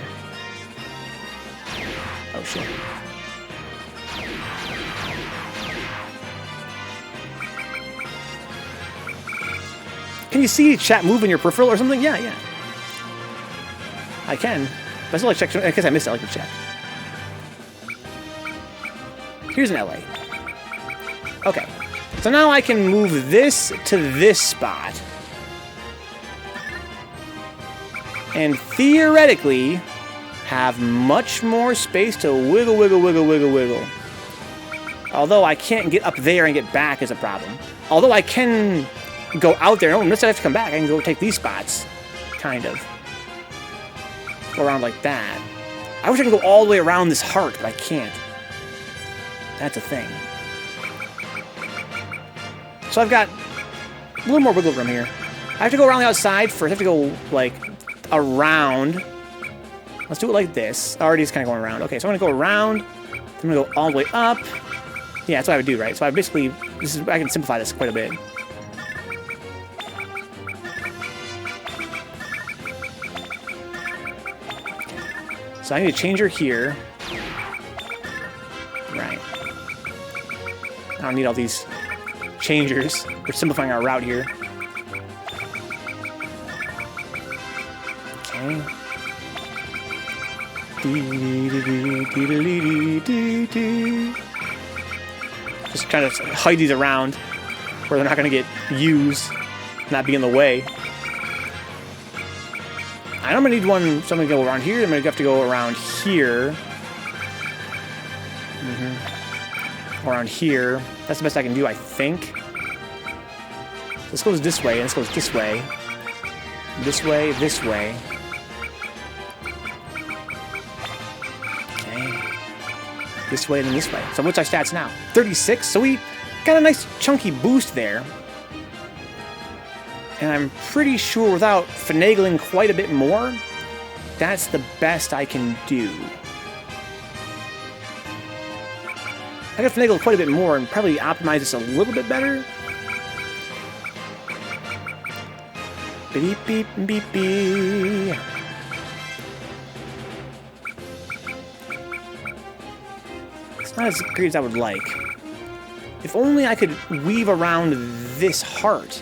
Oh, shit. Can you see chat move in your peripheral or something? Yeah, yeah. I can. But I still like check. I guess I missed it. I like to check. Here's an LA. Okay. So now I can move this to this spot. And theoretically have much more space to wiggle, wiggle, wiggle, wiggle, wiggle. Although I can't get up there and get back is a problem. Although I can go out there. I don't necessarily have to come back. I can go take these spots. Kind of. Go around like that. I wish I could go all the way around this heart, but I can't. That's a thing. So I've got a little more wiggle room here. I have to go around the outside first. I have to go, like, around. Let's do it like this. Already it's kind of going around. Okay, so I'm going to go around. I'm going to go all the way up. Yeah, that's what I would do, right? So I basically, I can simplify this quite a bit. So I need a changer here. Right. I don't need all these changers. We're simplifying our route here. Okay. Just trying to hide these around where they're not going to get used, not be in the way. I'm going to need one, so I'm going to go around here. I'm going to have to go around here. Around here. That's the best I can do, I think. This goes this way, and this goes this way. This way, this way. Okay. This way, and then this way. So what's our stats now? 36, so we got a nice chunky boost there. And I'm pretty sure without finagling quite a bit more, that's the best I can do. I gotta finagle quite a bit more and probably optimize this a little bit better. Beep, beep, beep, beep. It's not as great as I would like. If only I could weave around this heart.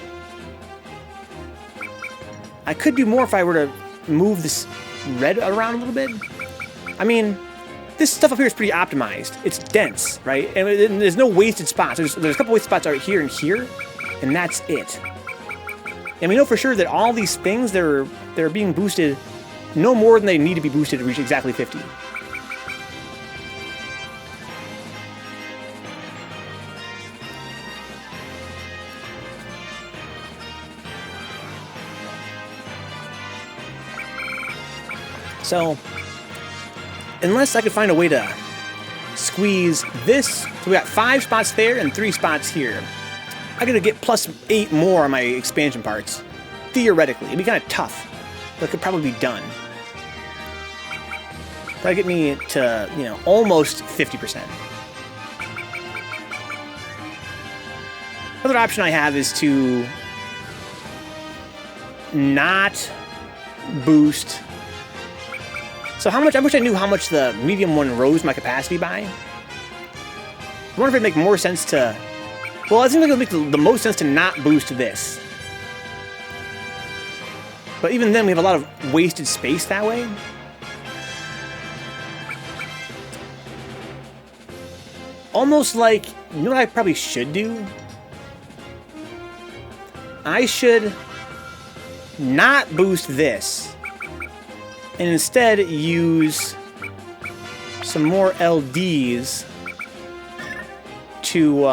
I could do more if I were to move this red around a little bit. I mean, this stuff up here is pretty optimized. It's dense, right? And there's no wasted spots. There's a couple wasted spots right here and here, and that's it. And we know for sure that all these things, they're being boosted no more than they need to be boosted to reach exactly 50. So, unless I could find a way to squeeze this, so we got 5 spots there and 3 spots here. I gotta get plus 8 more on my expansion parts. Theoretically, it'd be kind of tough, but it could probably be done. That'd get me to, you know, almost 50%. Another option I have is to not boost. So how much? I wish I knew how much the medium one rose my capacity by. I wonder if it'd make more sense to. Well, it seems like it would make the most sense to not boost this. But even then, we have a lot of wasted space that way. Almost like, you know what I probably should do? I should not boost this. And instead use some more LDs to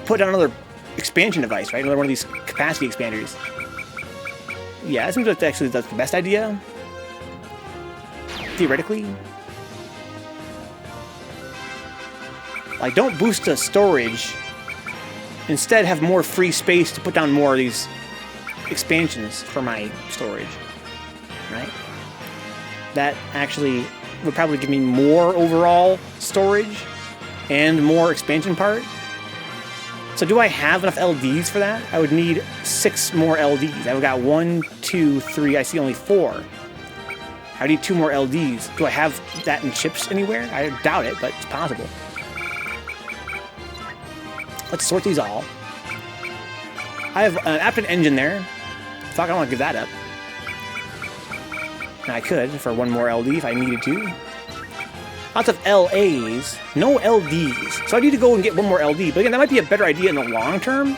put down another expansion device, right? Another one of these capacity expanders. Yeah, it seems like actually that's the best idea. Theoretically. Like, don't boost the storage. Instead, have more free space to put down more of these expansions for my storage. Right? That actually would probably give me more overall storage and more expansion part. So do I have enough LDs for that? I would need 6 more LDs. I've got 1, 2, 3, I see only 4. I need 2 more LDs. Do I have that in chips anywhere? I doubt it, but it's possible. Let's sort these all. I have an Apted engine there. Fuck, I don't want to give that up. I could for 1 more LD if I needed to. Lots of LAs, no LDs. So I need to go and get 1 more LD. But again, that might be a better idea in the long term.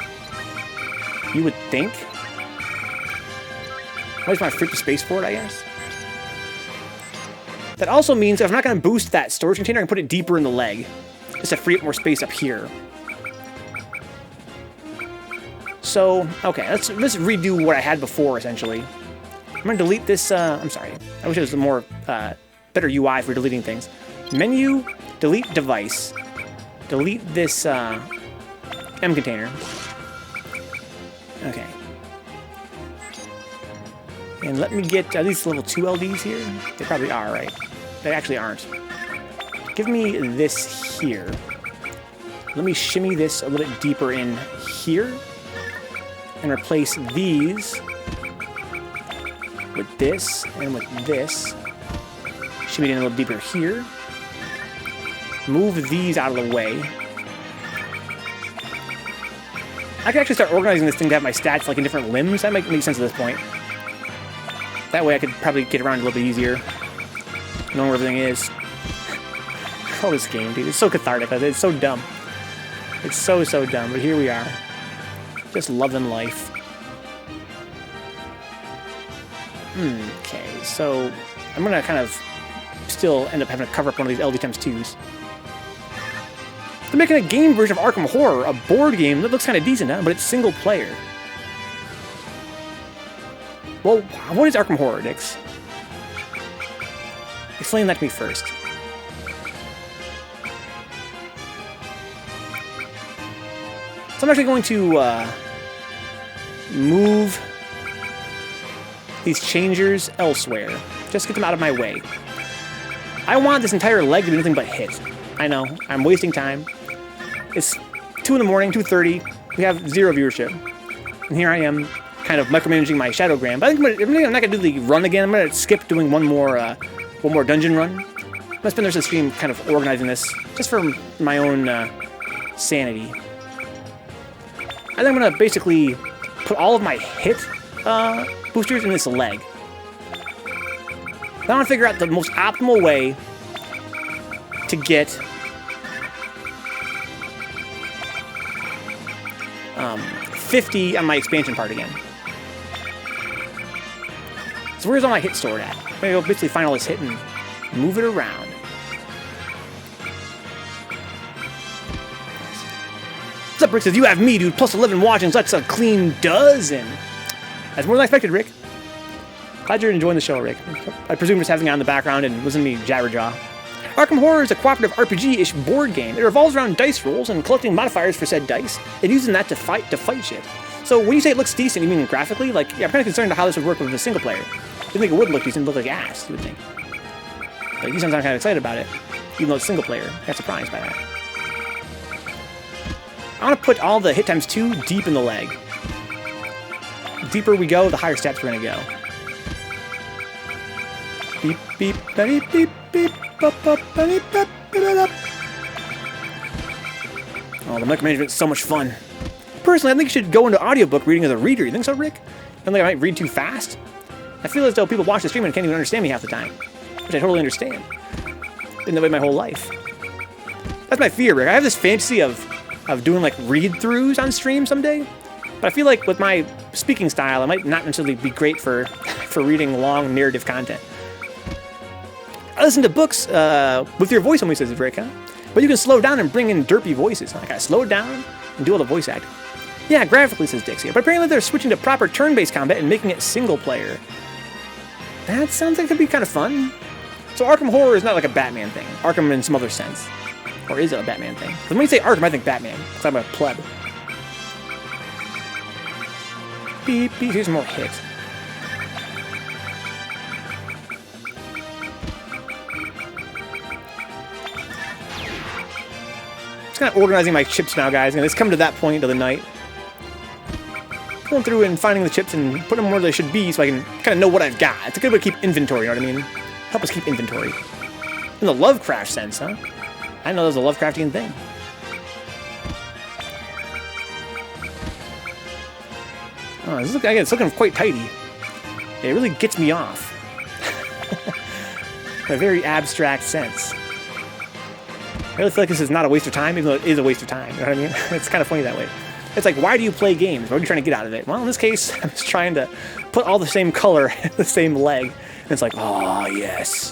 You would think. Where's my free space for it, I guess? That also means if I'm not going to boost that storage container, I can put it deeper in the leg. Just to free up more space up here. So, okay, let's redo what I had before, essentially. I'm going to delete this, I'm sorry. I wish it was a more, better UI for deleting things. Menu, delete device. Delete this, M container. Okay. And let me get at least level 2 LDs here. They probably are, right? They actually aren't. Give me this here. Let me shimmy this a little bit deeper in here. And replace these with this and with this. Shimmy it in a little deeper here. Move these out of the way. I can actually start organizing this thing to have my stats like in different limbs. That might make sense at this point. That way I could probably get around a little bit easier. Knowing where everything is. Oh, this game, dude. It's so cathartic. It's so dumb. It's so dumb. But here we are. Just loving life. Okay, so I'm gonna kind of still end up having to cover up one of these LD times 2s. They're making a game version of Arkham Horror, a board game that looks kind of decent, huh? But it's single player. Well, what is Arkham Horror, Dix? Explain that to me first. So I'm actually going to move these changers elsewhere. Just get them out of my way. I want this entire leg to be nothing but hit. I know, I'm wasting time. It's 2 in the morning, 2:30. We have 0 viewership. And here I am, kind of micromanaging my Shadowgram. But I think I'm not going to do the run again. I'm going to skip doing one more dungeon run. I'm going to spend the rest of the stream kind of organizing this, just for my own sanity. I think I'm gonna basically put all of my hit boosters in this leg. I want to figure out the most optimal way to get 50 on my expansion part again. So where's all my hit stored at? I'm gonna go basically find all this hit and move it around. What's up, Rick? Says, you have me, dude. Plus 11 watchings. That's a clean dozen. That's more than I expected, Rick. Glad you're enjoying the show, Rick. I presume just having it on in the background and listening to me jabberjaw. Arkham Horror is a cooperative RPG-ish board game. It revolves around dice rolls and collecting modifiers for said dice, and using that to fight shit. So when you say it looks decent, you mean graphically? Like, yeah, I'm kind of concerned about how this would work with a single player. You think it would look decent, look like ass, you would think. But you sometimes kind of excited about it, even though it's single player. I'm surprised by that. I want to put all the hit times 2 deep in the leg. The deeper we go, the higher steps we're going to go. Beep, beep, beep, beep, beep, bop, bop, beep, beep, beep, beep. Oh, the micromanagement is so much fun. Personally, I think you should go into audiobook reading as a reader. You think so, Rick? I think I might read too fast. I feel as though people watch the stream and can't even understand me half the time, which I totally understand. Been that way my whole life. That's my fear, Rick. I have this fantasy of doing like read-throughs on stream someday, but I feel like with my speaking style, I might not necessarily be great for reading long narrative content. I listen to books with your voice only, says Rick, huh? But you can slow down and bring in derpy voices. I gotta slow it down and do all the voice acting. Yeah, graphically, says Dixie. But apparently they're switching to proper turn-based combat and making it single player. That sounds like it could be kind of fun. So Arkham Horror is not like a Batman thing. Arkham in some other sense. Or is it a Batman thing? Because when you say Arkham, I think Batman. Because I'm a pleb. Beep, beep. Here's more hit. Just kind of organizing my chips now, guys. And it's come to that point of the night. Going through and finding the chips and putting them where they should be so I can kind of know what I've got. It's a good way to keep inventory, you know what I mean? Help us keep inventory. In the Lovecraft sense, huh? I didn't know that was a Lovecraftian thing. Oh, it's looking quite tidy. It really gets me off. In a very abstract sense. I really feel like this is not a waste of time, even though it is a waste of time. You know what I mean? It's kind of funny that way. It's like, why do you play games? What are you trying to get out of it? Well, in this case, I'm just trying to put all the same color in the same leg. And it's like, oh, yes.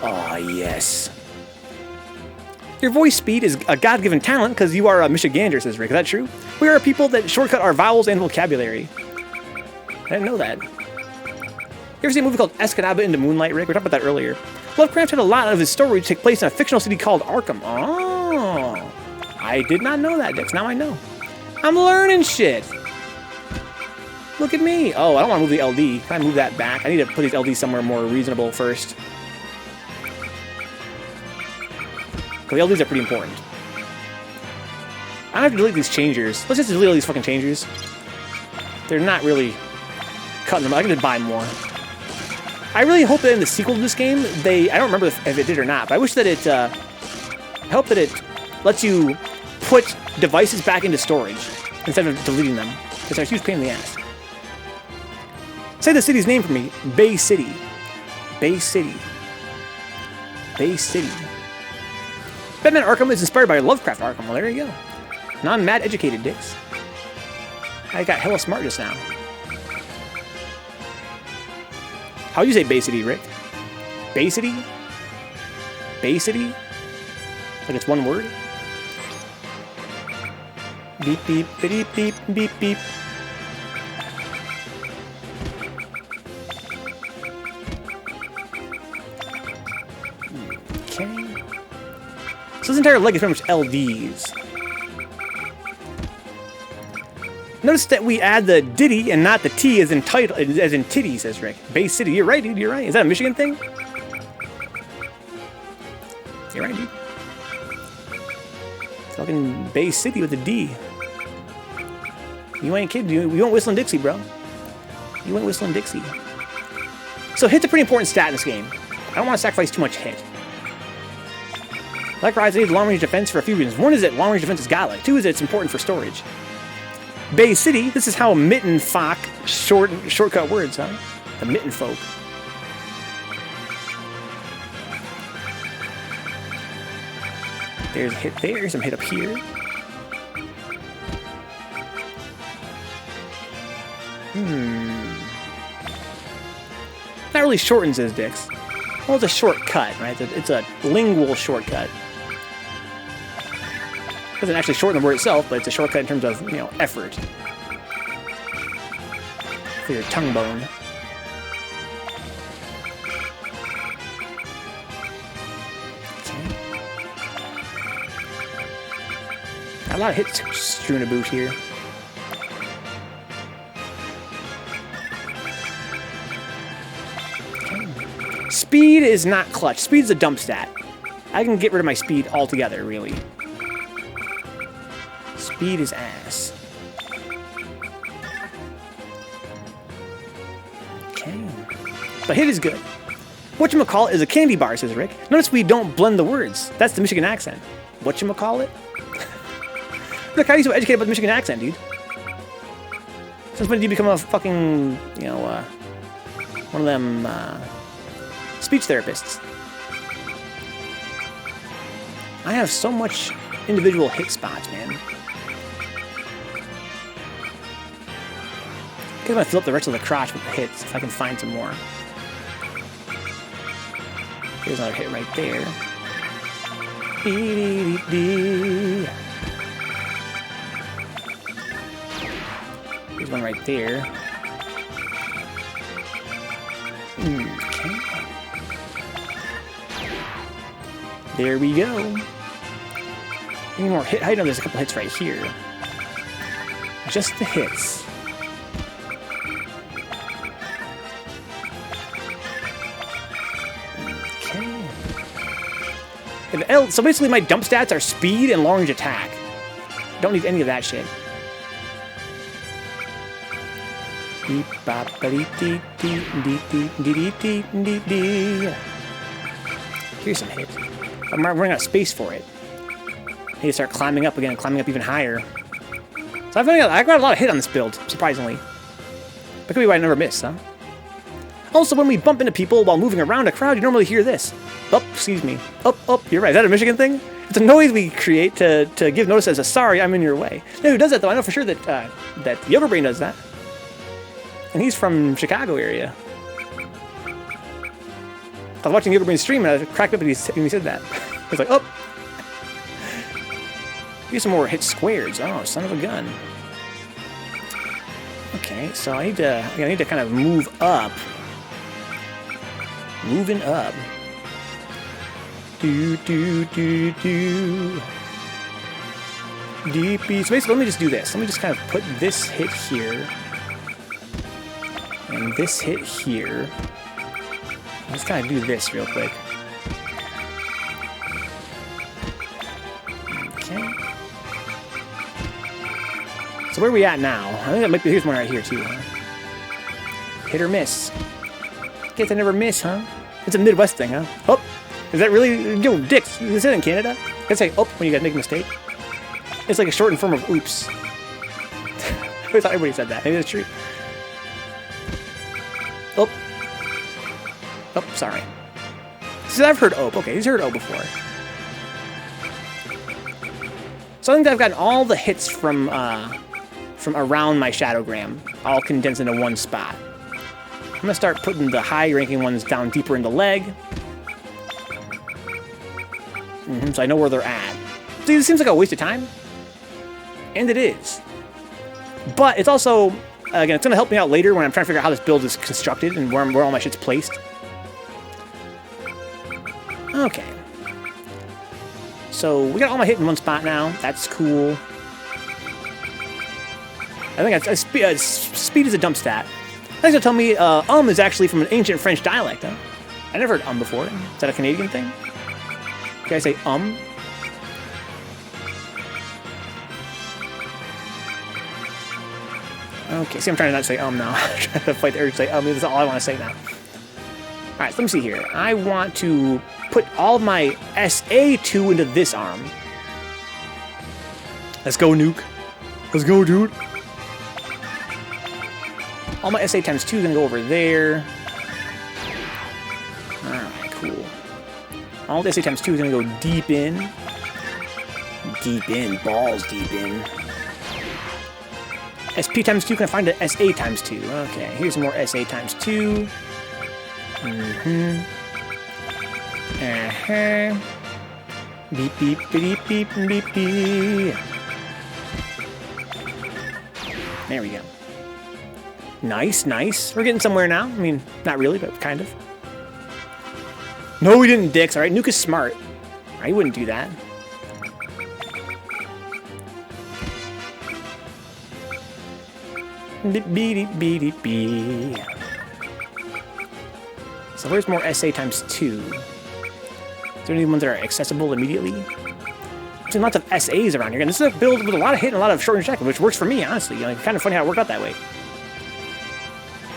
Oh, yes. Your voice speed is a God-given talent because you are a Michigander, says Rick. Is that true? We are a people that shortcut our vowels and vocabulary. I didn't know that. You ever see a movie called Escanaba into Moonlight, Rick? We talked about that earlier. Lovecraft had a lot of his stories take place in a fictional city called Arkham. Oh. I did not know that, Dix. Now I know. I'm learning shit. Look at me. Oh, I don't want to move the LD. Can I move that back? I need to put these LDs somewhere more reasonable first. The LDs are pretty important. I don't have to delete these changers. Let's just delete all these fucking changers. They're not really cutting them. I can just buy more. I really hope that in the sequel to this game, I don't remember if it did or not, but I wish that I hope that it lets you put devices back into storage instead of deleting them. It's a huge pain in the ass. Say the city's name for me. Bay City. Bay City. Bay City. Batman Arkham is inspired by Lovecraft Arkham. Well, there you go. Now I'm mad educated, Dix. I got hella smart just now. How do you say Bay City, Rick? Bay City? Bay City? Like it's one word? Beep, beep, beep, beep, beep, beep. Okay. So this entire leg is pretty much LDs. Notice that we add the ditty and not the T as in title, as in titty, says Rick. Bay City. You're right, dude. You're right. Is that a Michigan thing? You're right, dude. Fucking Bay City with a D. You ain't kidding. You ain't whistling Dixie, bro. You ain't whistling Dixie. So hit's a pretty important stat in this game. I don't want to sacrifice too much hit. Likewise, I need long-range defense for a few reasons. One is that long-range defense is godlike. Two is that it's important for storage. Bay City. This is how Mitten Fock shortcut words, huh? The Mitten folk. There's a hit there, some hit up here. That really shortens his dicks. Well, it's a shortcut, right? It's a lingual shortcut. Doesn't actually shorten the word itself, but it's a shortcut in terms of, you know, effort. For your tongue bone. Okay. Got a lot of hits strewn about here. Speed is not clutch. Speed is a dump stat. I can get rid of my speed altogether, really. Speed is ass. Okay. But hit is good. Whatchamacallit is a candy bar, says Rick. Notice we don't blend the words. That's the Michigan accent. Whatchamacallit? Look, how are you so educated about the Michigan accent, dude? Since when did you become a fucking, you know, one of them, speech therapists? I have so much individual hit spots, man. I'm gonna fill up the rest of the crotch with the hits if I can find some more. Here's another hit right there. Here's one right there. Okay. There we go. Any more hit? I know there's a couple hits right here. Just the hits. Okay. So basically my dump stats are speed and long range attack. Don't need any of that shit. Here's some hits. I'm running out of space for it. I need to start climbing up again and climbing up even higher. So I got a lot of hit on this build, surprisingly. That could be why I never miss, huh? Also, when we bump into people while moving around a crowd, you normally hear this. Oh, excuse me. Oh, you're right. Is that a Michigan thing? It's a noise we create to give notice as a sorry, I'm in your way. Now, who does that, though? I know for sure that that Yogabrain does that. And he's from Chicago area. I was watching Evilman stream and I cracked up when he said that. I was like, oh! Here's some more hit squares. Oh, son of a gun. Okay, so I need to kind of move up. Moving up. Deepy. So basically, let me just do this. Let me just kind of put this hit here. And this hit here. Let's kind of do this real quick. Okay. So where are we at now? I think that might be, here's one right here too. Huh? Hit or miss. Guess I never miss, huh? It's a Midwest thing, huh? Oh, is that really? Yo, dicks. Is it in Canada? I say oh when you guys make a mistake. It's like a shortened form of oops. I thought everybody said that. Maybe that's true. Oh. Oh, sorry. See, I've heard ope. Okay, he's heard ope before. So I think I've gotten all the hits from around my Shadowgram, all condensed into one spot. I'm gonna start putting the high-ranking ones down deeper in the leg. So I know where they're at. See, this seems like a waste of time. And it is. But it's also, again, it's gonna help me out later when I'm trying to figure out how this build is constructed and where all my shit's placed. Okay. So we got all my hit in one spot now. That's cool. I think speed is a dump stat. Thanks for telling me is actually from an ancient French dialect, huh? I never heard before. Is that a Canadian thing? Can I say Okay, see, I'm trying to not say now. I'm trying to fight the urge to say that's all I want to say now. Alright, so let me see here. I want to put all of my SA2 into this arm. Let's go, Nuke. Let's go, dude. All my SA times 2 is gonna go over there. Alright, cool. All the SA times 2 is gonna go deep in. Deep in, balls deep in. SP times 2, can I find an SA times 2? Okay, here's more SA times 2. Beep, beep, beep, beep, beep, beep. There we go. Nice, nice. We're getting somewhere now. I mean, not really, but kind of. No, we didn't, dicks. Alright, Nuke is smart. I wouldn't do that. Beep, beep, beep, beep, beep. So where's more SA times 2? Is there any ones that are accessible immediately? There's lots of SAs around here. And this is a build with a lot of hit and a lot of short range attack, which works for me, honestly. You know, it's kind of funny how it worked out that way.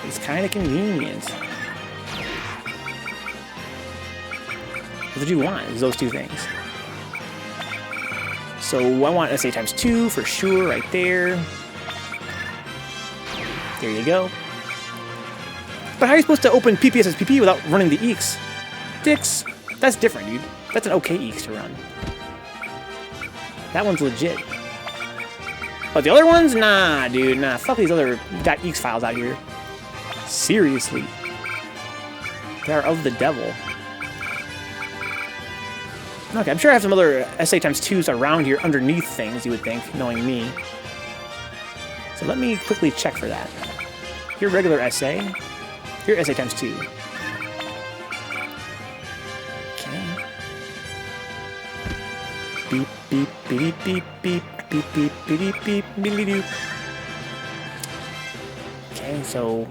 It's kind of convenient. What did you want? Is those two things. So I want SA times 2 for sure, right there. There you go. But how are you supposed to open PPSSPP without running the EEX? Dicks. That's different, dude. That's an okay EEX to run. That one's legit. But the other ones? Nah, dude. Nah, fuck these other .eex files out here. Seriously. They are of the devil. Okay, I'm sure I have some other SA times 2s around here underneath things, you would think, knowing me. So let me quickly check for that. Your regular SA. Your SA times 2. Okay. Beep, beep, beep, beep, beep, beep, beep, beep, beep, beep, beep. Okay, so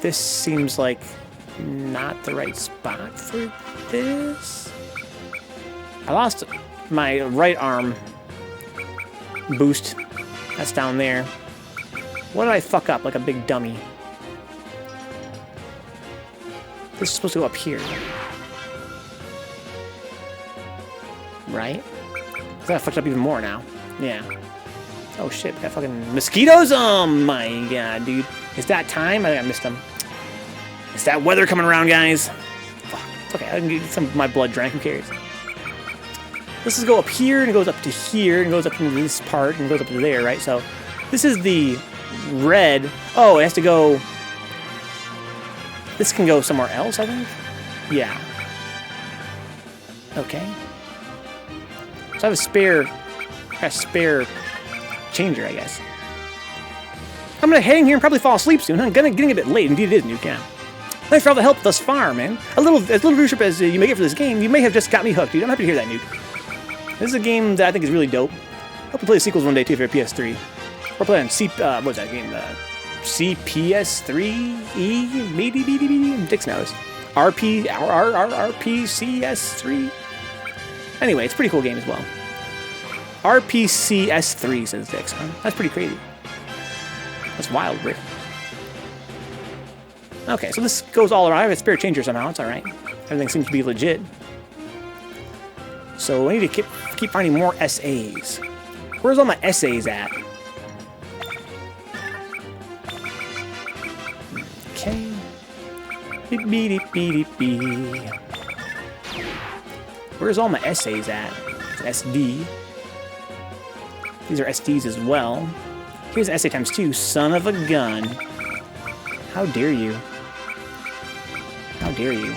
this seems like not the right spot for this. I lost my right arm boost. That's down there. What did I fuck up like a big dummy? This is supposed to go up here. Right? I fucked up even more now. Yeah. Oh shit, got fucking mosquitoes? Oh my god, dude. It's that time? I think I missed them. It's that weather coming around, guys. Fuck. Okay, I can get some of my blood drank, who cares? This is go up here, and it goes up to here, and it goes up into this part, and it goes up to there, right? So, this is the red. Oh, it has to go... This can go somewhere else, I think? Yeah. Okay. So I have a spare changer, I guess. I'm gonna hang here and probably fall asleep soon. I'm getting a bit late. Indeed, it is, Nuke. Yeah. Thanks for all the help thus far, man. As little viewership as you may get for this game, you may have just got me hooked, dude. I'm happy to hear that, Nuke. This is a game that I think is really dope. Hope to play the sequels one day too for PS3. We're playing what's that game? CPS3E, maybe Dix knows. RPCS3. Anyway, it's a pretty cool game as well. RPCS3 says Dix. Huh? That's pretty crazy. That's wild, Rick. Okay, so this goes all around. I have a spare changer somehow. It's all right. Everything seems to be legit. So I need to keep finding more SAs. Where's all my SAs at? Okay. Beep, beep, beep, beep. Where's all my SAs at? It's an SD. These are SDs as well. Here's an SA times 2. Son of a gun. How dare you? How dare you?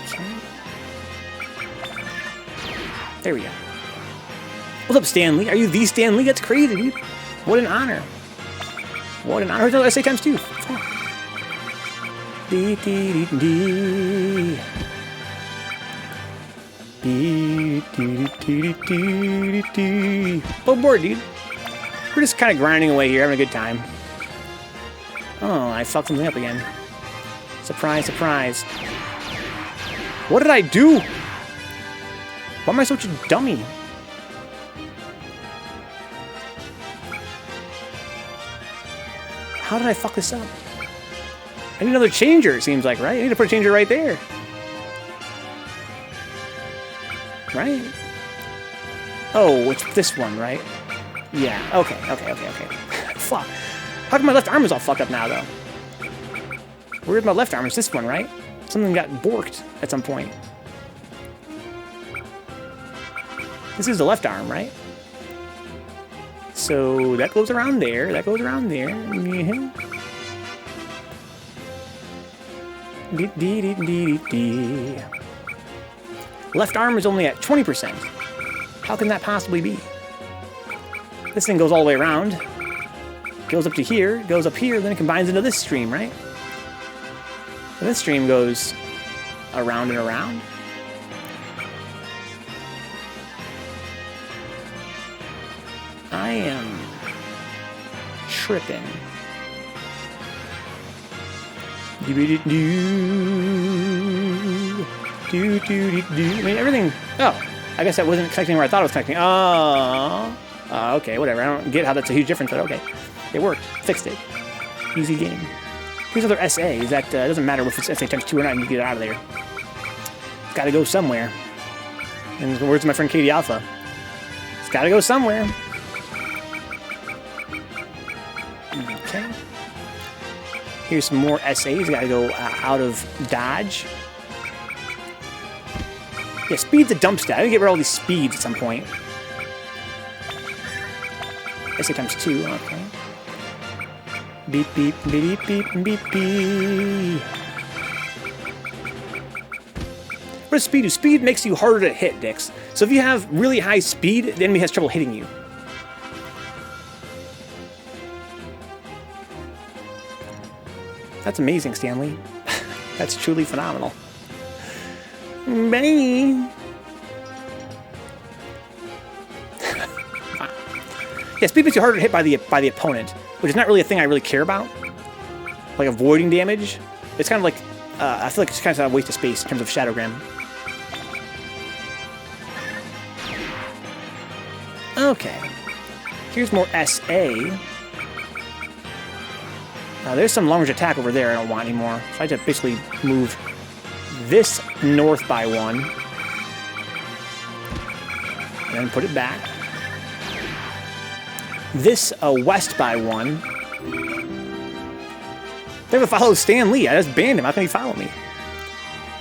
Okay. There we go. What's up, Stan Lee? Are you the Stan Lee? That's crazy, dude. What an honor. What an honor. Here's another SA times 2. Fuck. Dee dee dee dee. Dee dee dee dee dee. Oh, bored, dude. We're just kind of grinding away here, having a good time. Oh, I fucked something up again. Surprise, surprise. What did I do? Why am I such a dummy? How did I fuck this up? I need another changer, it seems like, right? I need to put a changer right there. Right? Oh, it's this one, right? Yeah, okay. Fuck. How come my left arm is all fucked up now, though? Where's my left arm? It's this one, right? Something got borked at some point. This is the left arm, right? So that goes around there. That goes around there. Left arm is only at 20%. How can that possibly be? This thing goes all the way around. Goes up to here, goes up here, then it combines into this stream, right? And this stream goes around and around. I am tripping. I mean, everything... Oh, I guess that wasn't connecting where I thought it was connecting. Oh, okay, whatever. I don't get how that's a huge difference, but okay. It worked. Fixed it. Easy game. Here's another SA. That doesn't matter if it's SA times 2 or not, you get it out of there. It's got to go somewhere. In the words of my friend Katie Alpha, it's got to go somewhere. Okay. Here's some more SAs. Got to go out of dodge. Yeah, speed's a dump stat. I gotta get rid of all these speeds at some point. SA times 2. Okay. Beep, beep, beep, beep, beep, beep. What does speed do? Speed makes you harder to hit, Dix. So if you have really high speed, the enemy has trouble hitting you. That's amazing, Stanley. That's truly phenomenal. Bye. Yeah, speed makes you harder to hit by the opponent, which is not really a thing I really care about. Like avoiding damage, it's kind of like I feel like it's kind of a waste of space in terms of Shadowgram. Okay, here's more SA. There's some long range attack over there I don't want anymore, so I have to basically move this north by 1, and then put it back. This west by 1. They have to follow Stan Lee. I just banned him. How can he follow me?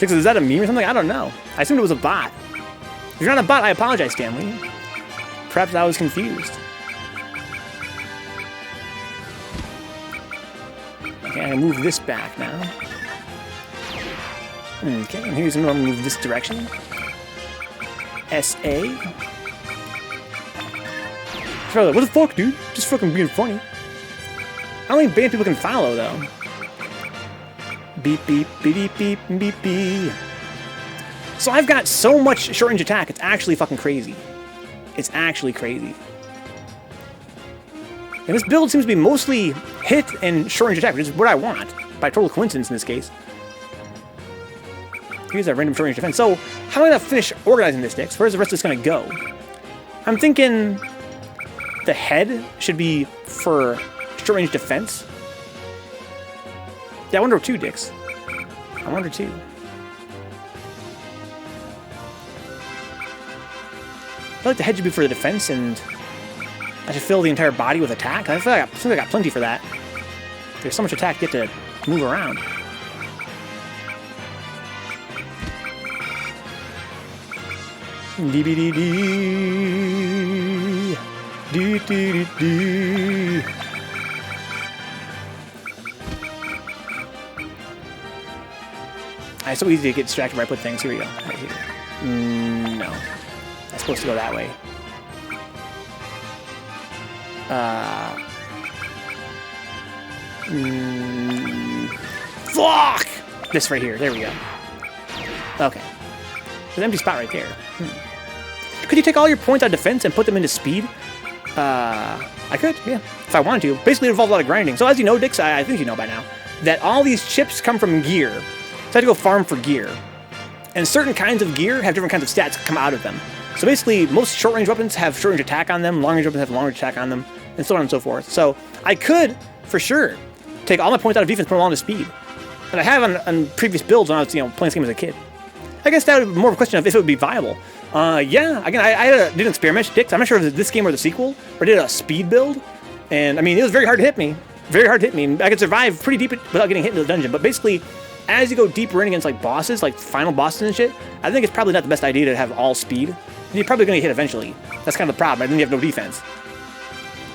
Is that a meme or something? I don't know. I assumed it was a bot. If you're not a bot, I apologize, Stan Lee. Perhaps I was confused. Okay, I'm gonna move this back now. Okay, and here's another move this direction. SA. What the fuck, dude? Just fucking being funny. I don't think banned people can follow, though. Beep, beep, beep, beep, beep, beep. So I've got so much short-range attack, it's actually fucking crazy. It's actually crazy. And this build seems to be mostly hit and short-range attack, which is what I want, by total coincidence in this case. Here's that random short-range defense. So, how am I going to finish organizing this, Dix? Where's the rest of this going to go? I'm thinking the head should be for short-range defense. Yeah, I wonder too, Dix. I wonder too. I feel like the head should be for the defense, and I should fill the entire body with attack. I feel like I got plenty for that. There's so much attack you get to move around. It's so easy to get distracted where I put things. Here we go. Right here. No. That's supposed to go that way. Fuck! This right here. There we go. Okay. There's an empty spot right there. Could you take all your points out of defense and put them into speed? I could, yeah. If I wanted to. Basically, it involves a lot of grinding. So as you know, Dix, I think you know by now, that all these chips come from gear. So I had to go farm for gear. And certain kinds of gear have different kinds of stats come out of them. So basically, most short-range weapons have short-range attack on them, long-range weapons have long-range attack on them, and so on and so forth. So I could, for sure, take all my points out of defense and put them all into speed. And I have on previous builds when I was, playing this game as a kid. I guess that would be more of a question of if it would be viable. Yeah, again, I did an experiment, Dix. I'm not sure if it was this game or the sequel, but I did a speed build, and I mean, it was very hard to hit me. Very hard to hit me. I could survive pretty deep without getting hit into the dungeon, but basically, as you go deeper in against like bosses, like final bosses and shit, I think it's probably not the best idea to have all speed. You're probably going to get hit eventually. That's kind of the problem, and then you have no defense.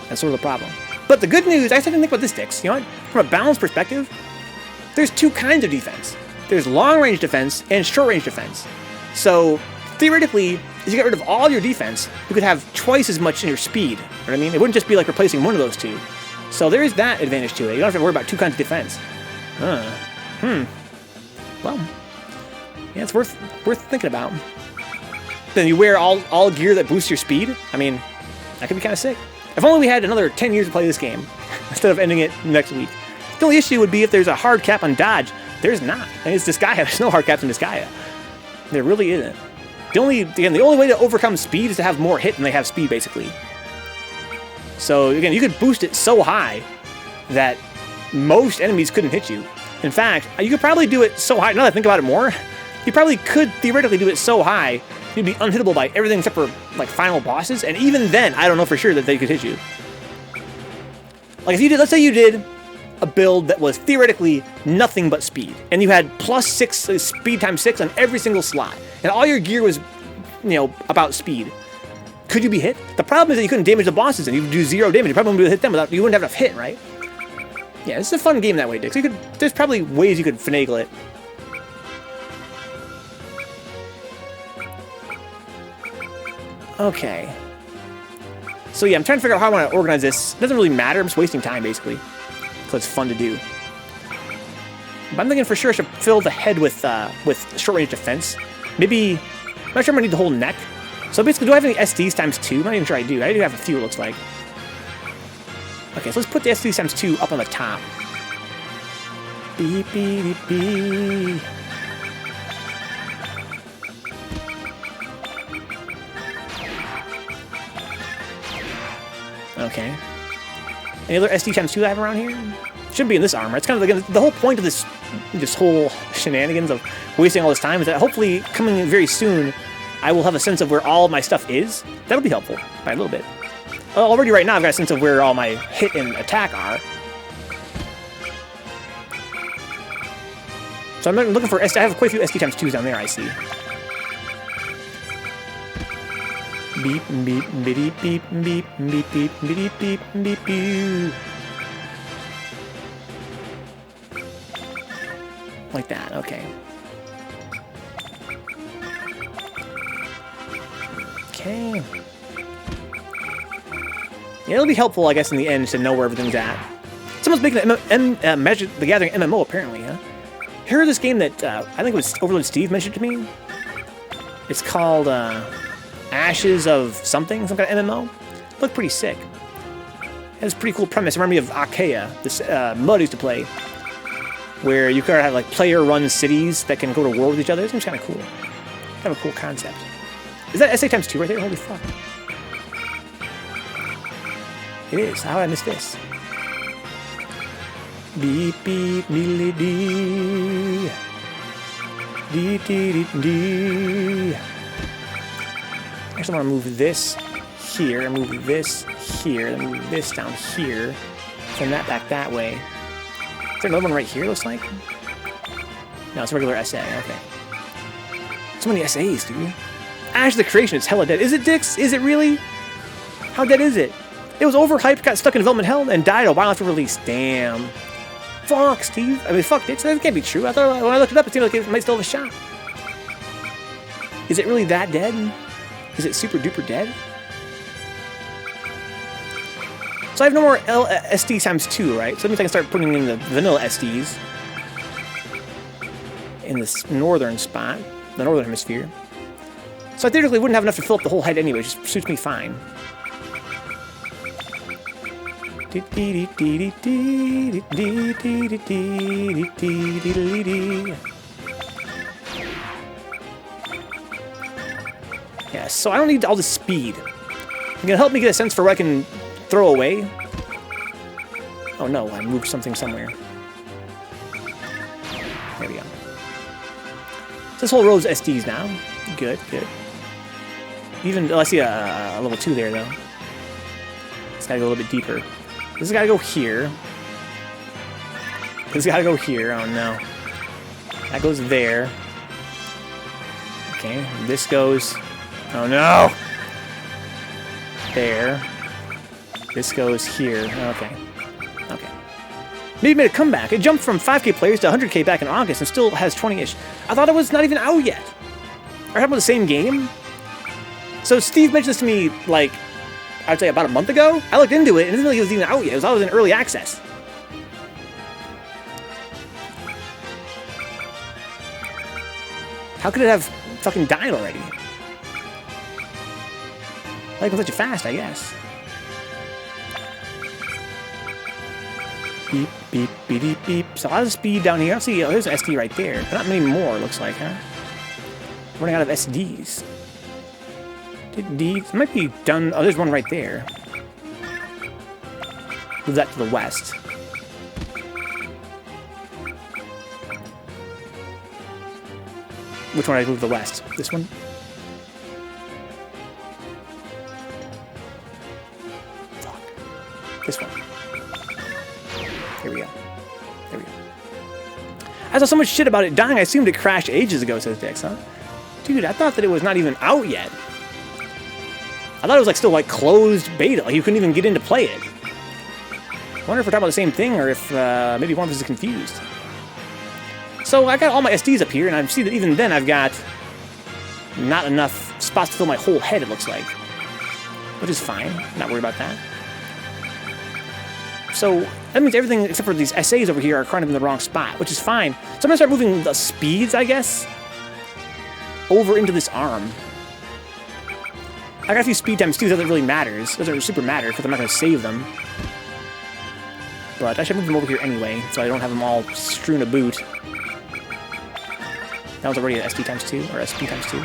That's sort of the problem. But the good news, I didn't think about this, Dix. You know what? From a balanced perspective, there's two kinds of defense. There's long-range defense and short-range defense. So, theoretically, if you get rid of all your defense, you could have twice as much in your speed. You know what I mean? It wouldn't just be like replacing one of those two. So there is that advantage to it. You don't have to worry about two kinds of defense. Well, yeah, it's worth thinking about. Then you wear all gear that boosts your speed. I mean, that could be kind of sick. If only we had another 10 years to play this game instead of ending it next week. The only issue would be if there's a hard cap on dodge. There's not. I mean, it's Disgaea. There's no hard caps in Disgaea. There really isn't. The only way to overcome speed is to have more hit than they have speed, basically. So again, you could boost it so high that most enemies couldn't hit you. In fact, you could probably do it so high. Now that I think about it more, you probably could theoretically do it so high you'd be unhittable by everything except for like final bosses, and even then, I don't know for sure that they could hit you. Like if you did, let's say you did a build that was theoretically nothing but speed, and you had +6 speed times 6 on every single slot, and all your gear was, you know, about speed. Could you be hit? The problem is that you couldn't damage the bosses, and you do 0 damage. You probably wouldn't be able to hit them without. You wouldn't have enough hit, right? Yeah, this is a fun game that way, Dix. There's probably ways you could finagle it. Okay. So yeah, I'm trying to figure out how I want to organize this. It doesn't really matter. I'm just wasting time, basically. Because it's fun to do. But I'm thinking for sure I should fill the head with short-range defense. Maybe... I'm not sure I'm going to need the whole neck. So basically, do I have any SDs times 2? I'm not even sure I do. I do have a few, it looks like. Okay, so let's put the SDs times 2 up on the top. Beep, beep, beep, beep. Okay. Any other SD times 2 I have around here? Shouldn't be in this armor. It's kind of like the whole point of this whole shenanigans of wasting all this time is that hopefully coming in very soon, I will have a sense of where all of my stuff is. That'll be helpful by a little bit. Already right now I've got a sense of where all my hit and attack are. So I'm looking for SD. I have quite a few SD times 2s down there, I see. Beep, beep, beep, beep, beep, beep, beep, beep, beep, beep, beep. Like that, okay. Okay. Yeah, it'll be helpful, I guess, in the end to know where everything's at. Someone's making Magic the Gathering MMO, apparently, huh? Here's this game that I think it was Overlord Steve mentioned to me. It's called Ashes of something, some kind of MMO. Looked pretty sick. It has a pretty cool premise. It reminded me of Akea, this MUD used to play, where you kind of have like player-run cities that can go to war with each other. It seems kind of cool. Kind of a cool concept. Is that SA times 2 right there? Holy fuck. It is. How did I miss this? Beep beep mealy dee. Dee dee dee dee. Actually, I want to move this here, move this here, then move this down here. Send that back that way. Is there another one right here, looks like? No, it's a regular SA, okay. So many SAs, dude. Ash the Creation is hella dead. Is it, Dix? Is it really? How dead is it? It was overhyped, got stuck in development hell, and died a while after release. Damn. Fuck, Steve. I mean, fuck, Dix. That can't be true. I thought when I looked it up, it seemed like it might still have a shot. Is it really that dead? Is it super duper dead? So I have no more SD times 2, right? So that means I can start putting in the vanilla SDs in this northern spot, the northern hemisphere. So I theoretically wouldn't have enough to fill up the whole head anyway, it just suits me fine. Yeah, so I don't need all the speed. It's gonna help me get a sense for what I can throw away. Oh no, I moved something somewhere. There we go. So this whole row's SDs now. Good, good. even, oh, I see a level 2 there, though. It's gotta go a little bit deeper. This has gotta go here. This has gotta go here. Oh, no. That goes there. Okay, this goes... Oh, no! There. This goes here. Okay. Okay. Maybe made a comeback. It jumped from 5K players to 100K back in August and still has 20-ish. I thought it was not even out yet. Are we talking about the same game? So Steve mentioned this to me, like, I'd say about a month ago. I looked into it and it didn't look like it was even out yet. It was always in early access. How could it have fucking died already? Like, it was such fast, I guess. Beep, beep, beep, beep, beep. So a lot of speed down here. I see, oh, there's an SD right there. But not many more, looks like, huh? Running out of SDs. It might be done. Oh, there's one right there. Move that to the west. Which one did I move to the west? This one? Fuck. This one. Here we go. There we go. I saw so much shit about it dying, I assumed it crashed ages ago, says Dix, huh? Dude, I thought that it was not even out yet. I thought it was like still like closed beta, like you couldn't even get in to play it. I wonder if we're talking about the same thing or if maybe one of us is confused. So I got all my SDs up here, and I see that even then I've got not enough spots to fill my whole head, it looks like. Which is fine, not worried about that. So that means everything except for these SAs over here are kind of in the wrong spot, which is fine. So I'm gonna start moving the speeds, I guess, over into this arm. I got a few speed times too, that doesn't really matter. Doesn't super matter because I'm not gonna save them. But I should move them over here anyway, so I don't have them all strewn about. That was already an SD times 2, or SP times 2.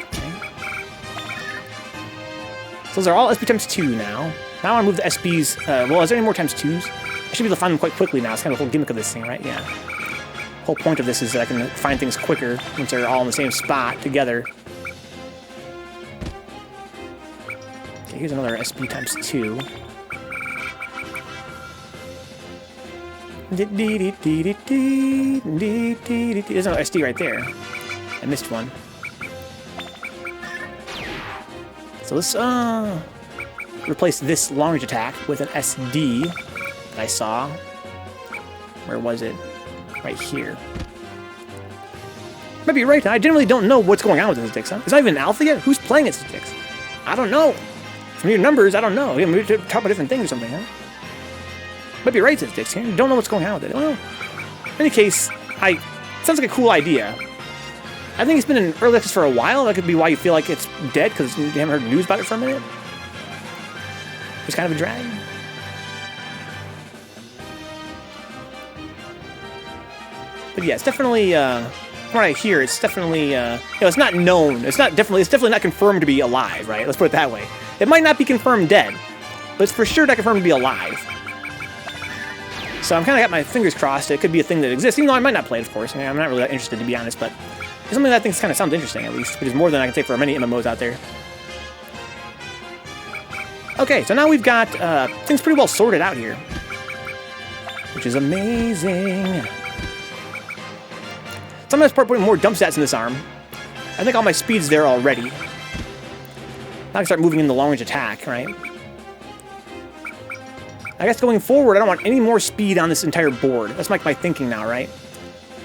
Okay. So those are all SP times 2 now. Now I want to move the SPs, well, is there any more times 2s? I should be able to find them quite quickly now. It's kind of the whole gimmick of this thing, right? Yeah. The whole point of this is that I can find things quicker once they're all in the same spot together. Okay, here's another SP times 2. There's no SD right there. I missed one. So let's replace this long-range attack with an SD that I saw. Where was it? Right here. Might be right. I generally don't know what's going on with this Dix, huh? It's not even alpha yet? Who's playing it, Dix? I don't know. From your numbers, I don't know. Yeah, maybe talk about different things or something, huh? Might be right, Dix here. Don't know what's going on with it. Well, in any case, sounds like a cool idea. I think it's been in early access for a while. That could be why you feel like it's dead, because you haven't heard news about it for a minute. It's kind of a drag. But yeah, it's definitely, from what I hear, it's definitely, it's not known. It's definitely not confirmed to be alive, right? Let's put it that way. It might not be confirmed dead, but it's for sure not confirmed to be alive. So I'm kind of got my fingers crossed. It could be a thing that exists, even though I might not play it, of course. I mean, I'm not really that interested, to be honest, but it's something that I think kind of sounds interesting, at least, which is more than I can say for many MMOs out there. Okay, so now we've got things pretty well sorted out here, which is amazing. So I'm going to start putting more dump stats in this arm. I think all my speed's there already. Now I can start moving in the long-range attack, right? I guess going forward, I don't want any more speed on this entire board. That's like my thinking now, right?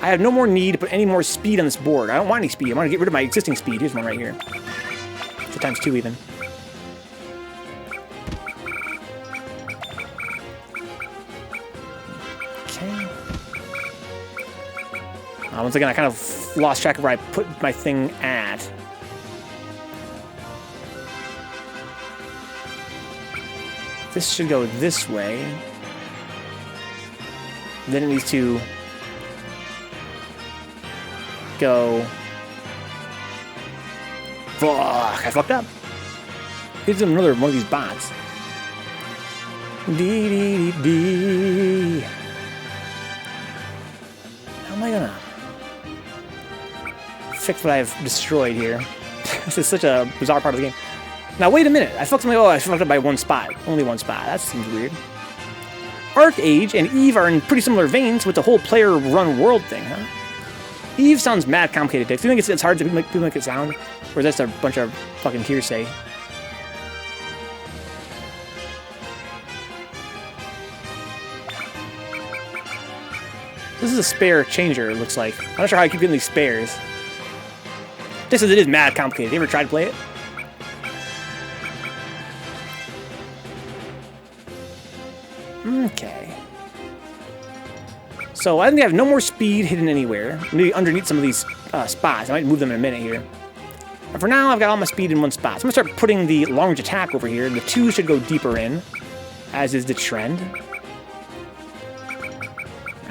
I have no more need to put any more speed on this board. I don't want any speed. I want to get rid of my existing speed. Here's one right here. It's a times 2 even. Okay. Once again, I kind of lost track of where I put my thing at. This should go this way. Then it needs to go... Fuck, I fucked up. Here's another one of these bots. Dee. How am I gonna... fix what I've destroyed here. This is such a bizarre part of the game. Now, wait a minute. I fucked up by one spot. Only one spot. That seems weird. Archage and Eve are in pretty similar veins with the whole player-run world thing, huh? Eve sounds mad complicated, Dix. Do you think it's hard to people make it sound? Or is that a bunch of fucking hearsay? This is a spare changer, it looks like. I'm not sure how I keep getting these spares. This is, it is mad complicated. You ever tried to play it? Okay. So I think I have no more speed hidden anywhere. Maybe underneath some of these spots. I might move them in a minute here. But for now, I've got all my speed in one spot. So I'm going to start putting the long range attack over here. The 2 should go deeper in, as is the trend.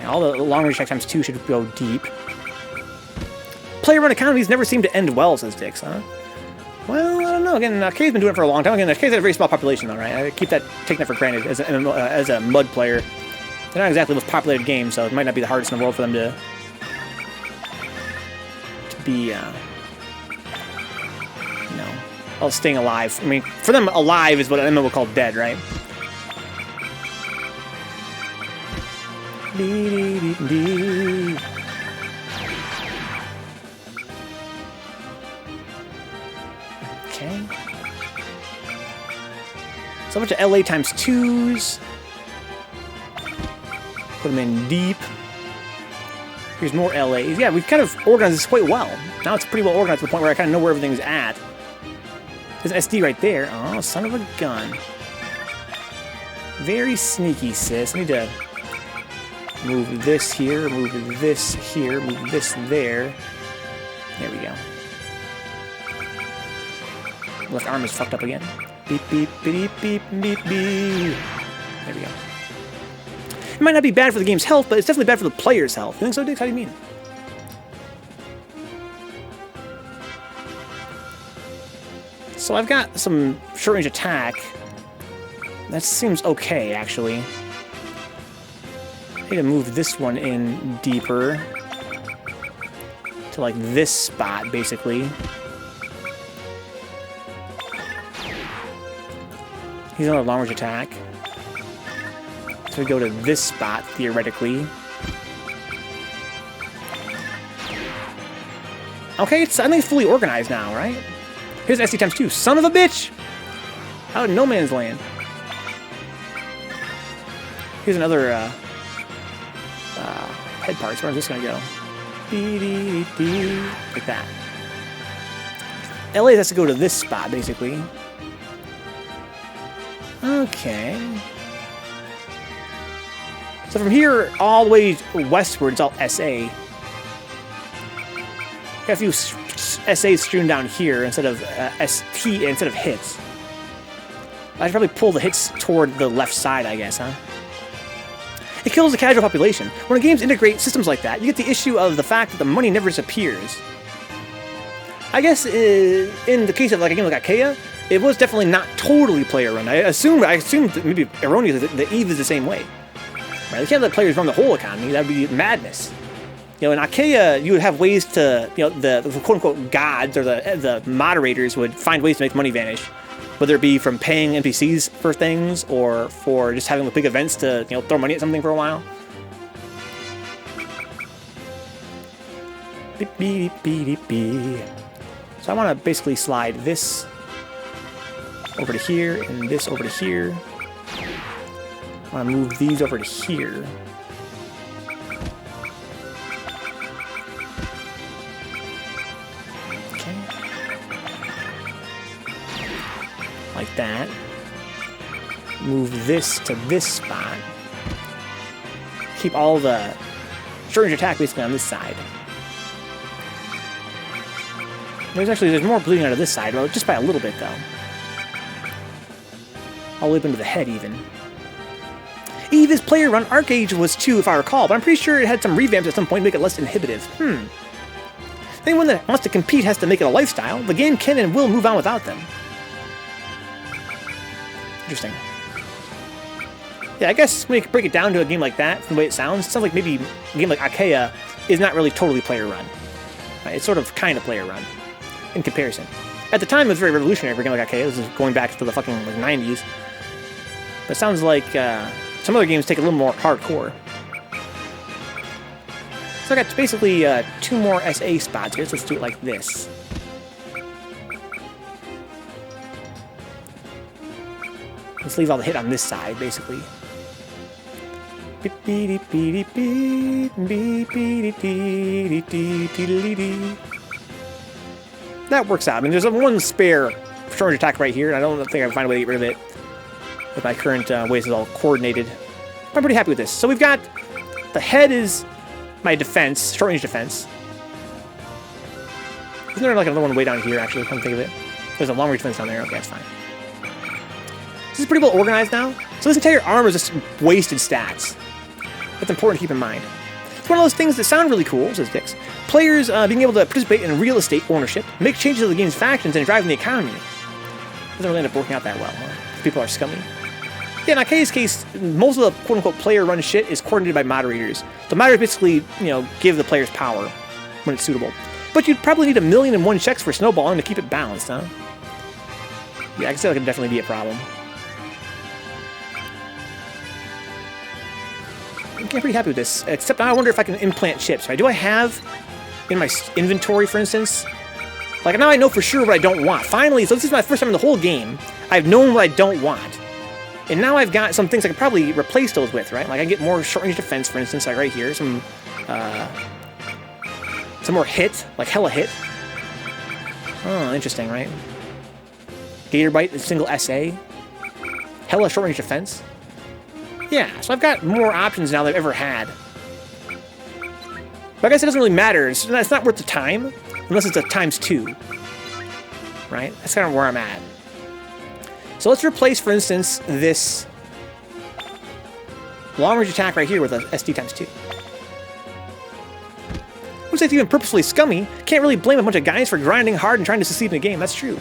All the long range attack times 2 should go deep. Player-run economies never seem to end well, says Dix, huh? Well, I don't know. Again, K's been doing it for a long time. Again, K's had a very small population, though, right? I keep that, taking that for granted as a MUD player. They're not exactly the most populated game, so it might not be the hardest in the world for them to be, you know, all staying alive. I mean, for them, alive is what an MMO would call dead, right? Okay. So a bunch of LA times 2s. Put them in deep. Here's more LAs. Yeah, we've kind of organized this quite well. Now it's pretty well organized to the point where I kind of know where everything's at. There's an SD right there. Oh, son of a gun. Very sneaky, sis. I need to move this here, move this here, move this there. There we go. Left arm is fucked up again. Beep, beep, beep, beep, beep, beep. There we go. It might not be bad for the game's health, but it's definitely bad for the player's health. You think so, Dix? How do you mean? So I've got some short-range attack. That seems okay, actually. I need to move this one in deeper. To, like, this spot, basically. He's another long-range attack. So we go to this spot, theoretically. Okay, I think it's fully organized now, right? Here's SD times 2. Son of a bitch! Out in no man's land. Here's another head parts. Where's this gonna go? Like that. LA has to go to this spot, basically. Okay. So from here all the way westward, it's all SA. Got a few SAs strewn down here instead of ST instead of hits. I should probably pull the hits toward the left side, I guess, huh? It kills the casual population. When games integrate systems like that, you get the issue of the fact that the money never disappears. I guess in the case of like a game like Disgaea, it was definitely not totally player-run. I assumed maybe erroneously that Eve is the same way. Right? They can't let players run the whole economy. That would be madness. You know, in Disgaea, you would have ways to, you know, the quote-unquote gods or the moderators would find ways to make money vanish, whether it be from paying NPCs for things or for just having big events to, you know, throw money at something for a while. Beep, beep, beep, beep, beep. So I want to basically slide this over to here and this over to here. I want to move these over to here. Okay. Like that. Move this to this spot. Keep all the short-range attack basically on this side. There's more bleeding out of this side, well, just by a little bit though. All the way up into the head even. Eve is player run. Archage was too, if I recall, but I'm pretty sure it had some revamps at some point to make it less inhibitive. Anyone that wants to compete has to make it a lifestyle. The game can and will move on without them. Interesting. Yeah, I guess when you break it down to a game like that, from the way it sounds like maybe a game like Disgaea is not really totally player run. Right? It's sort of kind of player run in comparison. At the time, it was very revolutionary. We're like, okay, this is going back to the fucking like, 90s. But it sounds like some other games take a little more hardcore. So I got basically 2 more SA spots here, so let's do it like this. Let's leave all the hit on this side, basically. That works out. I mean, there's one spare short-range attack right here, and I don't think I can find a way to get rid of it with my current ways is all coordinated. I'm pretty happy with this. So we've got the head is my defense, short-range defense. Isn't there like another one way down here, actually, come think of it? There's a long-range defense down there. Okay, that's fine. This is pretty well organized now. So this entire armor is just wasted stats. That's important to keep in mind. It's one of those things that sound really cool, says Dix. Players being able to participate in real estate ownership, make changes to the game's factions, and driving the economy. Doesn't really end up working out that well, huh? People are scummy. Yeah, in Akei's case, most of the quote-unquote player-run shit is coordinated by moderators. The moderators basically, you know, give the players power when it's suitable. But you'd probably need 1,000,001 checks for snowballing to keep it balanced, huh? Yeah, I can see that could definitely be a problem. I'm pretty happy with this, except now I wonder if I can implant chips, right? Do I have in my inventory, for instance? Like, now I know for sure what I don't want. Finally, so this is my first time in the whole game, I've known what I don't want. And now I've got some things I can probably replace those with, right? Like, I get more short-range defense, for instance, like right here. Some more hit, like hella hit. Oh, interesting, right? Gator Bite, single SA. Hella short-range defense. Yeah, so I've got more options now than I've ever had. But I guess it doesn't really matter. It's not worth the time, unless it's a ×2. Right? That's kind of where I'm at. So let's replace, for instance, this long-range attack right here with a SD ×2. Looks like even purposefully scummy. Can't really blame a bunch of guys for grinding hard and trying to succeed in a game. That's true.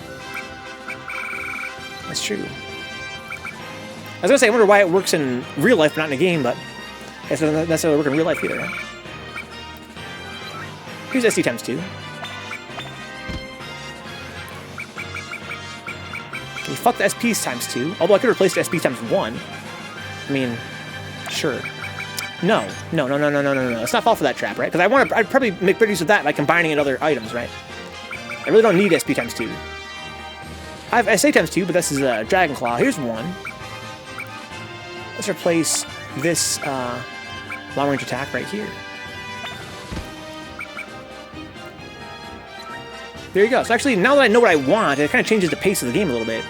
That's true. I was gonna say, I wonder why it works in real life, but not in a game, but I guess it doesn't necessarily work in real life either. Right? Here's SD ×2. Okay, fuck the SPs ×2, although I could replace the SP ×1. I mean, sure. No. Let's not fall for that trap, right? Because I'd probably make better use of that by combining in other items, right? I really don't need SP ×2. I have SA ×2, but this is a Dragon Claw. Here's one. Let's replace this long-range attack right here. There you go. So actually, now that I know what I want, it kind of changes the pace of the game a little bit.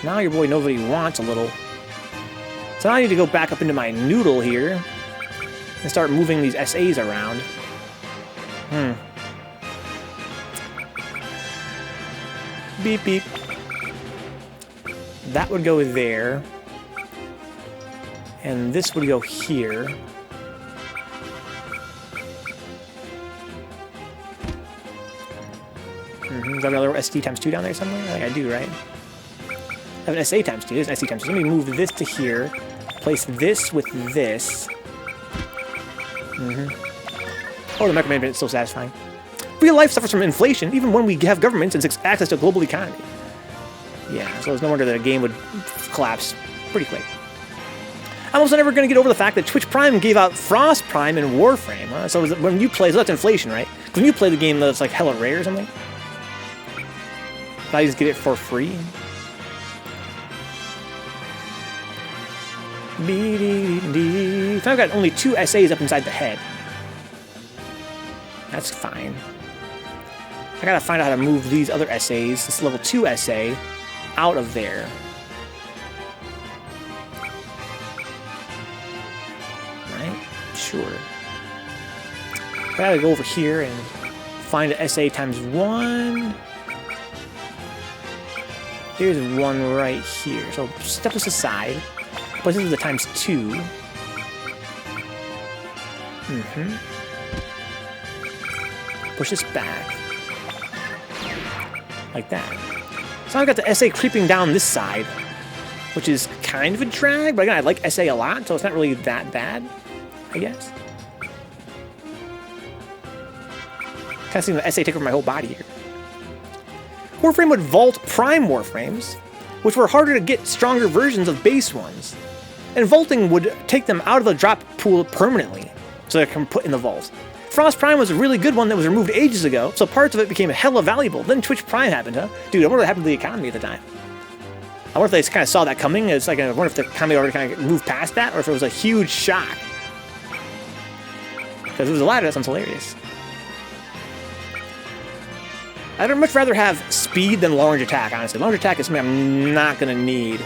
Now your boy knows what he wants a little. So now I need to go back up into my noodle here and start moving these SAs around. Beep, beep. That would go there. And this would go here. Is that another SD ×2 down there somewhere? I think I do, right? I have an SA ×2. There's an SD ×2. Let me move this to here. Place this with this. Oh, the micromanagement is so satisfying. Real life suffers from inflation, even when we have governments and access to a global economy. Yeah, so it's no wonder that a game would collapse pretty quick. I'm also never going to get over the fact that Twitch Prime gave out Frost Prime and Warframe. Huh? So when you play, so that's inflation, right? Because when you play the game, that's like hella rare or something. Now you just get it for free. So I've got only 2 SAs up inside the head. That's fine. I gotta find out how to move these other SAs, this level 2 SA, out of there. Right? Sure. I gotta go over here and find an SA ×1. There's one right here. So step this aside. But this is the ×2. Push this back. Like that. So I've got the SA creeping down this side, which is kind of a drag, but again, I like SA a lot, so it's not really that bad, I guess. Kind of seeing the SA take over my whole body here. Warframe would vault prime Warframes, which were harder to get stronger versions of base ones. And vaulting would take them out of the drop pool permanently, so they can put in the vault. Frost Prime was a really good one that was removed ages ago, so parts of it became hella valuable. Then Twitch Prime happened, huh? Dude, I wonder what happened to the economy at the time. I wonder if they kind of saw that coming. It's like, I wonder if the economy already kind of moved past that, or if it was a huge shock. Because it was a ladder, that sounds hilarious. I'd much rather have speed than long range attack, honestly. Long range attack is something I'm not going to need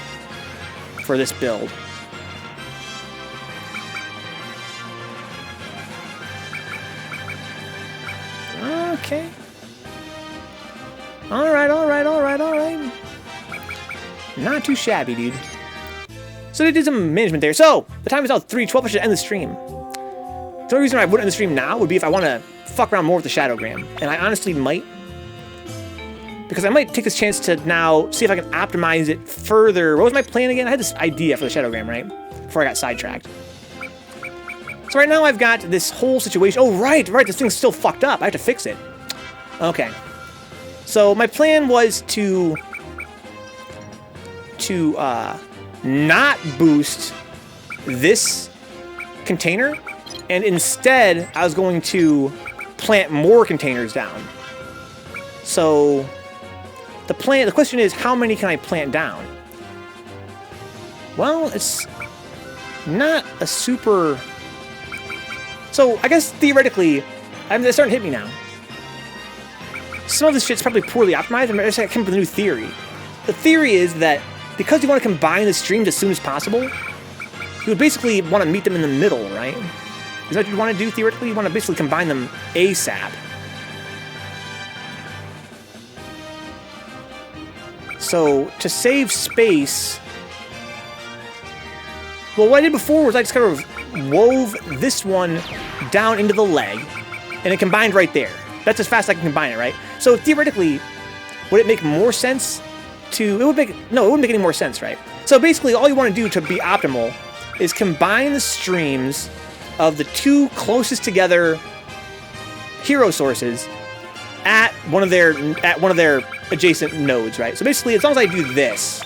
for this build. Okay. Alright. Not too shabby, dude. So they did some management there. So, the time is now 3:12, I should end the stream. The only reason I wouldn't end the stream now would be if I want to fuck around more with the Shadowgram. And I honestly might. Because I might take this chance to now see if I can optimize it further. What was my plan again? I had this idea for the Shadowgram, right? Before I got sidetracked. So right now I've got this whole situation. Oh, right, this thing's still fucked up. I have to fix it. Okay. So my plan was to not boost this container, and instead I was going to plant more containers down. So the question is, how many can I plant down? Well, it's not a super... So, I guess, theoretically, it's starting to hit me now. Some of this shit's probably poorly optimized. I'm just going to come up with a new theory. The theory is that because you want to combine the streams as soon as possible, you would basically want to meet them in the middle, right? Is that what you want to do, theoretically? You want to basically combine them ASAP. So, to save space... Well, what I did before was I just kind of wove this one down into the leg, and it combined right there. That's as fast as I can combine it, right? So theoretically, would it make more sense to... No, it wouldn't make any more sense, right? So basically, all you want to do to be optimal is combine the streams of the two closest together hero sources at one of their adjacent nodes, right? So basically, as long as I do this,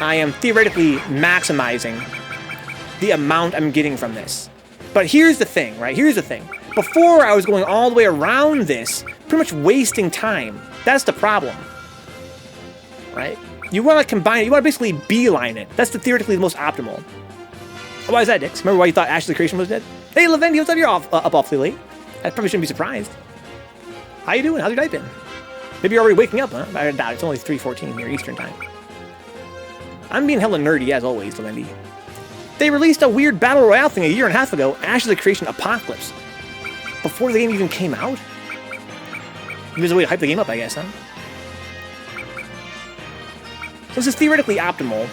I am theoretically maximizing the amount I'm getting from this. But here's the thing, right? Here's the thing. Before, I was going all the way around this, pretty much wasting time. That's the problem, right? You want to combine it. You want to basically beeline it. That's theoretically the most optimal. Why is that, Dix? Remember why you thought Ashley Creation was dead? Hey, Levendi, what's up? You're up awfully late. I probably shouldn't be surprised. How you doing? How's your night been? Maybe you're already waking up, huh? I doubt it. It's only 3:14 here Eastern time. I'm being hella nerdy, as always, Levendi. They released a weird Battle Royale thing a year and a half ago, Ashes of Creation Apocalypse. Before the game even came out? There's a way to hype the game up, I guess, huh? So this is theoretically optimal.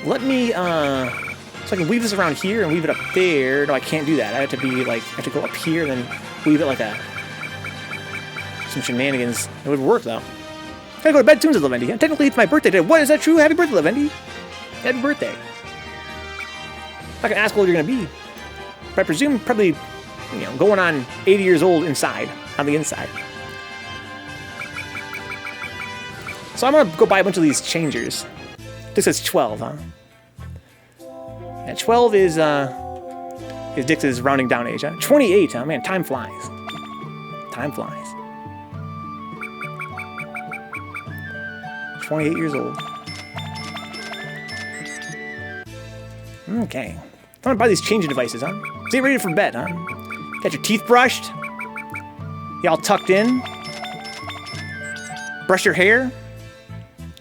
Let me, so I can weave this around here and weave it up there. No, I can't do that. I have to be, like, I have to go up here and then weave it like a... some shenanigans. It would work, though. I gotta go to bed soon, says Levendi. Technically, it's my birthday today. What, is that true? Happy birthday, Levendi. Happy birthday. I can ask how old you're gonna be. But I presume probably, you know, going on 80 years old inside, on the inside. So I'm gonna go buy a bunch of these changers. This says 12, huh? Yeah, 12 is Dix's rounding down age, huh? 28, huh? Man, time flies. Time flies. 28 years old. Okay. I'm gonna buy these changing devices, huh? So get ready for bed, huh? Got your teeth brushed? You all tucked in? Brush your hair?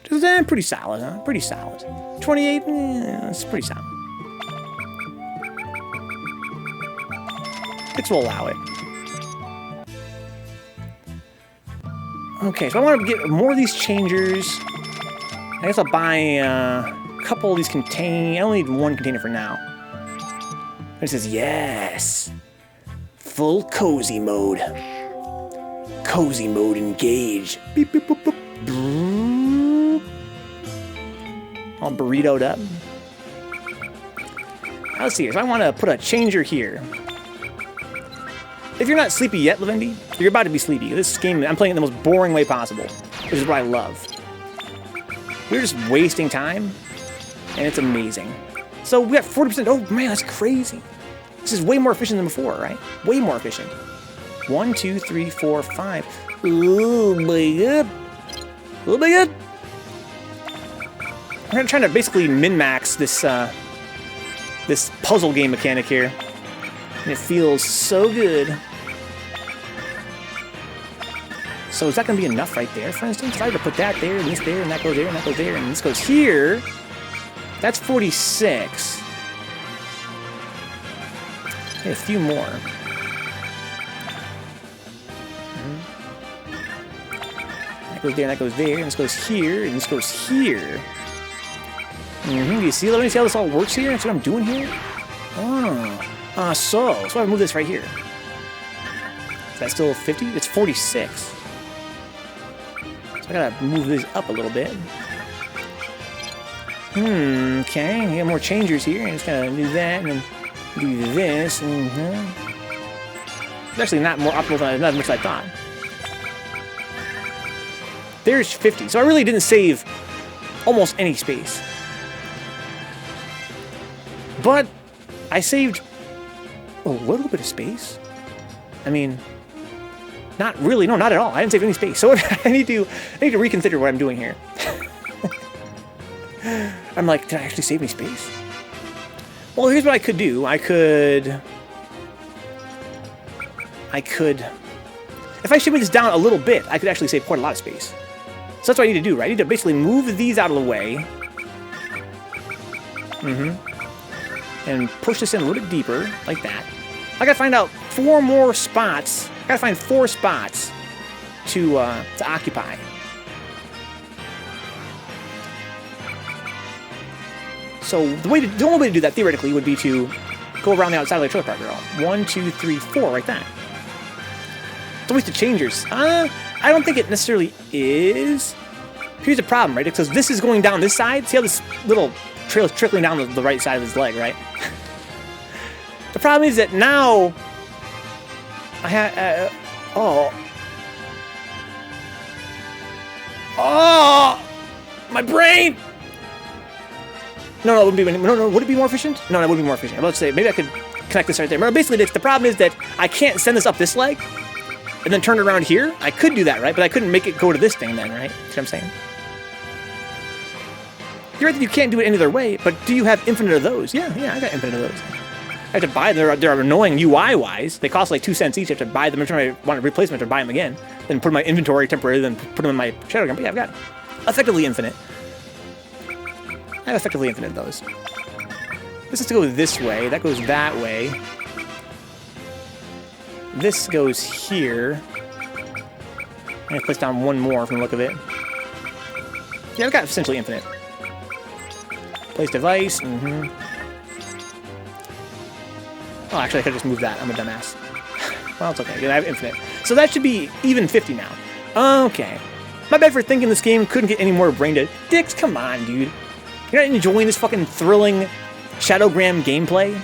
Just, pretty solid, huh? Pretty solid. 28, it's pretty solid. Dix will allow it. Okay, so I want to get more of these changers. I guess I'll buy a couple of these I only need one container for now. It says, yes. Full cozy mode. Cozy mode engage. Beep, beep, boop, boop. All burritoed up. Let's see, so I want to put a changer here. If you're not sleepy yet, Lavendi, you're about to be sleepy. This game, I'm playing it the most boring way possible, which is what I love. We're just wasting time, and it's amazing. So we got 40%. Oh man, that's crazy. This is way more efficient than before, right? Way more efficient. 1, 2, 3, 4, 5. Ooh, my god. Oh my god. I'm trying to basically min-max this this puzzle game mechanic here, and it feels so good. So is that going to be enough right there, for instance? If I were to put that there, and this there, and that goes there, and that goes there, and this goes here, that's 46. Okay, a few more. That goes there, and that goes there, and this goes here, and this goes here. Do you see? Let me see how this all works here. That's what I'm doing here. Oh, so I move this right here. Is that still 50? It's 46. So I gotta move this up a little bit. Okay. We got more changers here. I'm just gonna do that and then do this. It's actually not more optimal than as much as I thought. There's 50. So I really didn't save almost any space. But I saved a little bit of space. I mean, not really. No, not at all. I didn't save any space. So I need to reconsider what I'm doing here. I'm like, did I actually save any space? Well, here's what I could do. I could, if I shimmy this down a little bit, I could actually save quite a lot of space. So that's what I need to do, right? I need to basically move these out of the way. And push this in a little bit deeper, like that. I gotta find out 4 more spots. I gotta find 4 spots to occupy. So the only way to do that theoretically would be to go around the outside of the trailer park girl. 1, 2, 3, 4, like that. It's a waste of changers. I don't think it necessarily is. Here's the problem, right? Because this is going down this side. See how this little trail is trickling down the right side of his leg, right? The problem is that now I have oh, my brain. No, it wouldn't be. No, would it be more efficient? No, it wouldn't be more efficient. I was about to say maybe I could connect this right there. But basically, the problem is that I can't send this up this leg and then turn it around here. I could do that, right? But I couldn't make it go to this thing then, right? See what I'm saying? You're right that you can't do it any other way, but do you have infinite of those? Yeah, I got infinite of those. I have to buy them. They're annoying UI-wise. They cost like 2 cents each. I have to buy them. Every time I want a replacement, I have to buy them again. Then put them in my inventory temporarily, then put them in my Shadowgram. But yeah, I've got effectively infinite. I have effectively infinite of those. This has to go this way. That goes that way. This goes here. I'm going to place down 1 more from the look of it. Yeah, I've got essentially infinite. Place device. Oh, actually, I could just move that. I'm a dumbass. Well, it's okay. I have infinite. So that should be even 50 now. Okay. My bad for thinking this game couldn't get any more brain dead. Dicks, come on, dude. You're not enjoying this fucking thrilling Shadowgram gameplay?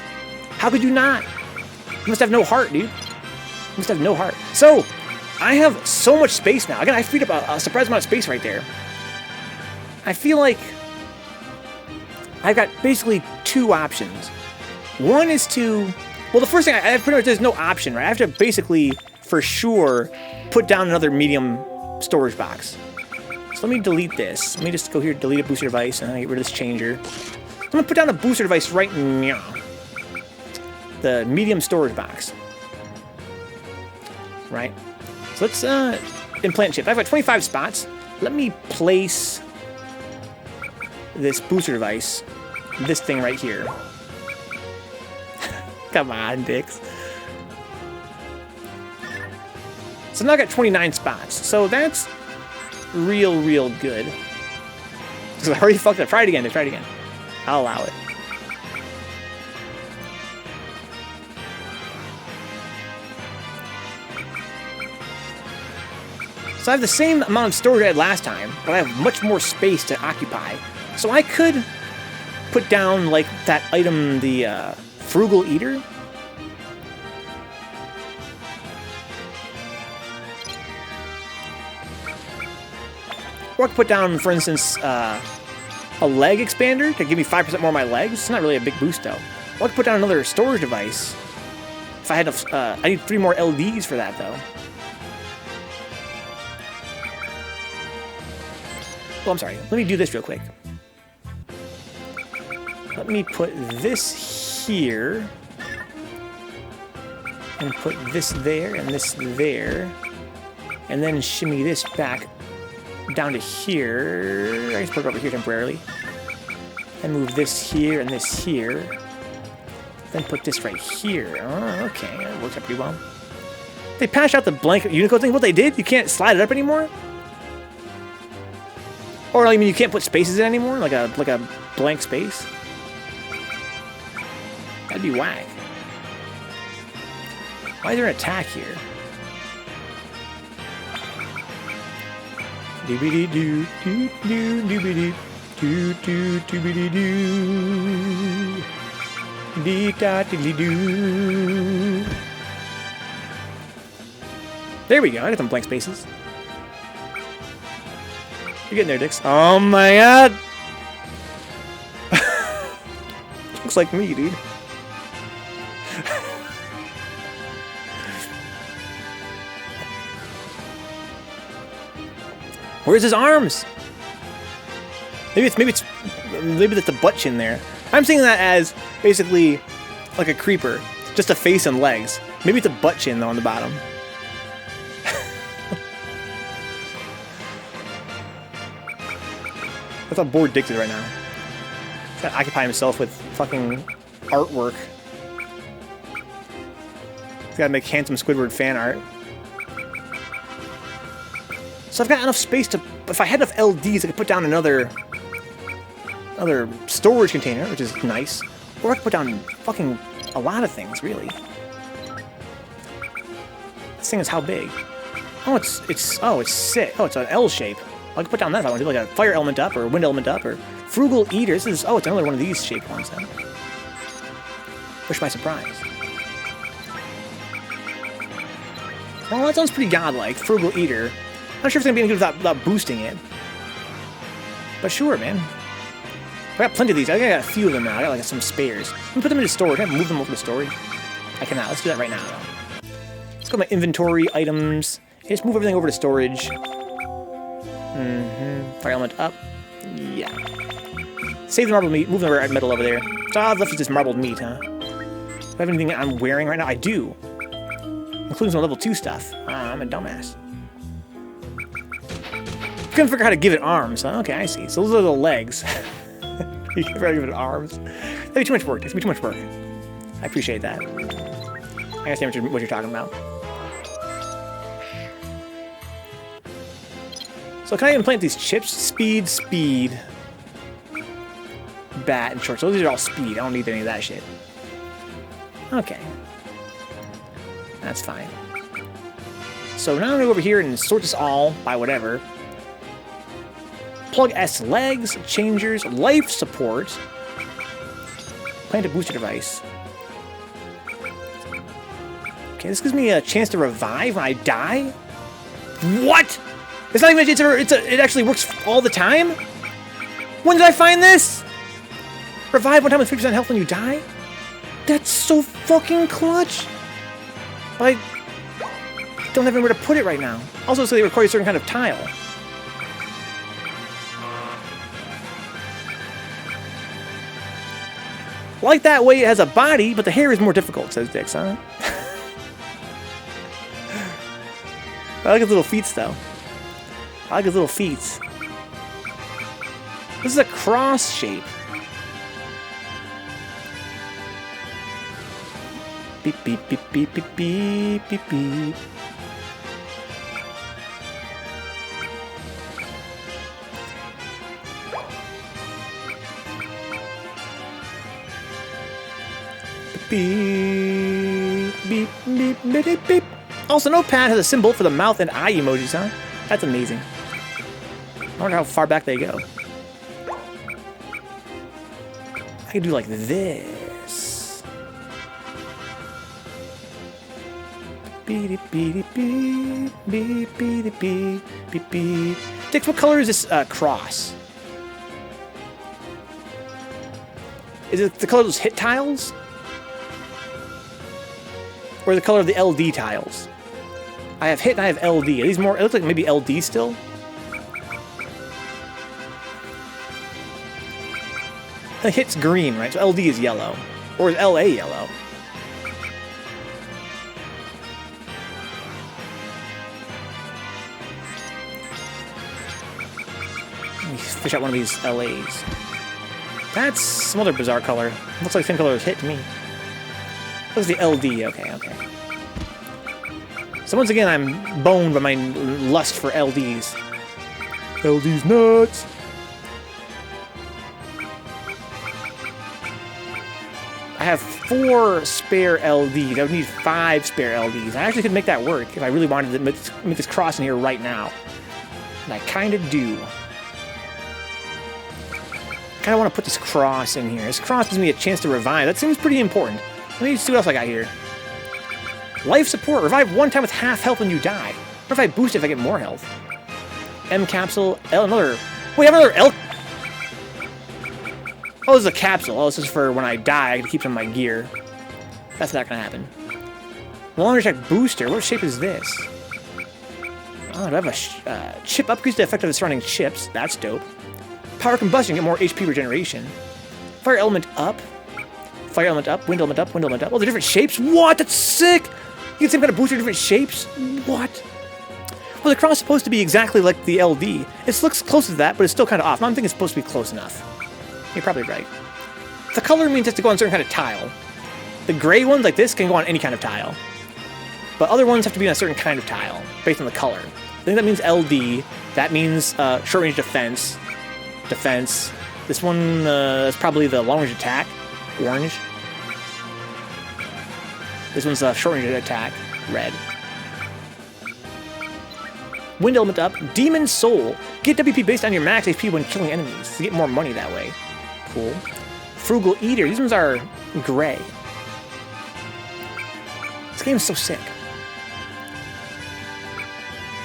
How could you not? You must have no heart, dude. You must have no heart. So, I have so much space now. Again, I freed up a surprising amount of space right there. I feel like I've got basically 2 options. One is to... Well, the first thing, I pretty much, there's no option, right? I have to basically, for sure, put down another medium storage box. So let me delete this. Let me just go here, delete a booster device, and get rid of this changer. So I'm going to put down a booster device right now. The medium storage box. Right? So let's implant chip. I've got 25 spots. Let me place this booster device, this thing right here. Come on, dicks. So now I got 29 spots. So that's real good. Because I already fucked up. Try it again. I'll allow it. So I have the same amount of storage I had last time, but I have much more space to occupy. So I could put down, like, that item, the Frugal Eater. Or I could put down, for instance, a leg expander to give me 5% more of my legs. It's not really a big boost, though. Or I could put down another storage device. If I had I need 3 more LDs for that, though. Well, I'm sorry. Let me do this real quick. Let me put this here. And put this there and this there. And then shimmy this back down to here. I can put it over here temporarily. And move this here and this here. Then put this right here. Oh, okay. That works out pretty well. They patched out the blank Unicode thing. What they did? You can't slide it up anymore? Or, I mean, you can't put spaces in anymore? Like a blank space? That'd be whack. Why is there an attack here? Doobity-doo, doo-doo, doobity, doo-doo, doobity-doo. Dee-da-diddly-doo. There we go, I got some blank spaces. You're getting there, Dix. Oh my god! Looks like me, dude. Where's his arms? Maybe that's the butt chin there. I'm seeing that as basically like a creeper, just a face and legs. Maybe it's a butt chin though on the bottom. That's how bored Dix is right now. He's gotta occupy himself with fucking artwork. He's gotta make handsome Squidward fan art. So I've got enough space to, if I had enough LDs, I could put down another storage container, which is nice. Or I could put down fucking a lot of things, really. This thing is how big? Oh, it's sick. Oh, it's an L shape. I could put down that if I want to do like a fire element up or a wind element up or frugal eater. This is, oh, it's another one of these shaped ones then. Push by surprise. Well, that sounds pretty godlike. Frugal eater. Not sure if it's gonna be any good without boosting it. But sure, man. I got plenty of these. I got a few of them now. I got like some spares. Let me put them into storage. Can I move them over to storage? I cannot. Let's do that right now, though. Let's go to my inventory, items. And just move everything over to storage. Fire element up. Yeah. Save the marbled meat. Move the red metal over there. So all I've left is this marbled meat, huh? Do I have anything I'm wearing right now? I do. Including some level 2 stuff. I'm a dumbass. Couldn't figure out how to give it arms, huh? Okay, I see. So those are the legs. You can figure out how to give it arms. That'd be too much work. That's be too much work. I appreciate that. I understand what you're talking about. So can I implant these chips? Speed, speed, bat, and short. So these are all speed. I don't need any of that shit. Okay. That's fine. So now I'm gonna go over here and sort this all by whatever. Plug S legs, changers, life support. Plant a booster device. Okay, this gives me a chance to revive when I die. What? It's not even. It actually works all the time. When did I find this? Revive one time with 3% health when you die. That's so fucking clutch. But I don't have anywhere to put it right now. Also, so they require a certain kind of tile. Like that way it has a body, but the hair is more difficult, says Dix, huh? I like his little feet, though. I like his little feet. This is a cross shape. Beep, beep, beep, beep, beep, beep, beep, beep. Beep, beep, beep, beep, beep, beep. Also, Notepad has a symbol for the mouth and eye emojis, huh? That's amazing. I wonder how far back they go. I could do like this. Beep, beep, beep, beep, beep, beep, beep, beep. sticks. What color is this cross? Is it the color of those hit tiles? Or the color of the LD tiles? I have hit and I have LD. Are these more... It looks like maybe LD still. The hit's green, right? So LD is yellow. Or is LA yellow? Let me fish out one of these LAs. That's some other bizarre color. Looks like the same color as hit to me. What's the LD? Okay, okay. So once again, I'm boned by my lust for LDs. LD's nuts! I have 4 spare LDs. I would need 5 spare LDs. I actually could make that work if I really wanted to make this cross in here right now. And I kind of do. I kind of want to put this cross in here. This cross gives me a chance to revive. That seems pretty important. Let me see what else I got here. Life support. Revive 1 time with half health when you die. What if I boost it if I get more health? M capsule. L another. Wait, I have another L. Oh, this is a capsule. Oh, this is for when I die. I can keep some of my gear. That's not gonna happen. Long range attack booster. What shape is this? Oh, do I have a chip upgrades the effect of the surrounding chips? That's dope. Power combustion. Get more HP regeneration. Fire element up. Fire element up. Wind element up. Wind element up. Oh, they're different shapes. What? That's sick. You get the same kind of booster, different shapes. What? Well, the cross is supposed to be exactly like the LD. It looks close to that, but it's still kind of off. I don't think it's supposed to be close enough. You're probably right. The color means it has to go on a certain kind of tile. The gray ones like this can go on any kind of tile. But other ones have to be on a certain kind of tile, based on the color. I think that means LD. That means short-range defense. Defense. This one is probably the long-range attack. Orange. This one's short-range attack. Red. Wind element up. Demon Soul. Get WP based on your max HP when killing enemies. To get more money that way. Cool. Frugal Eater. These ones are gray. This game is so sick.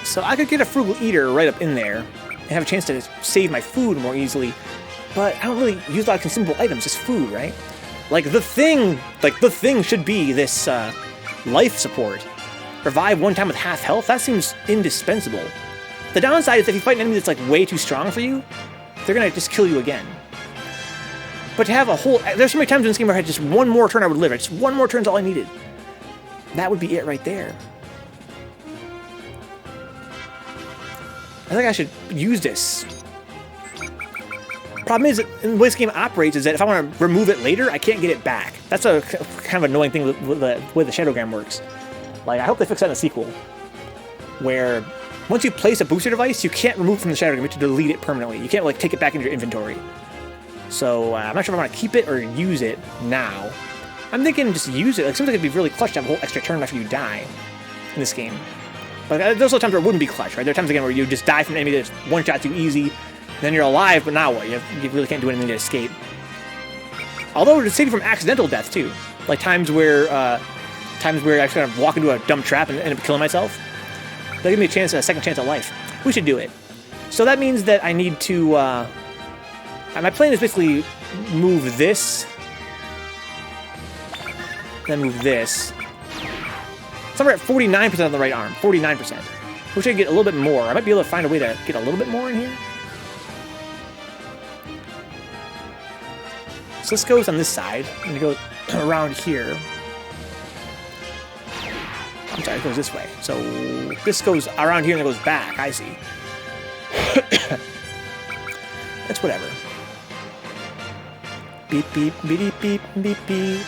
So I could get a Frugal Eater right up in there and have a chance to save my food more easily. But I don't really use a lot of consumable items. Just food, right? Like the thing should be this life support. Revive 1 time with half health. That seems indispensable. The downside is if you fight an enemy that's like way too strong for you, they're gonna just kill you again. But to have a whole... There's so many times in this game where I had just 1 more turn I would live. Just 1 more turn's all I needed. That would be it right there. I think I should use this. Problem is, the way this game operates is that if I want to remove it later, I can't get it back. That's a kind of annoying thing with the way the Shadowgram works. Like, I hope they fix that in the sequel. Where, once you place a booster device, you can't remove it from the Shadowgram. You have to delete it permanently. You can't, like, take it back into your inventory. So, I'm not sure if I want to keep it or use it now. I'm thinking just use it. Like, something could be really clutch to have a whole extra turn after you die in this game. But there's also times where it wouldn't be clutch, right? There are times, again, where you just die from an enemy that's one-shot too easy, then you're alive, but now what? You really can't do anything to escape. Although, to save you from accidental death, too. Like, times where I just kind of walk into a dumb trap and end up killing myself. That'll give me a second chance at life. We should do it. So that means that I need to, my plan is basically move this, then move this. So we're at 49% on the right arm. 49%. Wish I could get a little bit more. I might be able to find a way to get a little bit more in here. So this goes on this side. I'm going to go around here. I'm sorry, it goes this way. So this goes around here and it goes back. I see. That's whatever. Beep, beep, beep, beep, beep, beep.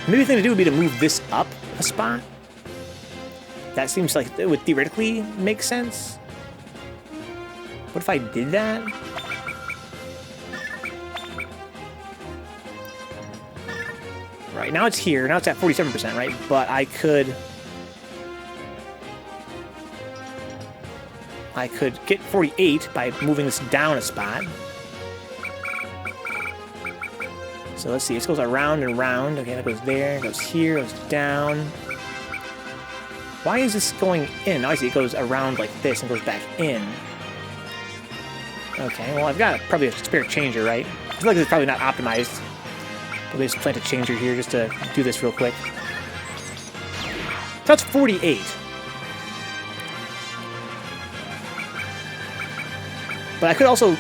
Maybe the thing to do would be to move this up a spot. That seems like it would theoretically make sense. What if I did that? Right, now it's here. Now it's at 47%, right? But I could get 48 by moving this down a spot. So let's see, this goes around and round. Okay, that goes there, goes here, goes down. Why is this going in? Oh, I see, it goes around like this and goes back in. Okay, well, I've got probably a spare changer, right? I feel like it's probably not optimized. But we just plant a changer here just to do this real quick. So that's 48. But I could also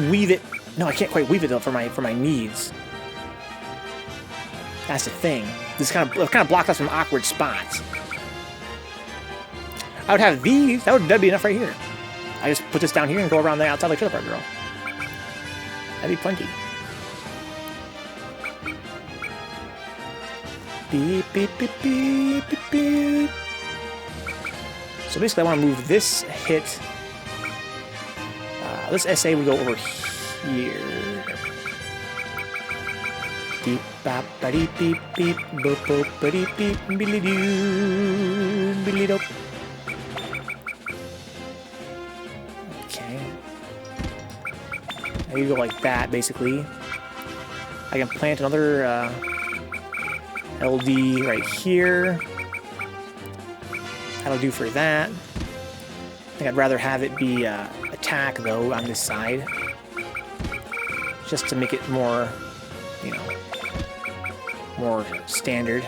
weave it. No, I can't quite weave it though for my needs. That's the thing. This kind of blocked out some awkward spots. I would have these. That'd be enough right here. I just put this down here and go around the outside like Trailer Park Girl. That'd be plenty. Beep, beep, beep, beep, beep, beep. So basically, I want to move this hit. This SA would go over here. Beep, bop, ba-dee, beep, beep, boop, boop, ba-dee, beep, billy-doo, billy-doo. Okay. Now you go like that, basically. I can plant another LD right here. That'll do for that. I think I'd rather have it be attack, though, on this side. Just to make it more, you know, more standard.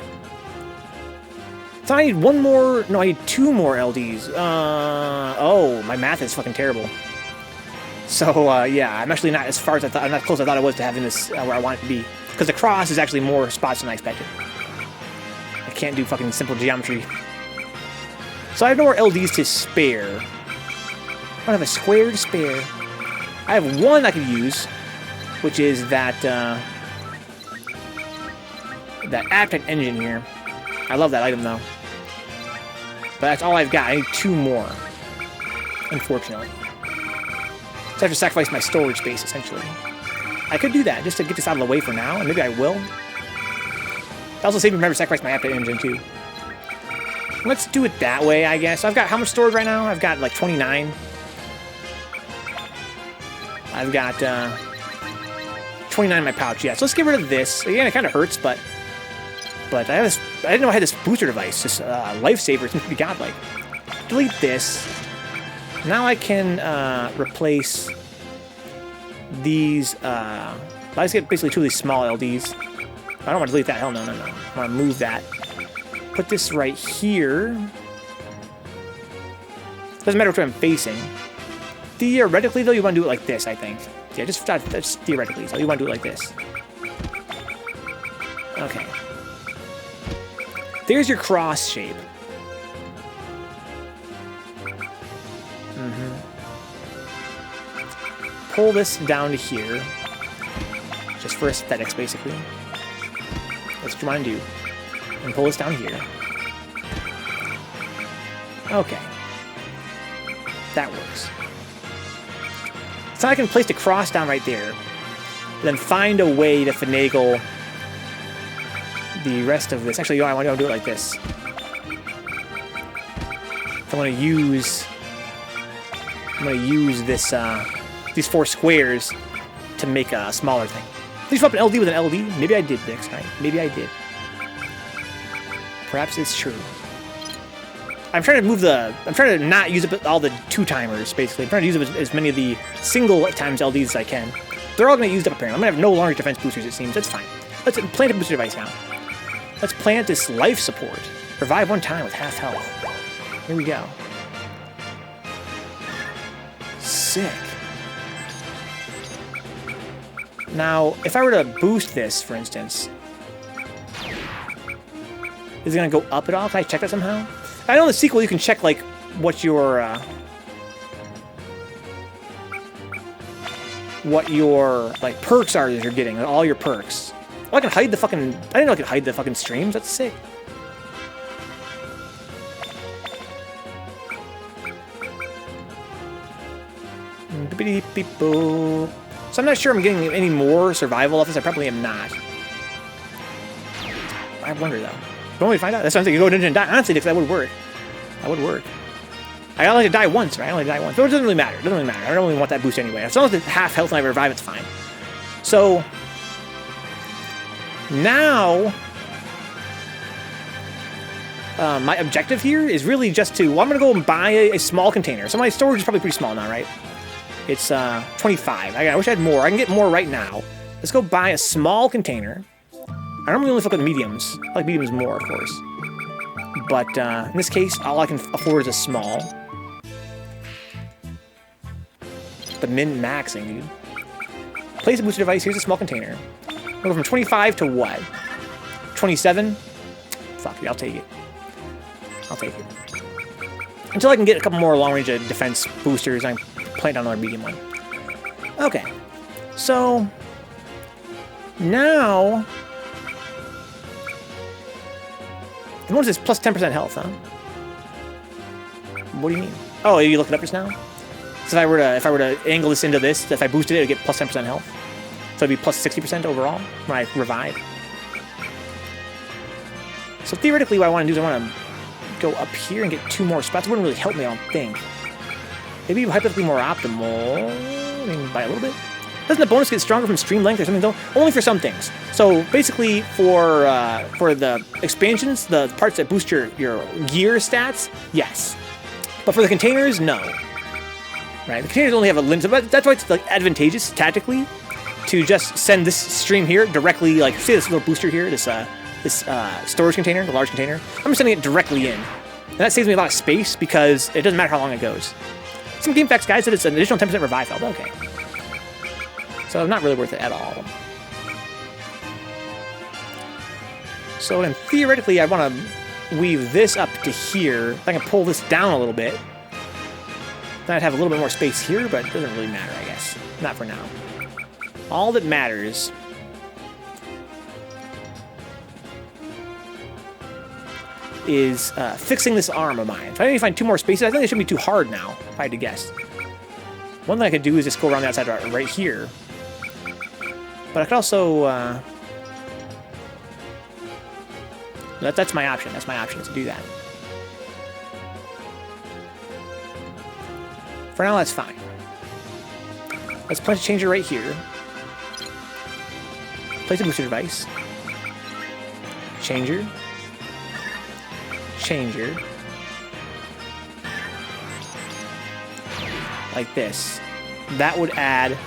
So I need one more... No, I need 2 more LDs. Oh, my math is fucking terrible. So, yeah, I'm actually not as far as I thought. I'm not close as I thought I was to having this where I want it to be. Because the cross is actually more spots than I expected. I can't do fucking simple geometry. So I have no more LDs to spare. I don't have a square to spare. I have one I could use, which is that that Appetite engine here. I love that item though. But that's all I've got. I need 2 more, unfortunately. So I have to sacrifice my storage space, essentially. I could do that just to get this out of the way for now, and maybe I will. I also save me remember to sacrifice my Appetite engine too. Let's do it that way, I guess. So I've got how much storage right now? I've got like 29. I've got 29 in my pouch. Yeah, so let's get rid of this. Again, it kind of hurts, but I have this. I didn't know I had this booster device. This lifesaver seems to be godlike. Delete this. Now I can replace these. Let's get basically 2 of these small LDs. I don't want to delete that. Hell no, no, no. I want to move that. Put this right here. Doesn't matter which way I'm facing. Theoretically, though, you want to do it like this, I think. Yeah, just theoretically. So you want to do it like this. Okay. There's your cross shape. Pull this down to here. Just for aesthetics, basically. That's what you want to do. And pull this down here. Okay. That works. So I can place the cross down right there. Then find a way to finagle the rest of this. Actually, I want to do it like this. So I'm going to use this these 4 squares to make a smaller thing. Please swap an LD with an LD. Maybe I did, Dix, right? Maybe I did. Perhaps it's true. I'm trying to not use up all the 2-timers, basically. I'm trying to use up as many of the single times LDs as I can. They're all going to get used up, apparently. I'm going to have no longer defense boosters, it seems. That's fine. Let's plant a booster device now. Let's plant this life support. Revive 1 time with half health. Here we go. Sick. Now, if I were to boost this, for instance, is it going to go up at all? Can I check that somehow? I know in the sequel you can check, like, what your like, perks are that you're getting. All your perks. Oh, I can hide the fucking... I didn't know I could hide the fucking streams. That's sick. So I'm not sure I'm getting any more survival off this. I probably am not. I wonder, though. Don't we find out? That's what I'm thinking. Go dungeon and die. Honestly, because that would work. That would work. I only die once, right? I only die once. But it doesn't really matter. It doesn't really matter. I don't really want that boost anyway. As long as it's half health and I revive, it's fine. So... now... my objective here is really just to... Well, I'm going to go and buy a small container. So my storage is probably pretty small now, right? It's 25. I wish I had more. I can get more right now. Let's go buy a small container. I normally only look at mediums. I like mediums more, of course. But in this case, all I can afford is a small. The min-maxing, dude. Place a booster device. Here's a small container. We'll go from 25 to what? 27? Fuck it, I'll take it. I'll take it. Until I can get a couple more long-range defense boosters, I'm playing on another medium one. Okay. So... now... what is this? Plus 10% health, huh? What do you mean? Oh, you look it up just now? So if I were to angle this into this, if I boosted it, it'd get plus 10% health. So it'd be plus 60% overall when I revive. So theoretically, what I want to do is I want to go up here and get 2 more spots. It wouldn't really help me, I don't think. Maybe hypothetically more optimal. I mean, by a little bit. Doesn't the bonus get stronger from stream length or something though? Only for some things. So basically, for the expansions, the parts that boost your gear stats, yes. But for the containers, no. Right? The containers only have a limit. But that's why it's like advantageous tactically to just send this stream here directly. Like say this little booster here, this storage container, the large container. I'm just sending it directly in, and that saves me a lot of space because it doesn't matter how long it goes. Some game facts guys said it's an additional 10% revive health. Okay. So not really worth it at all. So then theoretically, I want to weave this up to here. If I can pull this down a little bit, then I'd have a little bit more space here, but it doesn't really matter, I guess. Not for now. All that matters is fixing this arm of mine. If I need to find 2 more spaces, I think it shouldn't be too hard now, if I had to guess. One thing I could do is just go around the outside right here. But I could also... that's my option. That's my option, is to do that. For now, that's fine. Let's place a changer right here. Place a booster device. Changer. Changer. Like this. That would add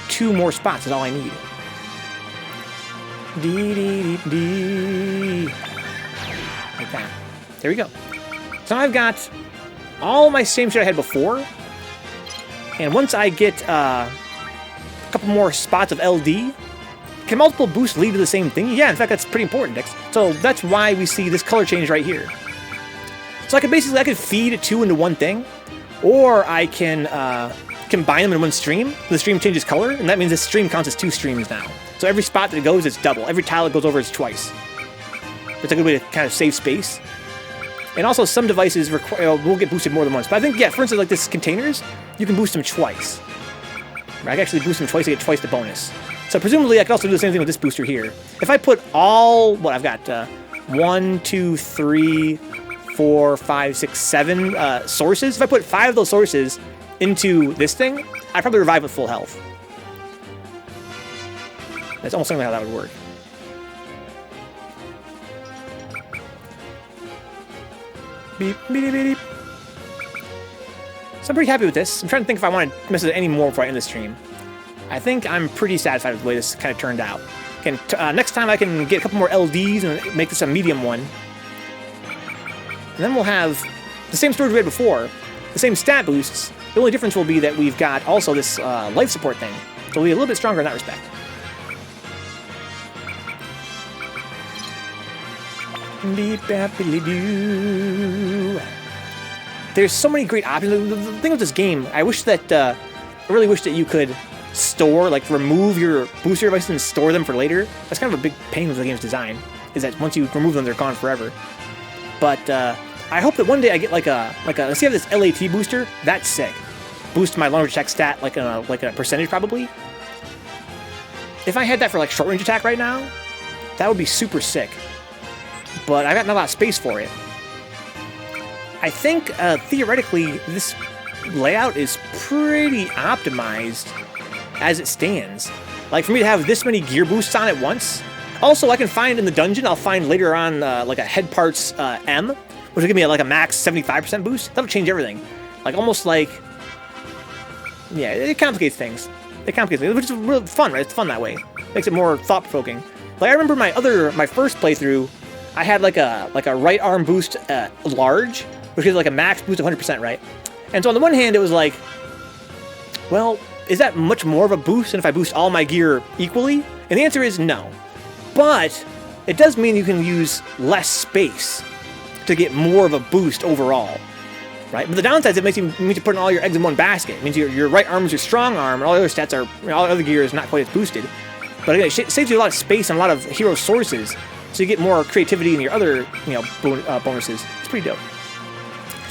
2 more spots is all I need. Dee. Like that. There we go. So now I've got all my same shit I had before. And once I get a couple more spots of LD, can multiple boosts lead to the same thing? Yeah, in fact, that's pretty important. So that's why we see this color change right here. So I could feed 2 into one thing, or I can combine them in one stream. The stream changes color, and that means this stream counts as 2 streams now. So every spot that it goes is double. Every tile it goes over is twice. It's a good way to kind of save space. And also, some devices will get boosted more than once. But I think, yeah, for instance, like this containers, you can boost them twice. I can actually boost them twice to get twice the bonus. So presumably, I can also do the same thing with this booster here. If I put all, what I've got, 1, 2, 3, 4, 5, 6, 7 sources. If I put 5 of those sources into this thing, I'd probably revive with full health. That's almost certainly how that would work. Beep, beep, beep, beep. So I'm pretty happy with this. I'm trying to think if I want to mess with it any more before I end the stream. I think I'm pretty satisfied with the way this kind of turned out. Again, next time I can get a couple more LDs and make this a medium one. And then we'll have the same storage we had before, the same stat boosts. The only difference will be that we've got also this life support thing. So we'll be a little bit stronger in that respect. There's so many great options. The thing with this game, I really wish that you could store, like remove your booster devices and store them for later. That's kind of a big pain with the game's design, is that once you remove them, they're gone forever. But I hope that one day I get like a let's see, I have this LAT booster. That's sick. Boost my long range attack stat like a percentage probably. If I had that for like short range attack right now, that would be super sick. But I've got not a lot of space for it. I think theoretically this layout is pretty optimized as it stands. Like for me to have this many gear boosts on at once. Also, I can find in the dungeon, I'll find later on like a head parts M, which will give me like a max 75% boost. That'll change everything. Like almost like Yeah, it complicates things. It complicates things, which is real fun, right? It's fun that way. Makes it more thought-provoking. Like, I remember my first playthrough, I had like a right arm boost large, which is like a max boost of 100%, right? And so on the one hand, it was like, well, is that much more of a boost than if I boost all my gear equally? And the answer is no. But it does mean you can use less space to get more of a boost overall, right? But the downside is it means you're putting all your eggs in one basket. It means your right arm is your strong arm, and all the other stats are, all the other gear is not quite as boosted. But again, it saves you a lot of space and a lot of hero sources, so you get more creativity in your other, bonuses. It's pretty dope.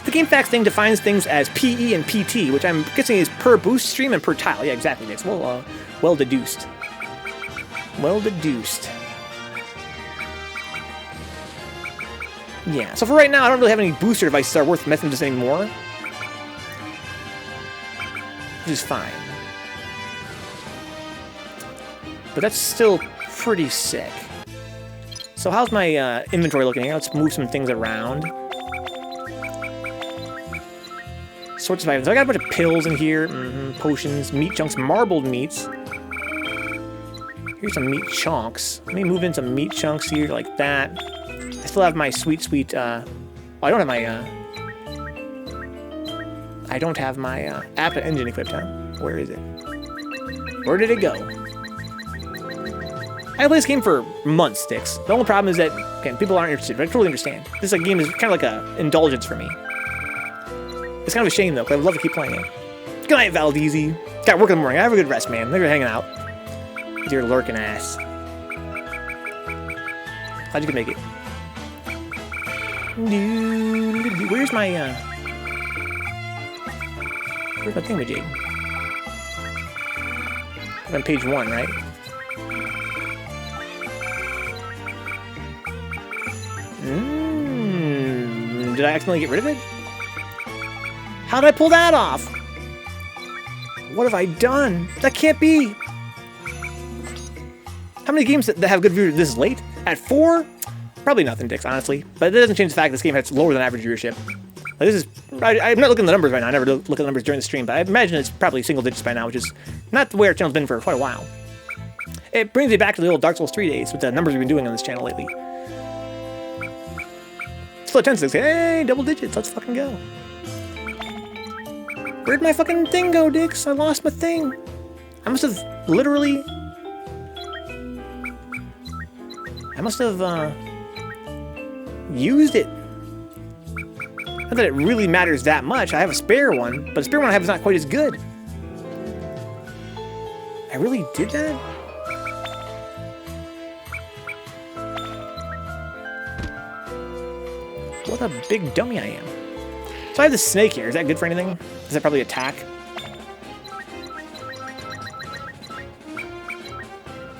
The GameFAQs thing defines things as PE and PT, which I'm guessing is per boost stream and per tile. Yeah, exactly. It's well deduced. Well deduced. Yeah, so for right now, I don't really have any booster devices that are worth messing with this anymore. Which is fine. But that's still pretty sick. So how's my inventory looking here? Let's move some things around. Sorts of items. I got a bunch of pills in here, potions, meat chunks, marbled meats. Here's some meat chunks. Let me move in some meat chunks here like that. I still have my sweet, well, I don't have my Appa engine equipped, huh? Where is it? Where did it go? I played this game for months, Sticks. The only problem is that, again, people aren't interested, but I totally understand. This game is kind of like an indulgence for me. It's kind of a shame, though, because I would love to keep playing it. Good night, Valdezi. Got work in the morning. Have a good rest, man. They're hanging out. With your lurking ass. How'd you make it? Where's my thingamajig? I'm on page 1, right? Did I accidentally get rid of it? How did I pull that off? What have I done? That can't be. How many games that have good viewership this late? At 4? Probably nothing, Dix, honestly. But it doesn't change the fact this game has lower than average viewership. Like, this is, I'm not looking at the numbers right now. I never look at the numbers during the stream, but I imagine it's probably single digits by now, which is not the way our channel's been for quite a while. It brings me back to the old Dark Souls 3 days with the numbers we've been doing on this channel lately. Still at 10-6. Hey, double digits. Let's fucking go. Where'd my fucking thing go, Dix? I lost my thing. I must have literally... used it. Not that it really matters that much. I have a spare one, but the spare one I have is not quite as good. I really did that? What a big dummy I am. So I have this snake here. Is that good for anything? Does that probably attack?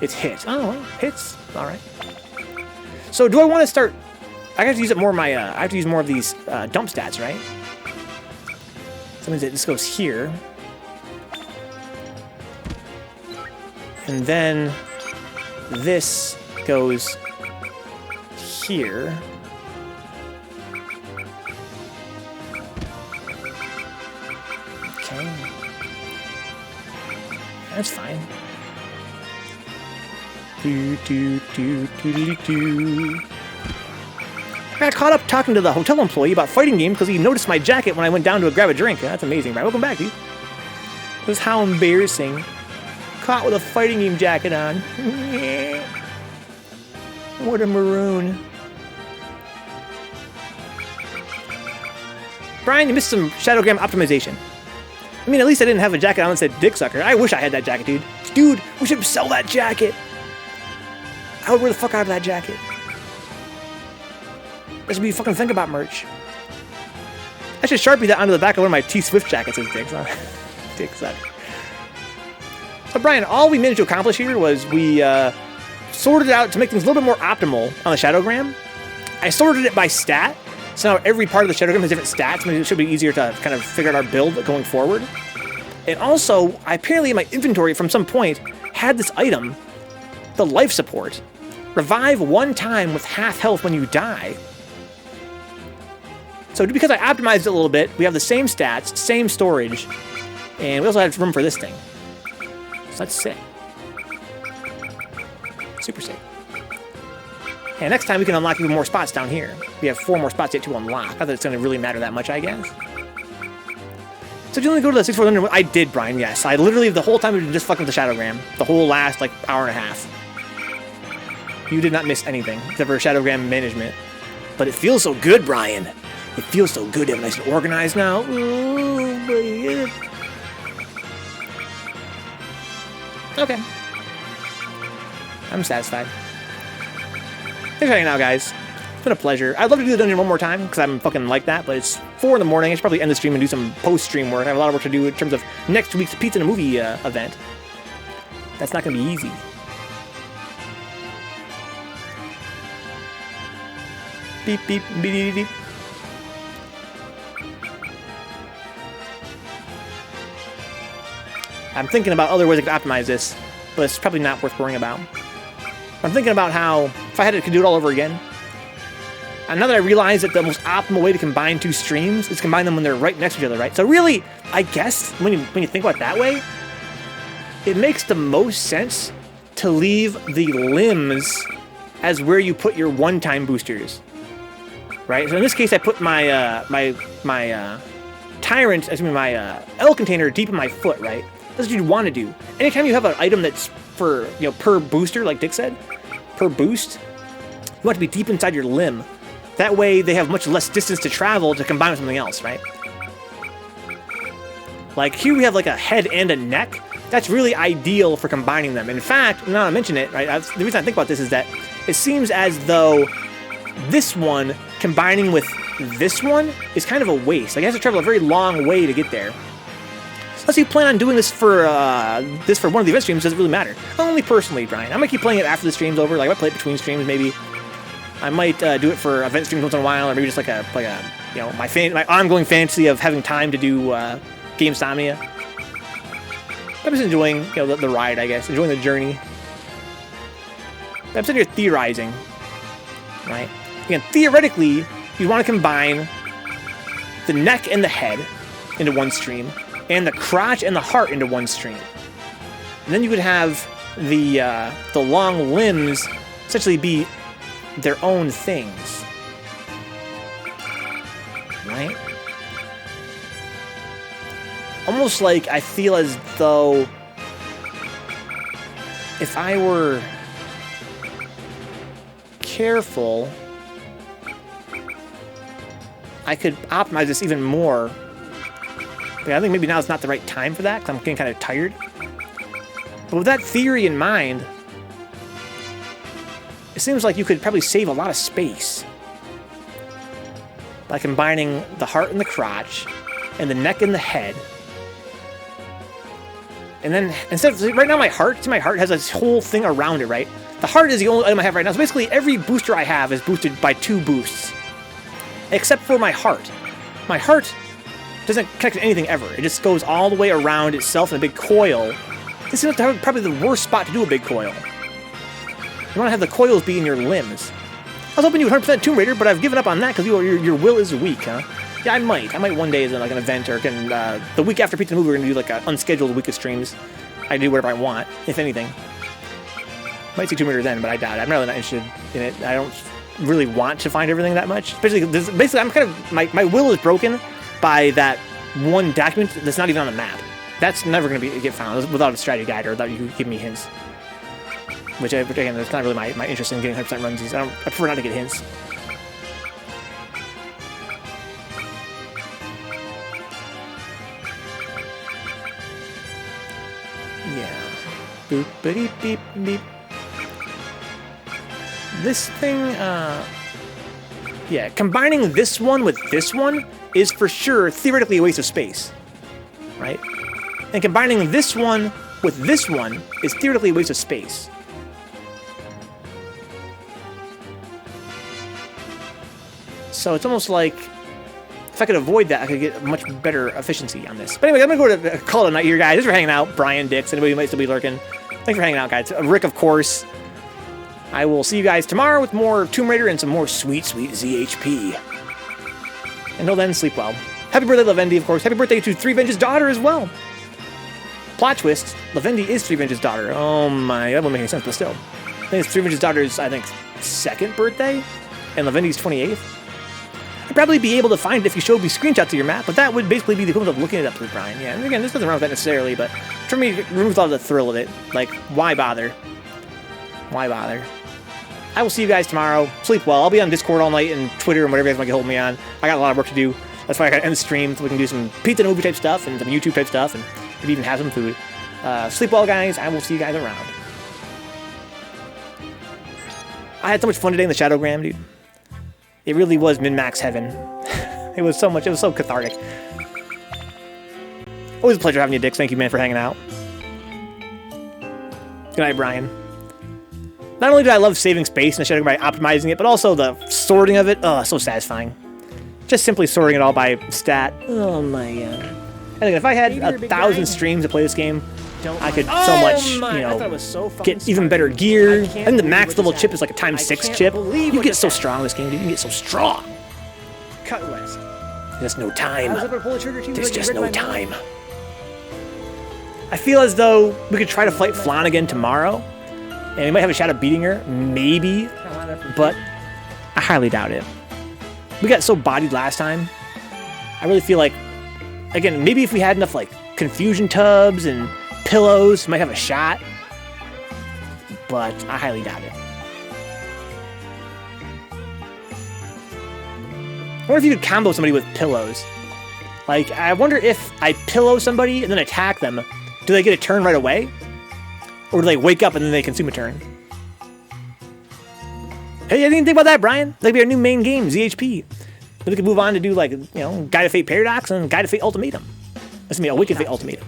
It's hit. Oh, well, hits. All right. So do I want to start... I have to use it more of my... I have to use more of these dump stats, right? So that means that this goes here. And then this goes here. Okay. That's fine. I got caught up talking to the hotel employee about fighting games because he noticed my jacket when I went down to grab a drink. That's amazing, right? Welcome back, dude. This is how embarrassing. Caught with a fighting game jacket on. What a maroon. Brian, you missed some Shadowgram optimization. I mean, at least I didn't have a jacket on that said Dick Sucker. I wish I had that jacket, dude. Dude, we should sell that jacket. I would wear the fuck out of that jacket. That should be fucking Vencabot merch. I should Sharpie that onto the back of one of my T-Swift jackets as Dick Sucker. Dick Sucker. So, Brian, all we managed to accomplish here was we sorted it out to make things a little bit more optimal on the Shadowgram. I sorted it by stat. So now every part of the Shadowgram has different stats. I mean, it should be easier to kind of figure out our build going forward. And also, I apparently in my inventory from some point had this item, the life support. Revive one time with half health when you die. So because I optimized it a little bit, we have the same stats, same storage, And we also have room for this thing. So that's sick. Super sick. And next time we can unlock even more spots down here. We have 4 more spots yet to unlock. Not that it's going to really matter that much, I guess. So did you only go to the 6400? I did, Brian, yes. I literally, the whole time, we were just fucking with the Shadowgram. The whole last, like, hour and a half. You did not miss anything, except for Shadowgram management. But it feels so good, Brian. It feels so good to have nice and organized now. Ooh, okay. I'm satisfied. Thanks for hanging out, guys. It's been a pleasure. I'd love to do the dungeon one more time, because I'm fucking like that, but it's 4 in the morning. I should probably end the stream and do some post-stream work. I have a lot of work to do in terms of next week's Pizza and a Movie event. That's not going to be easy. Beep, beep, beep, beep, beep. I'm thinking about other ways I could optimize this, but it's probably not worth worrying about. I'm thinking about how, if I had to do it all over again, and now that I realize that the most optimal way to combine 2 streams is combine them when they're right next to each other, right? So really, I guess, when you think about it that way, it makes the most sense to leave the limbs as where you put your one-time boosters, right? So in this case, I put my Tyrant, my L container deep in my foot, right? That's what you'd want to do. Anytime you have an item that's for, per booster, like Dick said, per boost, you want it to be deep inside your limb. That way they have much less distance to travel to combine with something else, right? Like here we have like a head and a neck. That's really ideal for combining them. In fact, now I mention it, right? The reason I think about this is that it seems as though this one combining with this one is kind of a waste. Like it has to travel a very long way to get there. Unless you plan on doing this for one of the event streams, doesn't really matter. Only personally, Brian. I might keep playing it after the stream's over. Like I might play it between streams, maybe. I might do it for event streams once in a while, or maybe just like a my ongoing fantasy of having time to do GameSomnia. I'm just enjoying the ride, I guess, enjoying the journey. I'm sitting here theorizing, right? Again, theoretically, you want to combine the neck and the head into one stream, and the crotch and the heart into one stream. And then you could have the long limbs essentially be their own things, right? Almost like I feel as though if I were careful, I could optimize this even more. But I think maybe now is not the right time for that, because I'm getting kind of tired. But with that theory in mind, it seems like you could probably save a lot of space by combining the heart and the crotch, and the neck and the head. And then, instead of, right now my heart has this whole thing around it, right? The heart is the only item I have right now. So basically every booster I have is boosted by 2 boosts. Except for my heart. My heart doesn't connect to anything ever. It just goes all the way around itself in a big coil. This is probably the worst spot to do a big coil. You want to have the coils be in your limbs. I was hoping you would 100% Tomb Raider, but I've given up on that because your will is weak, huh? Yeah, I might one day as like an event, or the week after Pizza Movie we're gonna do like an unscheduled week of streams. I do whatever I want, if anything. Might see Tomb Raider then, but I doubt it. I'm really not interested in it. I don't really want to find everything that much. Basically, I'm kind of my will is broken by that one document that's not even on the map. That's never gonna get found without a strategy guide or without you giving me hints. Which again, that's not really my interest in getting 100% runsies. I prefer not to get hints. Yeah. Boop, beep, beep, beep. This thing, yeah, combining this one with this one is for sure theoretically a waste of space, right? And combining this one with this one is theoretically a waste of space. So it's almost like if I could avoid that, I could get much better efficiency on this. But anyway, I'm going to go to call it a night here, guys. Thanks for hanging out. Brian, Dix, anybody who might still be lurking. Thanks for hanging out, guys. Rick, of course. I will see you guys tomorrow with more Tomb Raider and some more sweet, sweet Z.H.P. Until then, sleep well. Happy birthday, Lavendi, of course. Happy birthday to 3Venge's daughter as well. Plot twist, Lavendi is 3Venge's daughter. Oh my, that wouldn't make any sense, but still. I think it's 3Venge's daughter's, I think, 2nd birthday, and Lavendi's 28th. I'd probably be able to find it if you showed me screenshots of your map, but that would basically be the equivalent of looking it up with Brian. Yeah, and again, there's nothing wrong with that necessarily, but for me, it removes all the thrill of it. Like, why bother? Why bother? I will see you guys tomorrow. Sleep well. I'll be on Discord all night and Twitter and whatever you guys want to get hold of me on. I got a lot of work to do. That's why I got to end the stream so we can do some pizza and movie type stuff and some YouTube type stuff and maybe even have some food. Sleep well, guys. I will see you guys around. I had so much fun today in the Shadowgram, dude. It really was min-max heaven. It was so much. It was so cathartic. Always a pleasure having you, Dix. Thank you, man, for hanging out. Good night, Brian. Not only do I love saving space in the Shadowgram by optimizing it, but also the sorting of it. Oh, so satisfying. Just simply sorting it all by stat. Oh my god. I think if I had 1,000 streams to play this game, I could so much, you know, get even better gear. And the max level chip is like a ×6 chip. You get so strong in this game, dude. You can get so strong. Cut west. There's no time. There's just no time. I feel as though we could try to fight Flan again tomorrow. And we might have a shot at beating her. Maybe. But I highly doubt it. We got so bodied last time. I really feel like, again, maybe if we had enough, like, confusion tubs and pillows, we might have a shot. But I highly doubt it. I wonder if you could combo somebody with pillows. Like, I wonder if I pillow somebody and then attack them, do they get a turn right away? Or do they wake up and then they consume a turn? Hey, I didn't think about that, Brian. That'd be our new main game, Z.H.P. Then we could move on to do, like, you know, Guide of Fate Paradox and Guide of Fate Ultimatum. That's gonna be a Wicked Fate Ultimatum.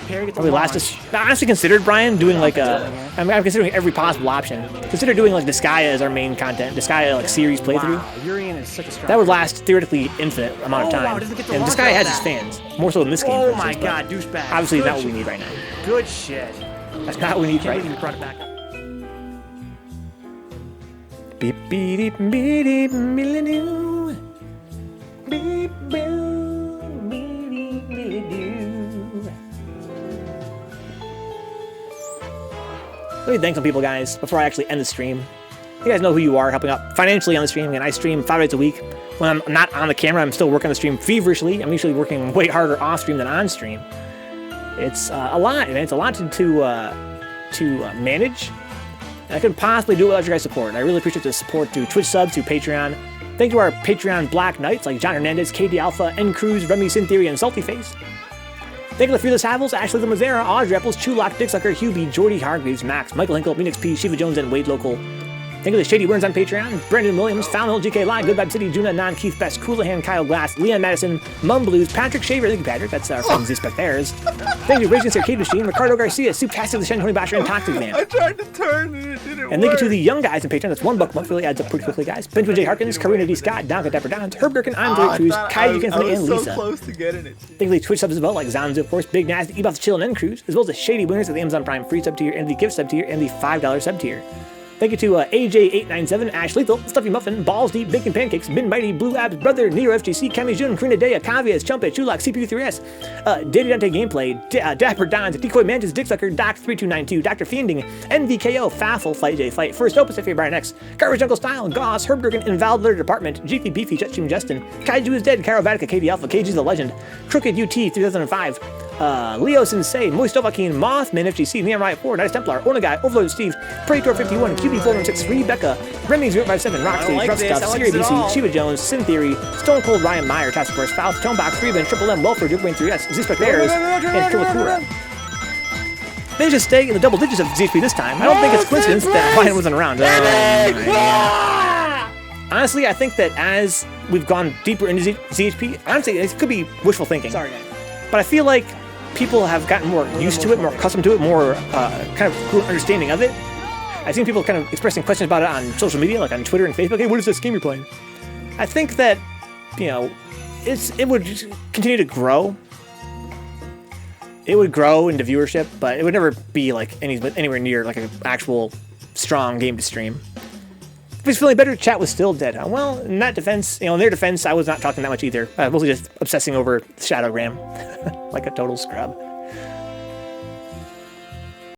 Probably last us. I honestly considered, Brian, doing like a. I'm considering every possible option. Consider doing like Disgaea as our main content. Disgaea like series playthrough. That would last theoretically infinite amount of time. And Disgaea has its fans more so than this game. Oh my god, douchebag. Obviously, not what we need right now. Good shit. That's not what we need right now. Brought it back up. Beep beep beep beep beep beep beep. Let me thank some people, guys, before I actually end the stream. You guys know who you are, helping out financially on the stream, and I stream 5 nights a week. When I'm not on the camera, I'm still working on the stream feverishly. I'm usually working way harder off stream than on stream. It's a lot, and it's a lot to manage. And I couldn't possibly do it without your guys' support. And I really appreciate the support to Twitch subs, to Patreon. Thank you to our Patreon Black Knights like John Hernandez, KD Alpha, N Cruz, Remy Syntheory, and Salty Face. Thank you to the Fearless Havels, Ashley the Mazera, Audrey Apples, Chulak, Dick Sucker, Hubie, Jordy Hargreaves, Max, Michael Hinkle, Phoenix P, Shiva Jones, and Wade Local. Thank you to the Shady Burns on Patreon, Brendan Williams, Fountain Hill, GK Live, Good Vibe City, Juna, Non, Keith Best, Coolahan, Kyle Glass, Leon Madison, Mum Blues, Patrick Shaver, thank you, Patrick, that's our friend Z.H.P. Thank you to Raging Arcade Machine, Ricardo Garcia, Souptastic, the Shen, Tony Basher, and Toxic Man. I tried to turn and it didn't work. And thank you to the young guys in Patreon, that's $1 a month, really adds up pretty quickly, guys. Benjamin J. Harkins, Karina D. Scott, Donka Dapper Dons, Herb Durkin, Andre Cruz, Kai Dukin, and Lisa. So close to getting it. Thank you to Twitch subs as well, like Zanzu, of course, Big Nasty, Ebuff Chill, and N Cruz, as well as the Shady Winners of the Amazon Prime free sub tier, and the gift sub tier, and the $5 sub tier. Thank you to AJ897, Ash Lethal, Stuffy Muffin, Balls Deep, Bacon Pancakes, Bin Mighty, Blue Abs, Brother, Nero FGC, Kami Jun, Karina Dea, Cavias, Chumpet, Chulak, CPU3S, Daddy Dante Gameplay, Dapper Dons, Decoy Mantis, Dicksucker, Doc3292, Dr. Fiending, NVKO, Faffle, Fight J Fight, First Opus, F. Brian X, Garbage Uncle Style, Goss, Herb Durgan, Invalid Department, GP Beefy, Jetstream Justin, Kaiju is Dead, Caro Vatica, KD Alpha, KG's the Legend, Crooked UT 3005, Leo Sensei, Moist Ovakin, Mothman FGC, Neon Riot 4, Nice Templar, Onagai, Overload Steve, Praetor 51, QB416, Rebecca, Remy 057, Rockstage, Rough Stuff, Siri BC, Shiva Jones, Sin Theory, Stone Cold Ryan Meyer, Task Force, Faust, Tonebox, Freeman, Triple M, Welfare, Jukewing 3S, Z-Spec Bears, and Kilakura. They just stay in the double digits of Z.H.P. this time. I don't think it's coincidence that Ryan wasn't around. Honestly, I think that as we've gone deeper into Z.H.P., honestly, it could be wishful thinking. Sorry, guys. But I feel like people have gotten more used to it, more accustomed to it, more kind of understanding of it. I've seen people kind of expressing questions about it on social media, like on Twitter and Facebook. Hey, what is this game you're playing? I think that, you know, it would continue to grow. It would grow into viewership, but it would never be like anywhere near like an actual strong game to stream. If he's feeling better, chat was still dead. Well, in that defense, you know, in their defense, I was not talking that much either. Mostly just obsessing over Shadowgram like a total scrub.